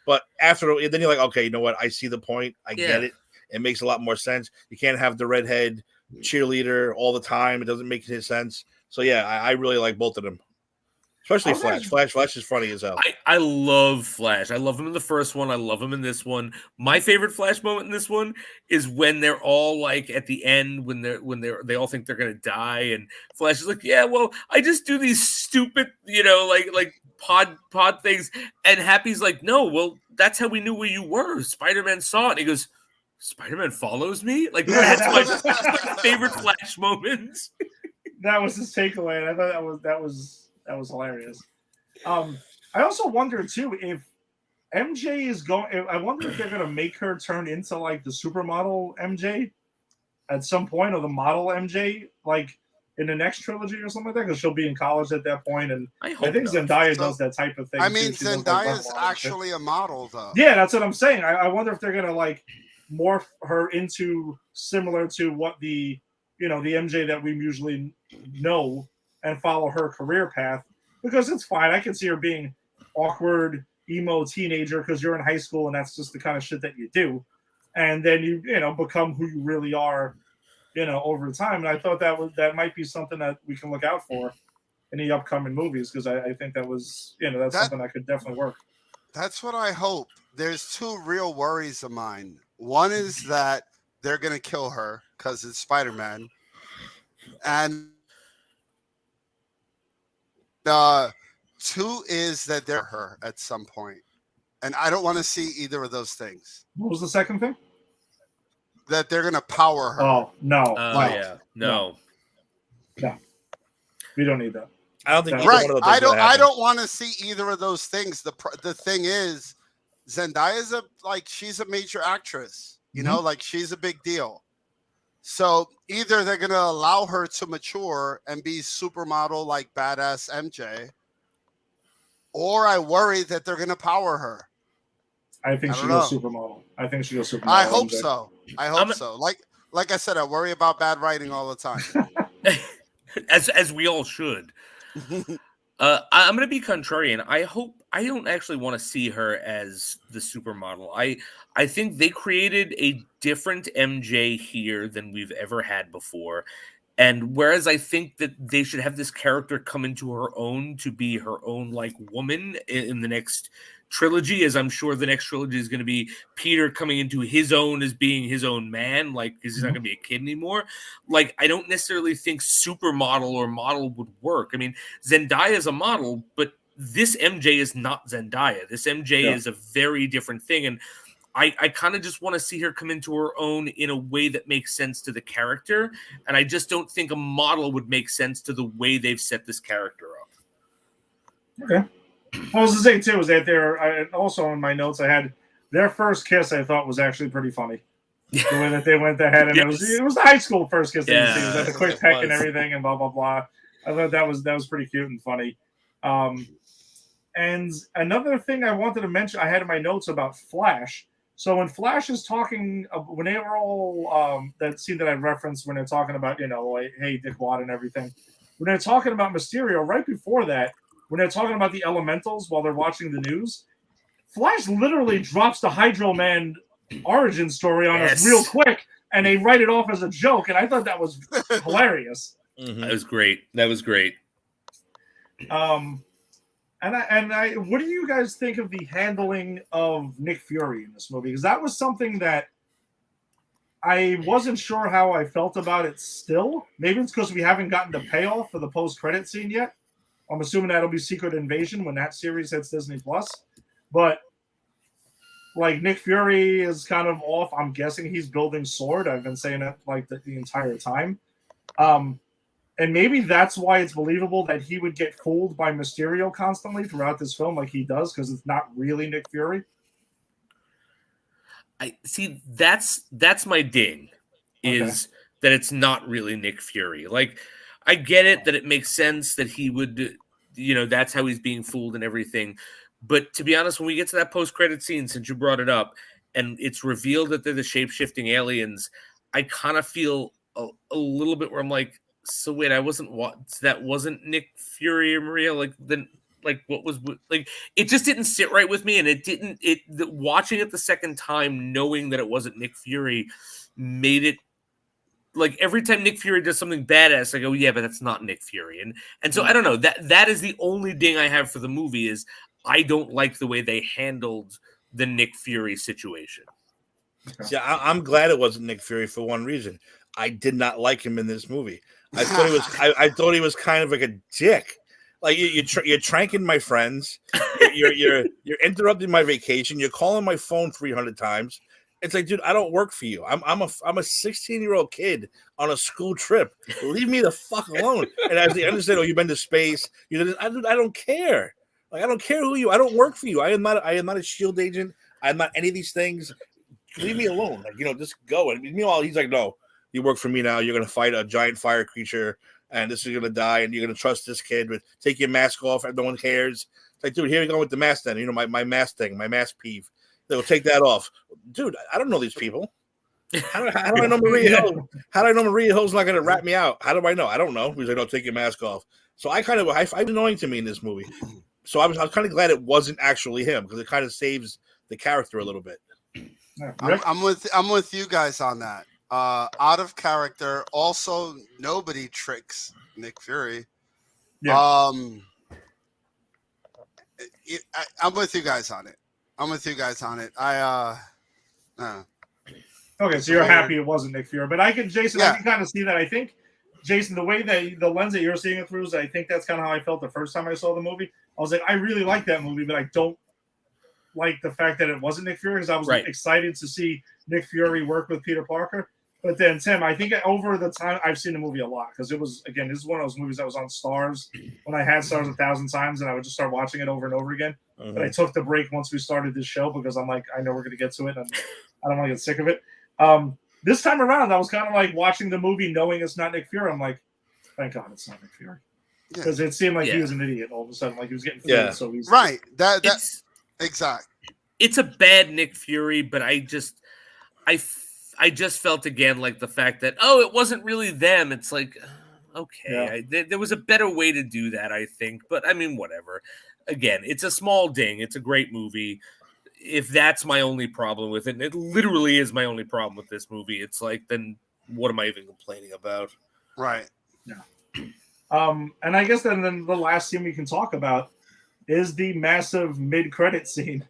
but then you're like, okay, you know what? I see the point. I get it. It makes a lot more sense. You can't have the redhead cheerleader all the time. It doesn't make any sense. So yeah, I really like both of them. Especially Flash. Flash is funny as hell. I love Flash. I love him in the first one. I love him in this one. My favorite Flash moment in this one is when they're all like at the end when they all think they're gonna die, and Flash is like, yeah, well, I just do these stupid, like pod things, and Happy's like, no, well, that's how we knew where you were. Spider-Man saw it. And he goes, Spider-Man follows me? Like, that's my favorite Flash moments. That was his takeaway. I thought that was hilarious. I also wonder too if MJ is going. I wonder if they're going to make her turn into like the supermodel MJ at some point, or the model MJ, like in the next trilogy or something like that, because she'll be in college at that point. And I think Zendaya does that type of thing. I mean, Zendaya's actually a model, though. Yeah, that's what I'm saying. I wonder if they're going to like morph her into similar to what the MJ that we usually know, and follow her career path, because it's fine. I can see her being awkward, emo teenager because you're in high school and that's just the kind of shit that you do. And then you become who you really are, over time. And I thought that might be something that we can look out for in the upcoming movies, because I think that was, that's something that could definitely work. That's what I hope. There's two real worries of mine. One is that they're going to kill her because it's Spider-Man. And two is that they're her at some point. And I don't want to see either of those things. What was the second thing? That they're going to power her. Oh, no. No. We don't need that. I don't think right. I don't want to see either of those things. The thing is, Zendaya's she's a major actress, like she's a big deal. So either they're going to allow her to mature and be supermodel like badass MJ, or I worry that they're going to power her. I think she goes supermodel. I think she goes supermodel. I hope so. So. Like I said, I worry about bad writing all the time. as we all should. I'm going to be contrarian. I don't actually want to see her as the supermodel. I think they created a different MJ here than we've ever had before. And whereas I think that they should have this character come into her own to be her own like woman in the next trilogy, as I'm sure the next trilogy is going to be Peter coming into his own as being his own man, like, because he's not going to be a kid anymore. Like, I don't necessarily think supermodel or model would work. I mean, Zendaya is a model, but this MJ is not Zendaya. This MJ is a very different thing. And I kind of just want to see her come into her own in a way that makes sense to the character. And I just don't think a model would make sense to the way they've set this character up. Okay. I was to say too is that also in my notes I had their first kiss. I thought was actually pretty funny. The way that they went ahead, and it was the high school first kiss. That you see. It was at the quick peck and everything, and blah blah blah. I thought that was pretty cute and funny. And another thing I wanted to mention, I had in my notes about Flash. So when Flash is talking, when they were all that scene that I referenced when they're talking about like, hey, Dickwad and everything, when they're talking about Mysterio, right before that, when they're talking about the elementals while they're watching the news, Flash literally drops the Hydro Man origin story on us real quick, and they write it off as a joke, and I thought that was hilarious. Mm-hmm. That was great. And I, what do you guys think of the handling of Nick Fury in this movie? Because that was something that I wasn't sure how I felt about it still. Maybe it's because we haven't gotten the payoff for the post-credit scene yet. I'm assuming that'll be Secret Invasion when that series hits Disney+. But, like, Nick Fury is kind of off. I'm guessing he's building Sword. I've been saying that, like, the entire time. And maybe that's why it's believable that he would get fooled by Mysterio constantly throughout this film like he does, because it's not really Nick Fury. I see that's my ding, is that it's not really Nick Fury. Like, I get it that it makes sense that he would, that's how he's being fooled and everything. But to be honest, when we get to that post-credit scene, since you brought it up, and it's revealed that they're the shape-shifting aliens, I kind of feel a little bit where I'm like, so wait, that wasn't Nick Fury or Maria, like then like what was like it just didn't sit right with me, and watching it the second time knowing that it wasn't Nick Fury made it like every time Nick Fury does something badass, I go, yeah, but that's not Nick Fury. And so I don't know, that is the only ding I have for the movie is I don't like the way they handled the Nick Fury situation. Okay. See, I'm glad it wasn't Nick Fury for one reason. I did not like him in this movie. I thought he was kind of like a dick. Like you're tranking my friends. You're interrupting my vacation. You're calling my phone 300 times. It's like, dude, I don't work for you. I'm a 16-year-old kid on a school trip. Leave me the fuck alone. And as they understand, you've been to space. I don't care. Like I don't care who you. I don't work for you. I am not a SHIELD agent. I'm not any of these things. Leave me alone. Like just go. And meanwhile, he's like, no, you work for me now. You're gonna fight a giant fire creature, and this is gonna die. And you're gonna trust this kid. But take your mask off, and no one cares. It's like, dude, here you go with the mask. Then my mask thing, my mask peeve. They'll take that off, dude. I don't know these people. How do I know Maria Hill? How do I know Maria Hill's not going to rat me out? How do I know? I don't know. He's like, no, take your mask off. So I annoying to me in this movie. So I was kind of glad it wasn't actually him because it kind of saves the character a little bit. I'm with you guys on that. Out of character. Also, nobody tricks Nick Fury. Yeah. I'm with you guys on it. Okay, so you're happy it wasn't Nick Fury, but I can kind of see that. I think, Jason, the way that the lens that you're seeing it through is, I think that's kind of how I felt the first time I saw the movie. I was like, I really like that movie, but I don't like the fact that it wasn't Nick Fury because I was excited to see Nick Fury work with Peter Parker. But then, Tim, I think over the time I've seen the movie a lot because this is one of those movies that was on Stars when I had Stars 1,000 times, and I would just start watching it over and over again. Mm-hmm. But I took the break once we started this show because I'm like, I know we're going to get to it, and I don't want to get sick of it. This time around, I was kind of like watching the movie knowing it's not Nick Fury. I'm like, thank God it's not Nick Fury. Because it seemed like he was an idiot all of a sudden. Like he was getting fooled so easily. Right. That's exact. It's a bad Nick Fury, but I just felt again like the fact that, it wasn't really them. It's like, okay, there was a better way to do that, I think. But I mean, whatever. Again, it's a small ding. It's a great movie. If that's my only problem with it, and it literally is my only problem with this movie, it's like, then what am I even complaining about? Right. Yeah. And I guess then the last scene we can talk about is the massive mid-credit scene.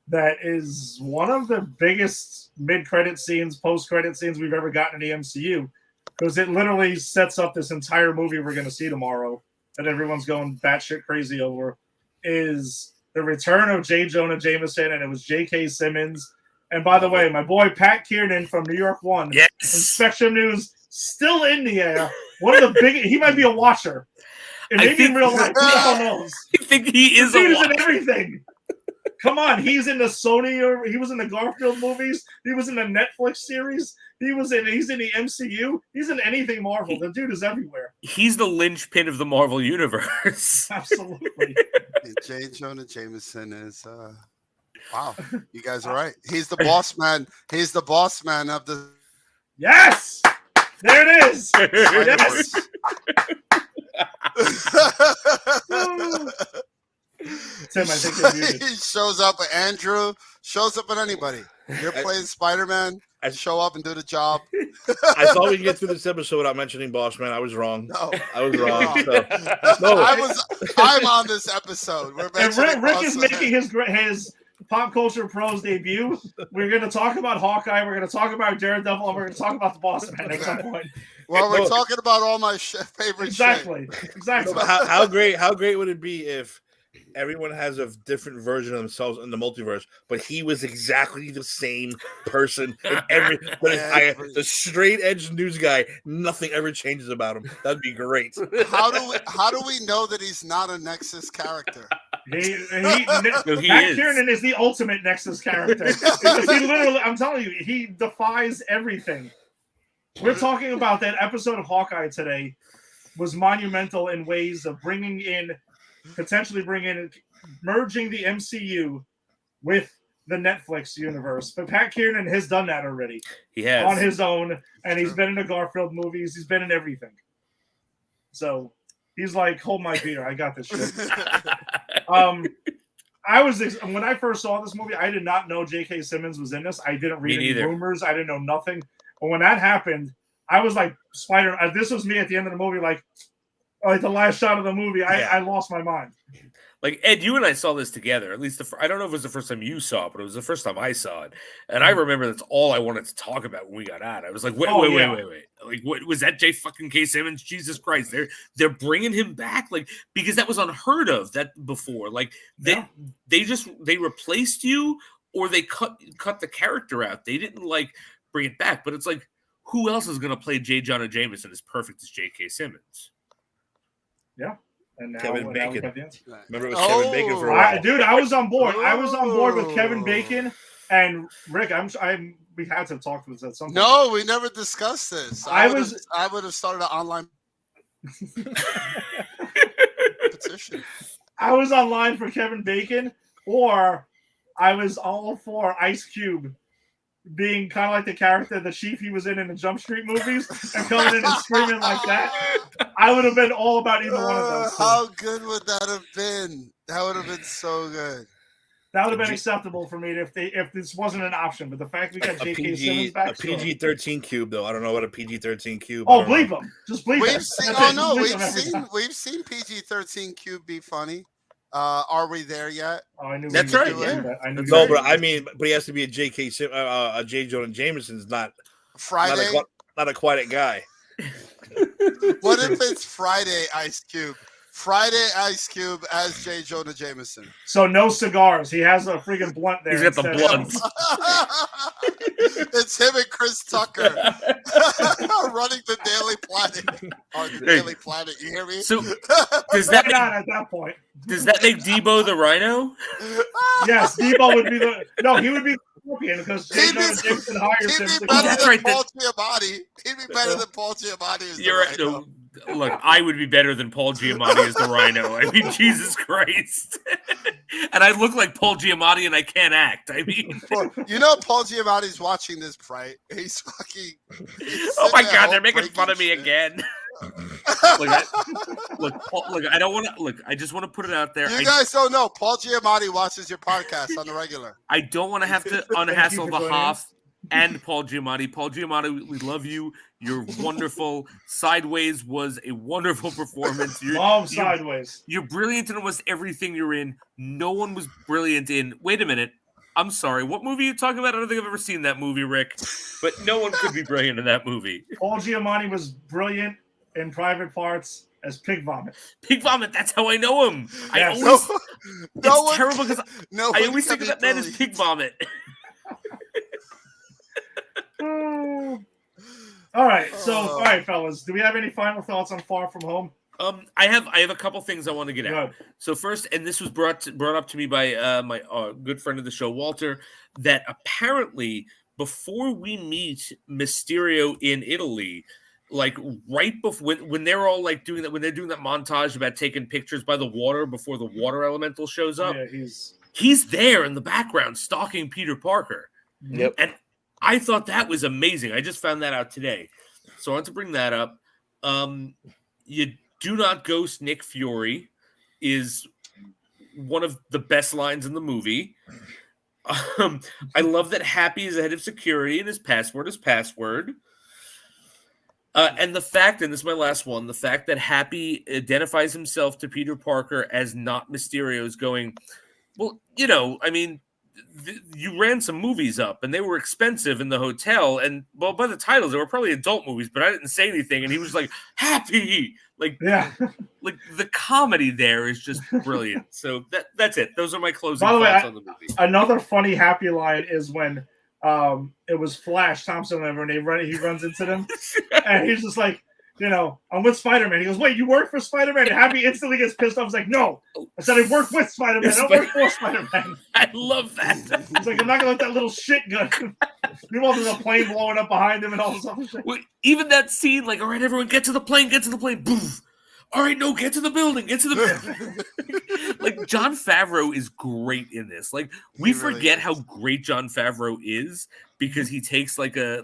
That is one of the biggest mid-credit scenes, post-credit scenes we've ever gotten in the MCU, because it literally sets up this entire movie we're going to see tomorrow that everyone's going batshit crazy over, is the return of J. Jonah Jameson, and it was J.K. Simmons. And by the way, my boy Pat Kiernan from New York One, from Spectrum News, still in the air. One of the big, he might be a watcher. And maybe in real life, who the hell knows? I think he is a watcher. In everything. Come on, he's in the Sony, or he was in the Garfield movies. He was in the Netflix series. He's in the MCU. He's in anything Marvel. The dude is everywhere. He's the linchpin of the Marvel universe. Absolutely. J. Jonah Jameson is wow. You guys are right. He's the boss man. He's the boss man of the. Yes, there it is. Yes. Tim, I think you're muted. He shows up at Andrew, shows up at anybody. You're playing Spider-Man. Show up and do the job. I thought we'd get through this episode without mentioning Boss Man. I was wrong. No. I was wrong. I'm on this episode. Rick is making his Pop Culture Pros debut. We're going to talk about Hawkeye. We're going to talk about Daredevil, and we're going to talk about the Boss Man at some point. Well, we're talking about all my favorite Exactly. How great would it be if everyone has a different version of themselves in the multiverse, but he was exactly the same person in every. The straight edge news guy, nothing ever changes about him. That'd be great. How do we know that he's not a Nexus character? Pat Kiernan is the ultimate Nexus character. Because he literally, I'm telling you, he defies everything. We're talking about that episode of Hawkeye today was monumental in ways of potentially merging the MCU with the Netflix universe. But Pat Kiernan has done that already. He has. On his own, and he's been in the Garfield movies. He's been in everything. So he's like, hold my beer. I got this shit. When I first saw this movie, I did not know J.K. Simmons was in this. I didn't read any rumors. I didn't know nothing. But when that happened, I was like, this was me at the end of the movie, like the last shot of the movie. I lost my mind. Like, Ed, you and I saw this together. At least I don't know if it was the first time you saw it, but it was the first time I saw it. And I remember that's all I wanted to talk about when we got out. I was like, wait. Like, what was that? J. Simmons? Jesus Christ! They're bringing him back, like, because that was unheard of that before. Like, they replaced you, or they cut the character out. They didn't like bring it back. But it's like, who else is going to play J. Jonah Jameson as perfect as J.K. Simmons? Yeah. And now, Kevin Bacon. Remember it was Kevin Bacon for a while. Dude, I was on board. I was on board with Kevin Bacon and Rick. We had to talk to this at some point. No, we never discussed this. I would have started an online petition. I was online for Kevin Bacon, or I was all for Ice Cube being kind of like the character, the chief he was in the Jump Street movies, and coming in and screaming like that. I would have been all about either one of those. How good would that have been? That would have been so good. That would have been acceptable for me if this wasn't an option. But the fact we got J.K. Simmons back, a PG-13 cube though. I don't know what a PG-13 cube. Oh, bleep him! Just bleep him. We've seen PG-13 cube be funny. Are we there yet? Oh, I knew that's right. Yeah. No, but I mean, but he has to be a J. Jonah Jameson's not Friday. Not a quiet guy. What if it's Friday Ice Cube? Friday Ice Cube as J. Jonah Jameson. So no cigars. He has a freaking blunt there. He's got the blunt. It's him and Chris Tucker running the Daily Planet. On the Daily Planet, you hear me? So does that not at that point? Does that make Debo the Rhino? Yes, Debo would be he would be the champion because J. Jonah Jameson hires him. He'd be better than Paul Giamatti. He'd be better than Paul Giamatti as the Rhino. No, look, I would be better than Paul Giamatti as the Rhino. I mean, Jesus Christ. And I look like Paul Giamatti and I can't act. I mean, you know, Paul Giamatti's watching this, right? He's fucking. Oh my God, they're making fun of me again. Look, I don't want to. Look, I just want to put it out there. You guys don't know. Paul Giamatti watches your podcast on the regular. I don't want to have to unhassle the Hoff and Paul Giamatti. Paul Giamatti, we love you. You're wonderful. Sideways was a wonderful performance. Sideways. You're brilliant in almost everything you're in. No one was brilliant in. Wait a minute. I'm sorry. What movie are you talking about? I don't think I've ever seen that movie, Rick. But no one could be brilliant in that movie. Paul Giamatti was brilliant in Private Parts as Pig Vomit. Pig Vomit. That's how I know him. Yes. It's terrible because I always think of that man as Pig Vomit. All right, fellas. Do we have any final thoughts on Far From Home? I have a couple things I want to get out. So first, and this was brought up to me by my good friend of the show, Walter, that apparently before we meet Mysterio in Italy, like right before when they're all like doing that, when they're doing that montage about taking pictures by the water before the water elemental shows up, he's there in the background stalking Peter Parker. Yep. And I thought that was amazing. I just found that out today. So I want to bring that up. You do not ghost Nick Fury is one of the best lines in the movie. I love that Happy is the head of security and his password is password. And the fact, and this is my last one, the fact that Happy identifies himself to Peter Parker as not Mysterio is going, well, you know, I mean, you ran some movies up and they were expensive in the hotel. And well, by the titles, they were probably adult movies, but I didn't say anything. And he was like, Happy, like, yeah, like the comedy there is just brilliant. So that's it. Those are my closing thoughts on the movie. Another funny Happy line is when it was Flash Thompson and he runs into them and he's just like, you know, I'm with Spider-Man. He goes, wait, you work for Spider-Man? And Happy instantly gets pissed off. He's like, no. I said I work with Spider-Man. I don't work for Spider-Man. I love that. He's like, I'm not going to let that little shit go. Meanwhile, there's a plane blowing up behind him and all this other shit. Well, even that scene, like, all right, everyone, get to the plane. Boom. all right, no, get to the building, get to the building. Like Jon Favreau is great in this. Like we really forget is. how great Jon Favreau is because he takes like a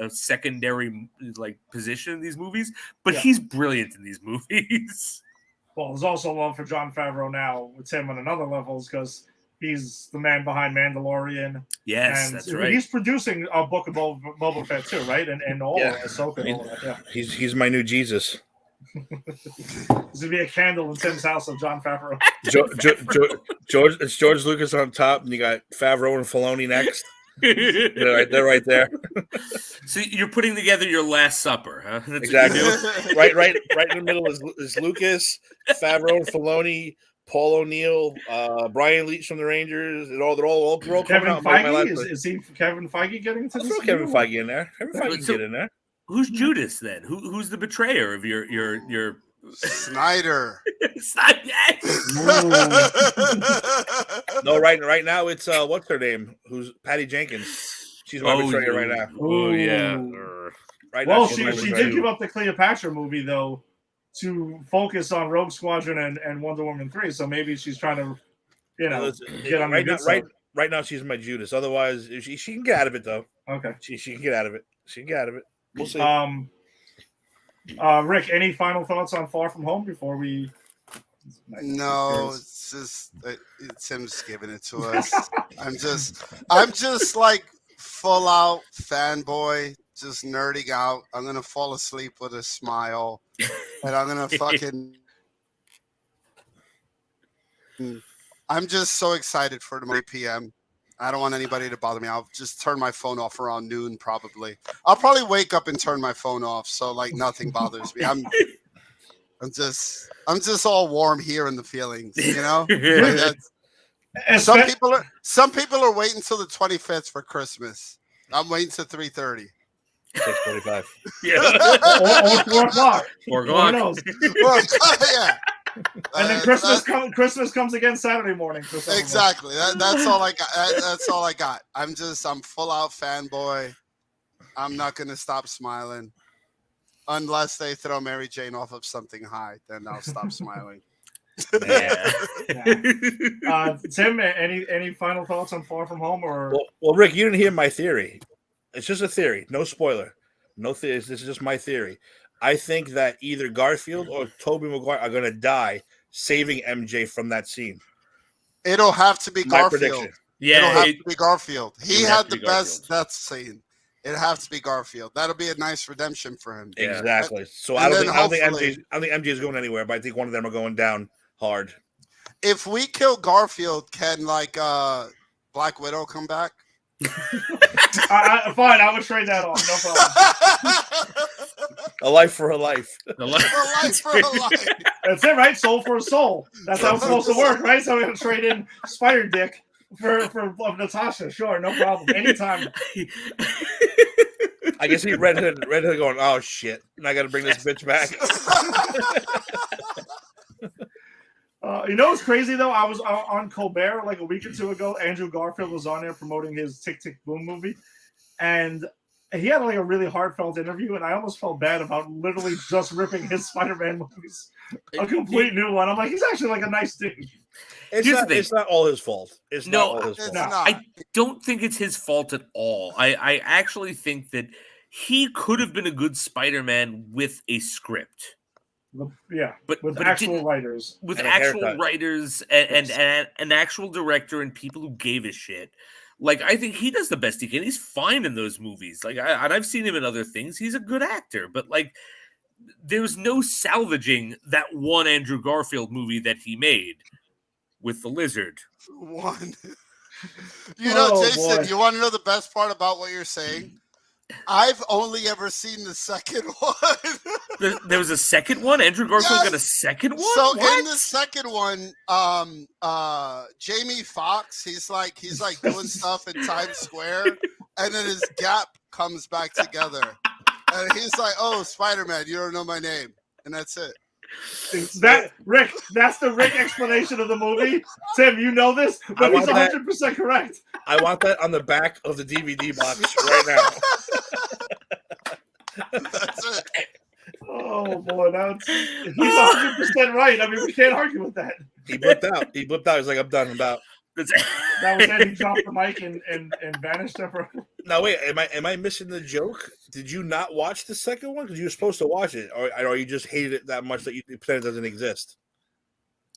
secondary like position in these movies, but he's brilliant in these movies. Well, there's also love for Jon Favreau now with him on another levels because he's the man behind Mandalorian. Yes, and that's right. He's producing a book of Boba Fett too, right? And all of Ahsoka and all that. Yeah, He's my new Jesus. there's gonna be a candle in Tim's house of Jon Favreau. It's George Lucas on top, and you got Favreau and Filoni next. They're right there. So you're putting together your Last Supper, huh? That's Exactly. what you do? right in the middle is Lucas, Favreau, and Filoni, Paul O'Neill, Brian Leach from the Rangers. They're all Kevin out. Feige is he Kevin Feige getting into Let's this? throw Kevin Feige in there. Kevin Feige can get in there. Who's Judas then? Who's the betrayer of your Snyder? No, right now it's what's her name? Who's Patty Jenkins? She's my betrayer right now. Oh yeah. Right Well, now, she did give up the Cleopatra movie though to focus on Rogue Squadron and Wonder Woman 3. So maybe she's trying to, get on right the now. good side. Right now, she's my Judas. Otherwise, she can get out of it though. Okay. She can get out of it. She can get out of it. We'll see. Rick, any final thoughts on Far From Home before we? No, it's just Tim's giving it to us. I'm just like full out fanboy, just nerding out. I'm gonna fall asleep with a smile, and I'm gonna fucking. I'm just so excited for the 8 p.m. I don't want anybody to bother me. I'll just turn my phone off around noon, probably. I'll probably wake up and turn my phone off, so like nothing bothers me. I'm just all warm here in the feelings, Like some people are waiting till the 25th for Christmas. I'm waiting till 3:30. 6:45. Yeah. or 4 o'clock. 4 o'clock. Who knows? Yeah. And then Christmas comes again Saturday morning. For some of us. Exactly. That's all I got. That's all I got. I'm full out fanboy. I'm not gonna stop smiling unless they throw Mary Jane off of something high. Then I'll stop smiling. Yeah. Tim, any final thoughts on Far From Home or? Well, Rick, you didn't hear my theory. It's just a theory. No spoiler. No theory. This is just my theory. I think that either Garfield or Tobey Maguire are going to die saving MJ from that scene. It'll have to be My Garfield. prediction. It'll have to be Garfield. He had the best Garfield. death scene. It'll have to be Garfield. That'll be a nice redemption for him. Yeah. Exactly. So And I then don't think MJ is going anywhere, but I think one of them are going down hard. If we kill Garfield, can Black Widow come back? Fine, I would trade that off. No problem. A life for a life. A life for a life. That's it, right? Soul for a soul. That's how it's supposed to work, right? So we're gonna trade in Spider Dick for Natasha. Sure, no problem. Anytime. I guess he Red Hood going, oh shit, and I got to bring this bitch back. What's crazy though? I was on Colbert like a week or two ago. Andrew Garfield was on there promoting his Tick Tick Boom movie, and he had like a really heartfelt interview, and I almost felt bad about literally just ripping his Spider-Man movies, a complete new one. I'm like, he's actually like a nice dude. It's not all his fault. It's not all his fault. I don't think it's his fault at all. I actually think that he could have been a good Spider-Man with a script. Yeah, but actual writers, with actual writers and an actual director and people who gave a shit. Like, I think he does the best he can. He's fine in those movies. Like, I've seen him in other things. He's a good actor, but like, there's no salvaging that one Andrew Garfield movie that he made with the lizard. One. Jason, boy. you want to know the best part about what you're saying? I've only ever seen the second one. There was a second one? Andrew Garfield got a second one? So What? in the second one, Jamie Foxx, he's like doing stuff in Times Square, and then his gap comes back together. And he's like, oh, Spider-Man, you don't know my name. And that's it. Rick, that's the Rick explanation of the movie. Tim, you know this, but he's 100% correct. I want that on the back of the DVD box right now. That's it. Oh boy, he's 100% right. I mean, we can't argue with that. He blipped out. He was like, I'm done. I'm out. That was it. He dropped the mic and vanished ever. Now wait, am I missing the joke? Did you not watch the second one because you were supposed to watch it, or you just hated it that much that you pretend it doesn't exist?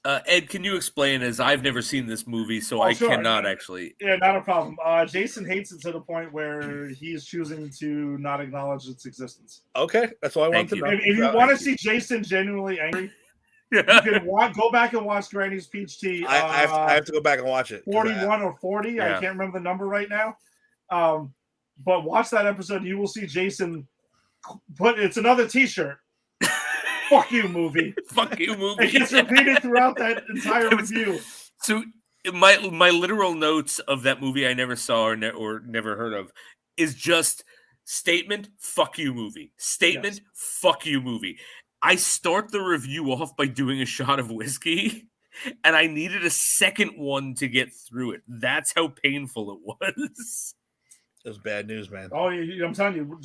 Ed, can you explain? As I've never seen this movie, so I sure. cannot actually. Yeah, not a problem. Jason hates it to the point where he is choosing to not acknowledge its existence. Okay, that's all I wanted to know. If you want to see Jason genuinely angry, you can go back and watch Granny's Peach Tea. I have to go back and watch it. 41 or 40. Yeah. I can't remember the number right now. But watch that episode. You will see Jason it's another T-shirt. Fuck you, movie. Fuck you, movie. It gets repeated throughout that entire review. So my literal notes of that movie I never saw or never heard of is just statement, fuck you, movie. Statement, fuck you, movie. I start the review off by doing a shot of whiskey, and I needed a second one to get through it. That's how painful it was. It was bad news, man. Oh, I'm telling you,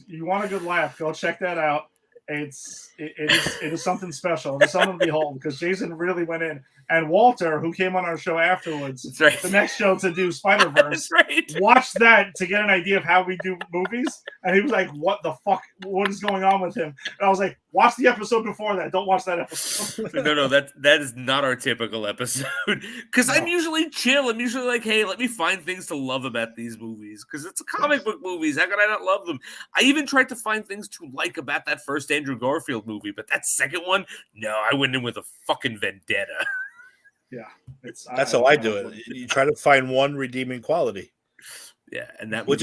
you want a good laugh, go check that out. It is something special. It's something to behold because Jason really went in. And Walter, who came on our show afterwards, the next show to do Spider-Verse, watched that to get an idea of how we do movies. And he was like, what the fuck? What is going on with him? And I was like, watch the episode before that. Don't watch that episode. No, that is not our typical episode. Because I'm usually chill. I'm usually like, hey, let me find things to love about these movies. Because it's comic book movies. How could I not love them? I even tried to find things to like about that first Andrew Garfield movie. But that second one, no, I went in with a fucking vendetta. Yeah, that's how I do it. You try to find one redeeming quality. Yeah, and that which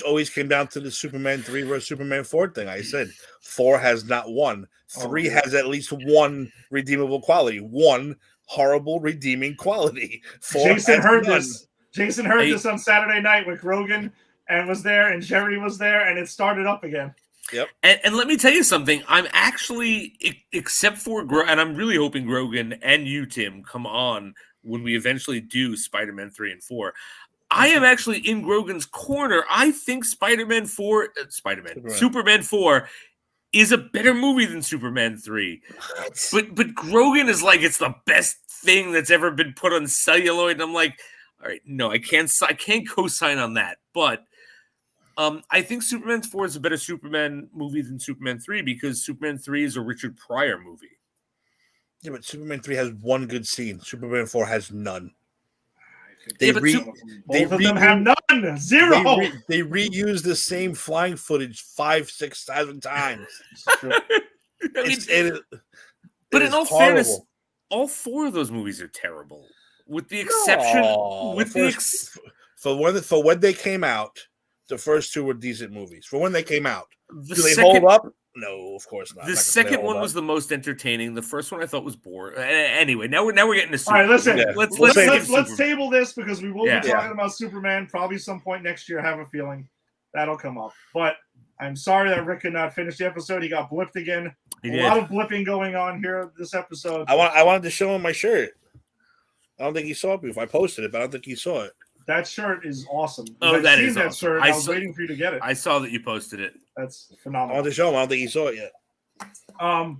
always came down to the Superman 3 versus Superman 4 thing. I said 4 has not one. 3 has at least one redeemable quality. One horrible redeeming quality. 4 Jason heard this. Jason heard this on Saturday night with Rogan and was there, and Jerry was there, and it started up again. Yep. And let me tell you something. I'm actually, except for, and I'm really hoping Grogan and you, Tim, come on when we eventually do Spider-Man 3 and 4. I am actually in Grogan's corner. I think Superman 4 is a better movie than Superman 3. But Grogan is like, it's the best thing that's ever been put on celluloid. And I'm like, all right, no, I can't co-sign on that. But I think Superman 4 is a better Superman movie than Superman 3 because Superman 3 is a Richard Pryor movie. Yeah, but Superman 3 has one good scene. Superman 4 has none. Both of them have none. Zero. They reuse the same flying footage 5,000-6,000 times. But in all fairness, all 4 of those movies are terrible, with the exception for when they came out. The first 2 were decent movies. For when they came out. Do they hold up? No, of course not. The second one was the most entertaining. The first one I thought was boring. Anyway, now we're getting to Superman. All right, listen. Yeah. Let's table this because we will be talking about Superman probably some point next year. I have a feeling that'll come up. But I'm sorry that Rick could not finish the episode. He got blipped again. A lot of blipping going on here this episode. I wanted to show him my shirt. I don't think he saw it before. I posted it, but I don't think he saw it. That shirt is awesome. Oh, that is awesome. Shirt. I was waiting for you to get it. I saw that you posted it. That's phenomenal. I wanted to show him. I don't think he saw it yet. All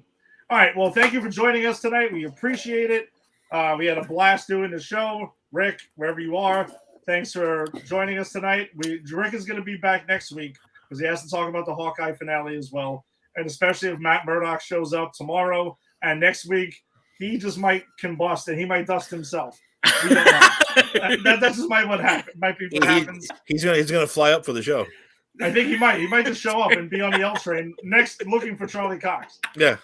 right. Well, thank you for joining us tonight. We appreciate it. We had a blast doing the show. Rick, wherever you are, thanks for joining us tonight. Rick is going to be back next week because he has to talk about the Hawkeye finale as well. And especially if Matt Murdock shows up tomorrow and next week, he just might combust and he might dust himself. We don't know. That's just what happens. He's gonna fly up for the show. I think he might. He might just show up and be on the L train next, looking for Charlie Cox. Yeah,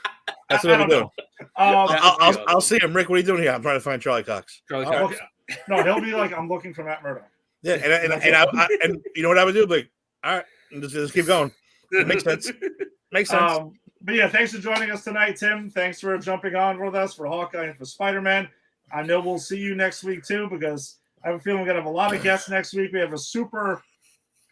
that's what I'm doing. I'll see him. Rick, what are you doing here? I'm trying to find Charlie Cox. Charlie Cox. Okay. No, he'll be like, I'm looking for Matt Murdock. Yeah, and you know what I would do? Like, all right, just keep going. It makes sense. Makes sense. But yeah, thanks for joining us tonight, Tim. Thanks for jumping on with us for Hawkeye and for Spider-Man. I know we'll see you next week too because I have a feeling we're gonna have a lot of guests next week. We have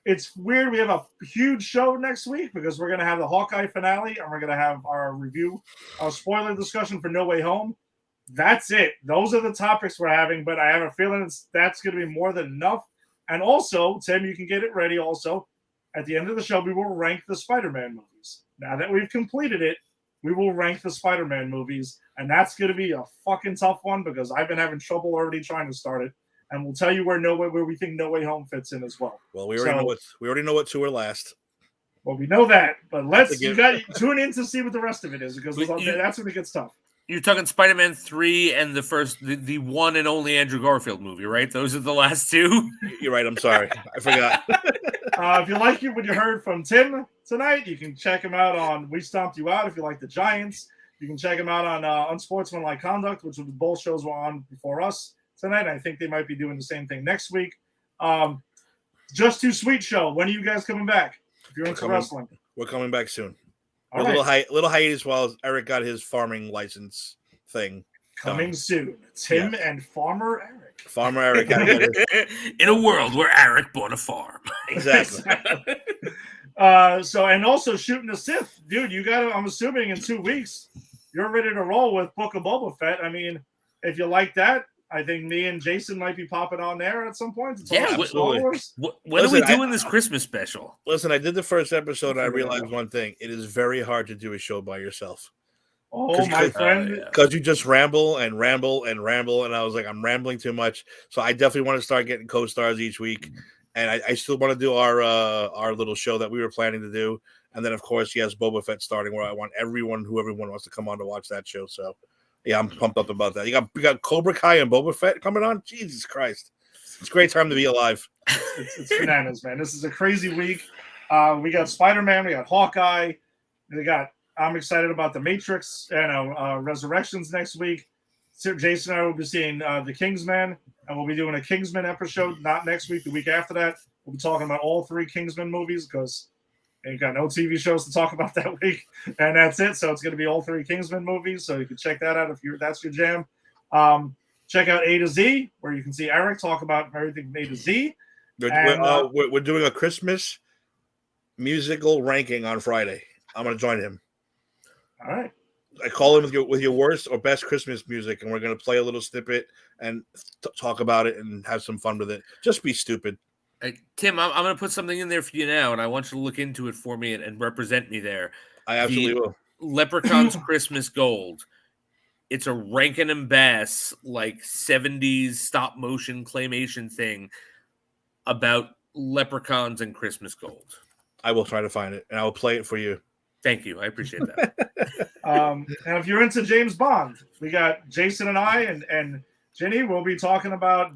it's weird. We have a huge show next week because we're gonna have the Hawkeye finale and we're gonna have our review, our spoiler discussion for No Way Home. That's it. Those are the topics we're having, but I have a feeling that's gonna be more than enough. And also, Tim, you can get it ready. Also, at the end of the show, we will rank the Spider-Man movies. now that we've completed it, we will rank the Spider-Man movies, and that's going to be a fucking tough one because I've been having trouble already trying to start it, and we'll tell you where we think No Way Home fits in as well. Well, we already know what two are last. Well, we know that, but you got to tune in to see what the rest of it is because that's when it gets tough. You're talking Spider-Man 3 and the one and only Andrew Garfield movie, right? Those are the last two. You're right. I'm sorry. I forgot. If you like what you heard from Tim tonight, you can check him out on We Stomped You Out. If you like the Giants, you can check him out on Unsportsmanlike Conduct, which both shows were on before us tonight. I think they might be doing the same thing next week. Just Too Sweet show. When are you guys coming back? If you're into wrestling, we're coming back soon. All a right. little hiatus while Eric got his farming license thing. Coming soon. Tim and Farmer Eric. Farmer Eric. In a world where Eric bought a farm. Exactly. And also Shooting the Sith. Dude, you got to, I'm assuming in 2 weeks, you're ready to roll with Book of Boba Fett. I mean, if you like that, I think me and Jason might be popping on there at some point. Yeah, absolutely. When are we doing this Christmas special? Listen, I did the first episode. And I realized one thing: it is very hard to do a show by yourself. Oh, my friend! Because you just ramble and ramble and ramble, and I was like, I'm rambling too much. So I definitely want to start getting co-stars each week, and I still want to do our little show that we were planning to do, and then of course, yes, Boba Fett starting, where I want everyone wants to come on to watch that show. So. Yeah, I'm pumped up about that. You got Cobra Kai and Boba Fett coming on. Jesus Christ, it's a great time to be alive. It's bananas, man. This is a crazy week. We got Spider-Man, we got Hawkeye, I'm excited about the Matrix and Resurrections next week. Jason and I will be seeing the Kingsman, and we'll be doing a Kingsman episode not next week, the week after that. We'll be talking about all 3 Kingsman movies because ain't got no TV shows to talk about that week, and that's it. So it's going to be all 3 Kingsman movies. So you can check that out if that's your jam. Check out A to Z, where you can see Eric talk about everything from A to Z. We're doing a Christmas musical ranking on Friday. I'm going to join him. All right. I call him with your worst or best Christmas music, and we're going to play a little snippet and talk about it and have some fun with it. Just be stupid. Hey, Tim, I'm going to put something in there for you now, and I want you to look into it for me and represent me there. I absolutely will. Leprechaun's Christmas Gold. It's a Rankin and Bass, 70s stop motion claymation thing about leprechauns and Christmas gold. I will try to find it, and I will play it for you. Thank you. I appreciate that. And if you're into James Bond, we got Jason and I and Ginny will be talking about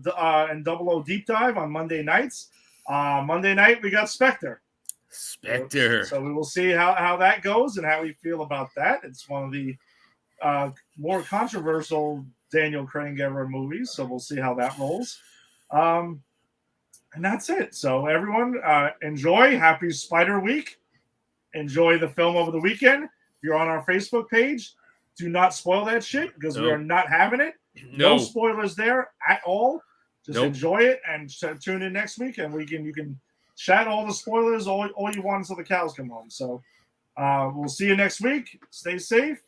in 00 Deep Dive on Monday nights. Monday night, we got Spectre. So we will see how that goes and how we feel about that. It's one of the more controversial Daniel Craig era movies, so we'll see how that rolls. And that's it. So everyone, enjoy. Happy Spider Week. Enjoy the film over the weekend. If you're on our Facebook page, do not spoil that shit because we are not having it. No spoilers there at all. Just enjoy it and tune in next week, and you can chat all the spoilers all you want until the cows come home. So we'll see you next week. Stay safe.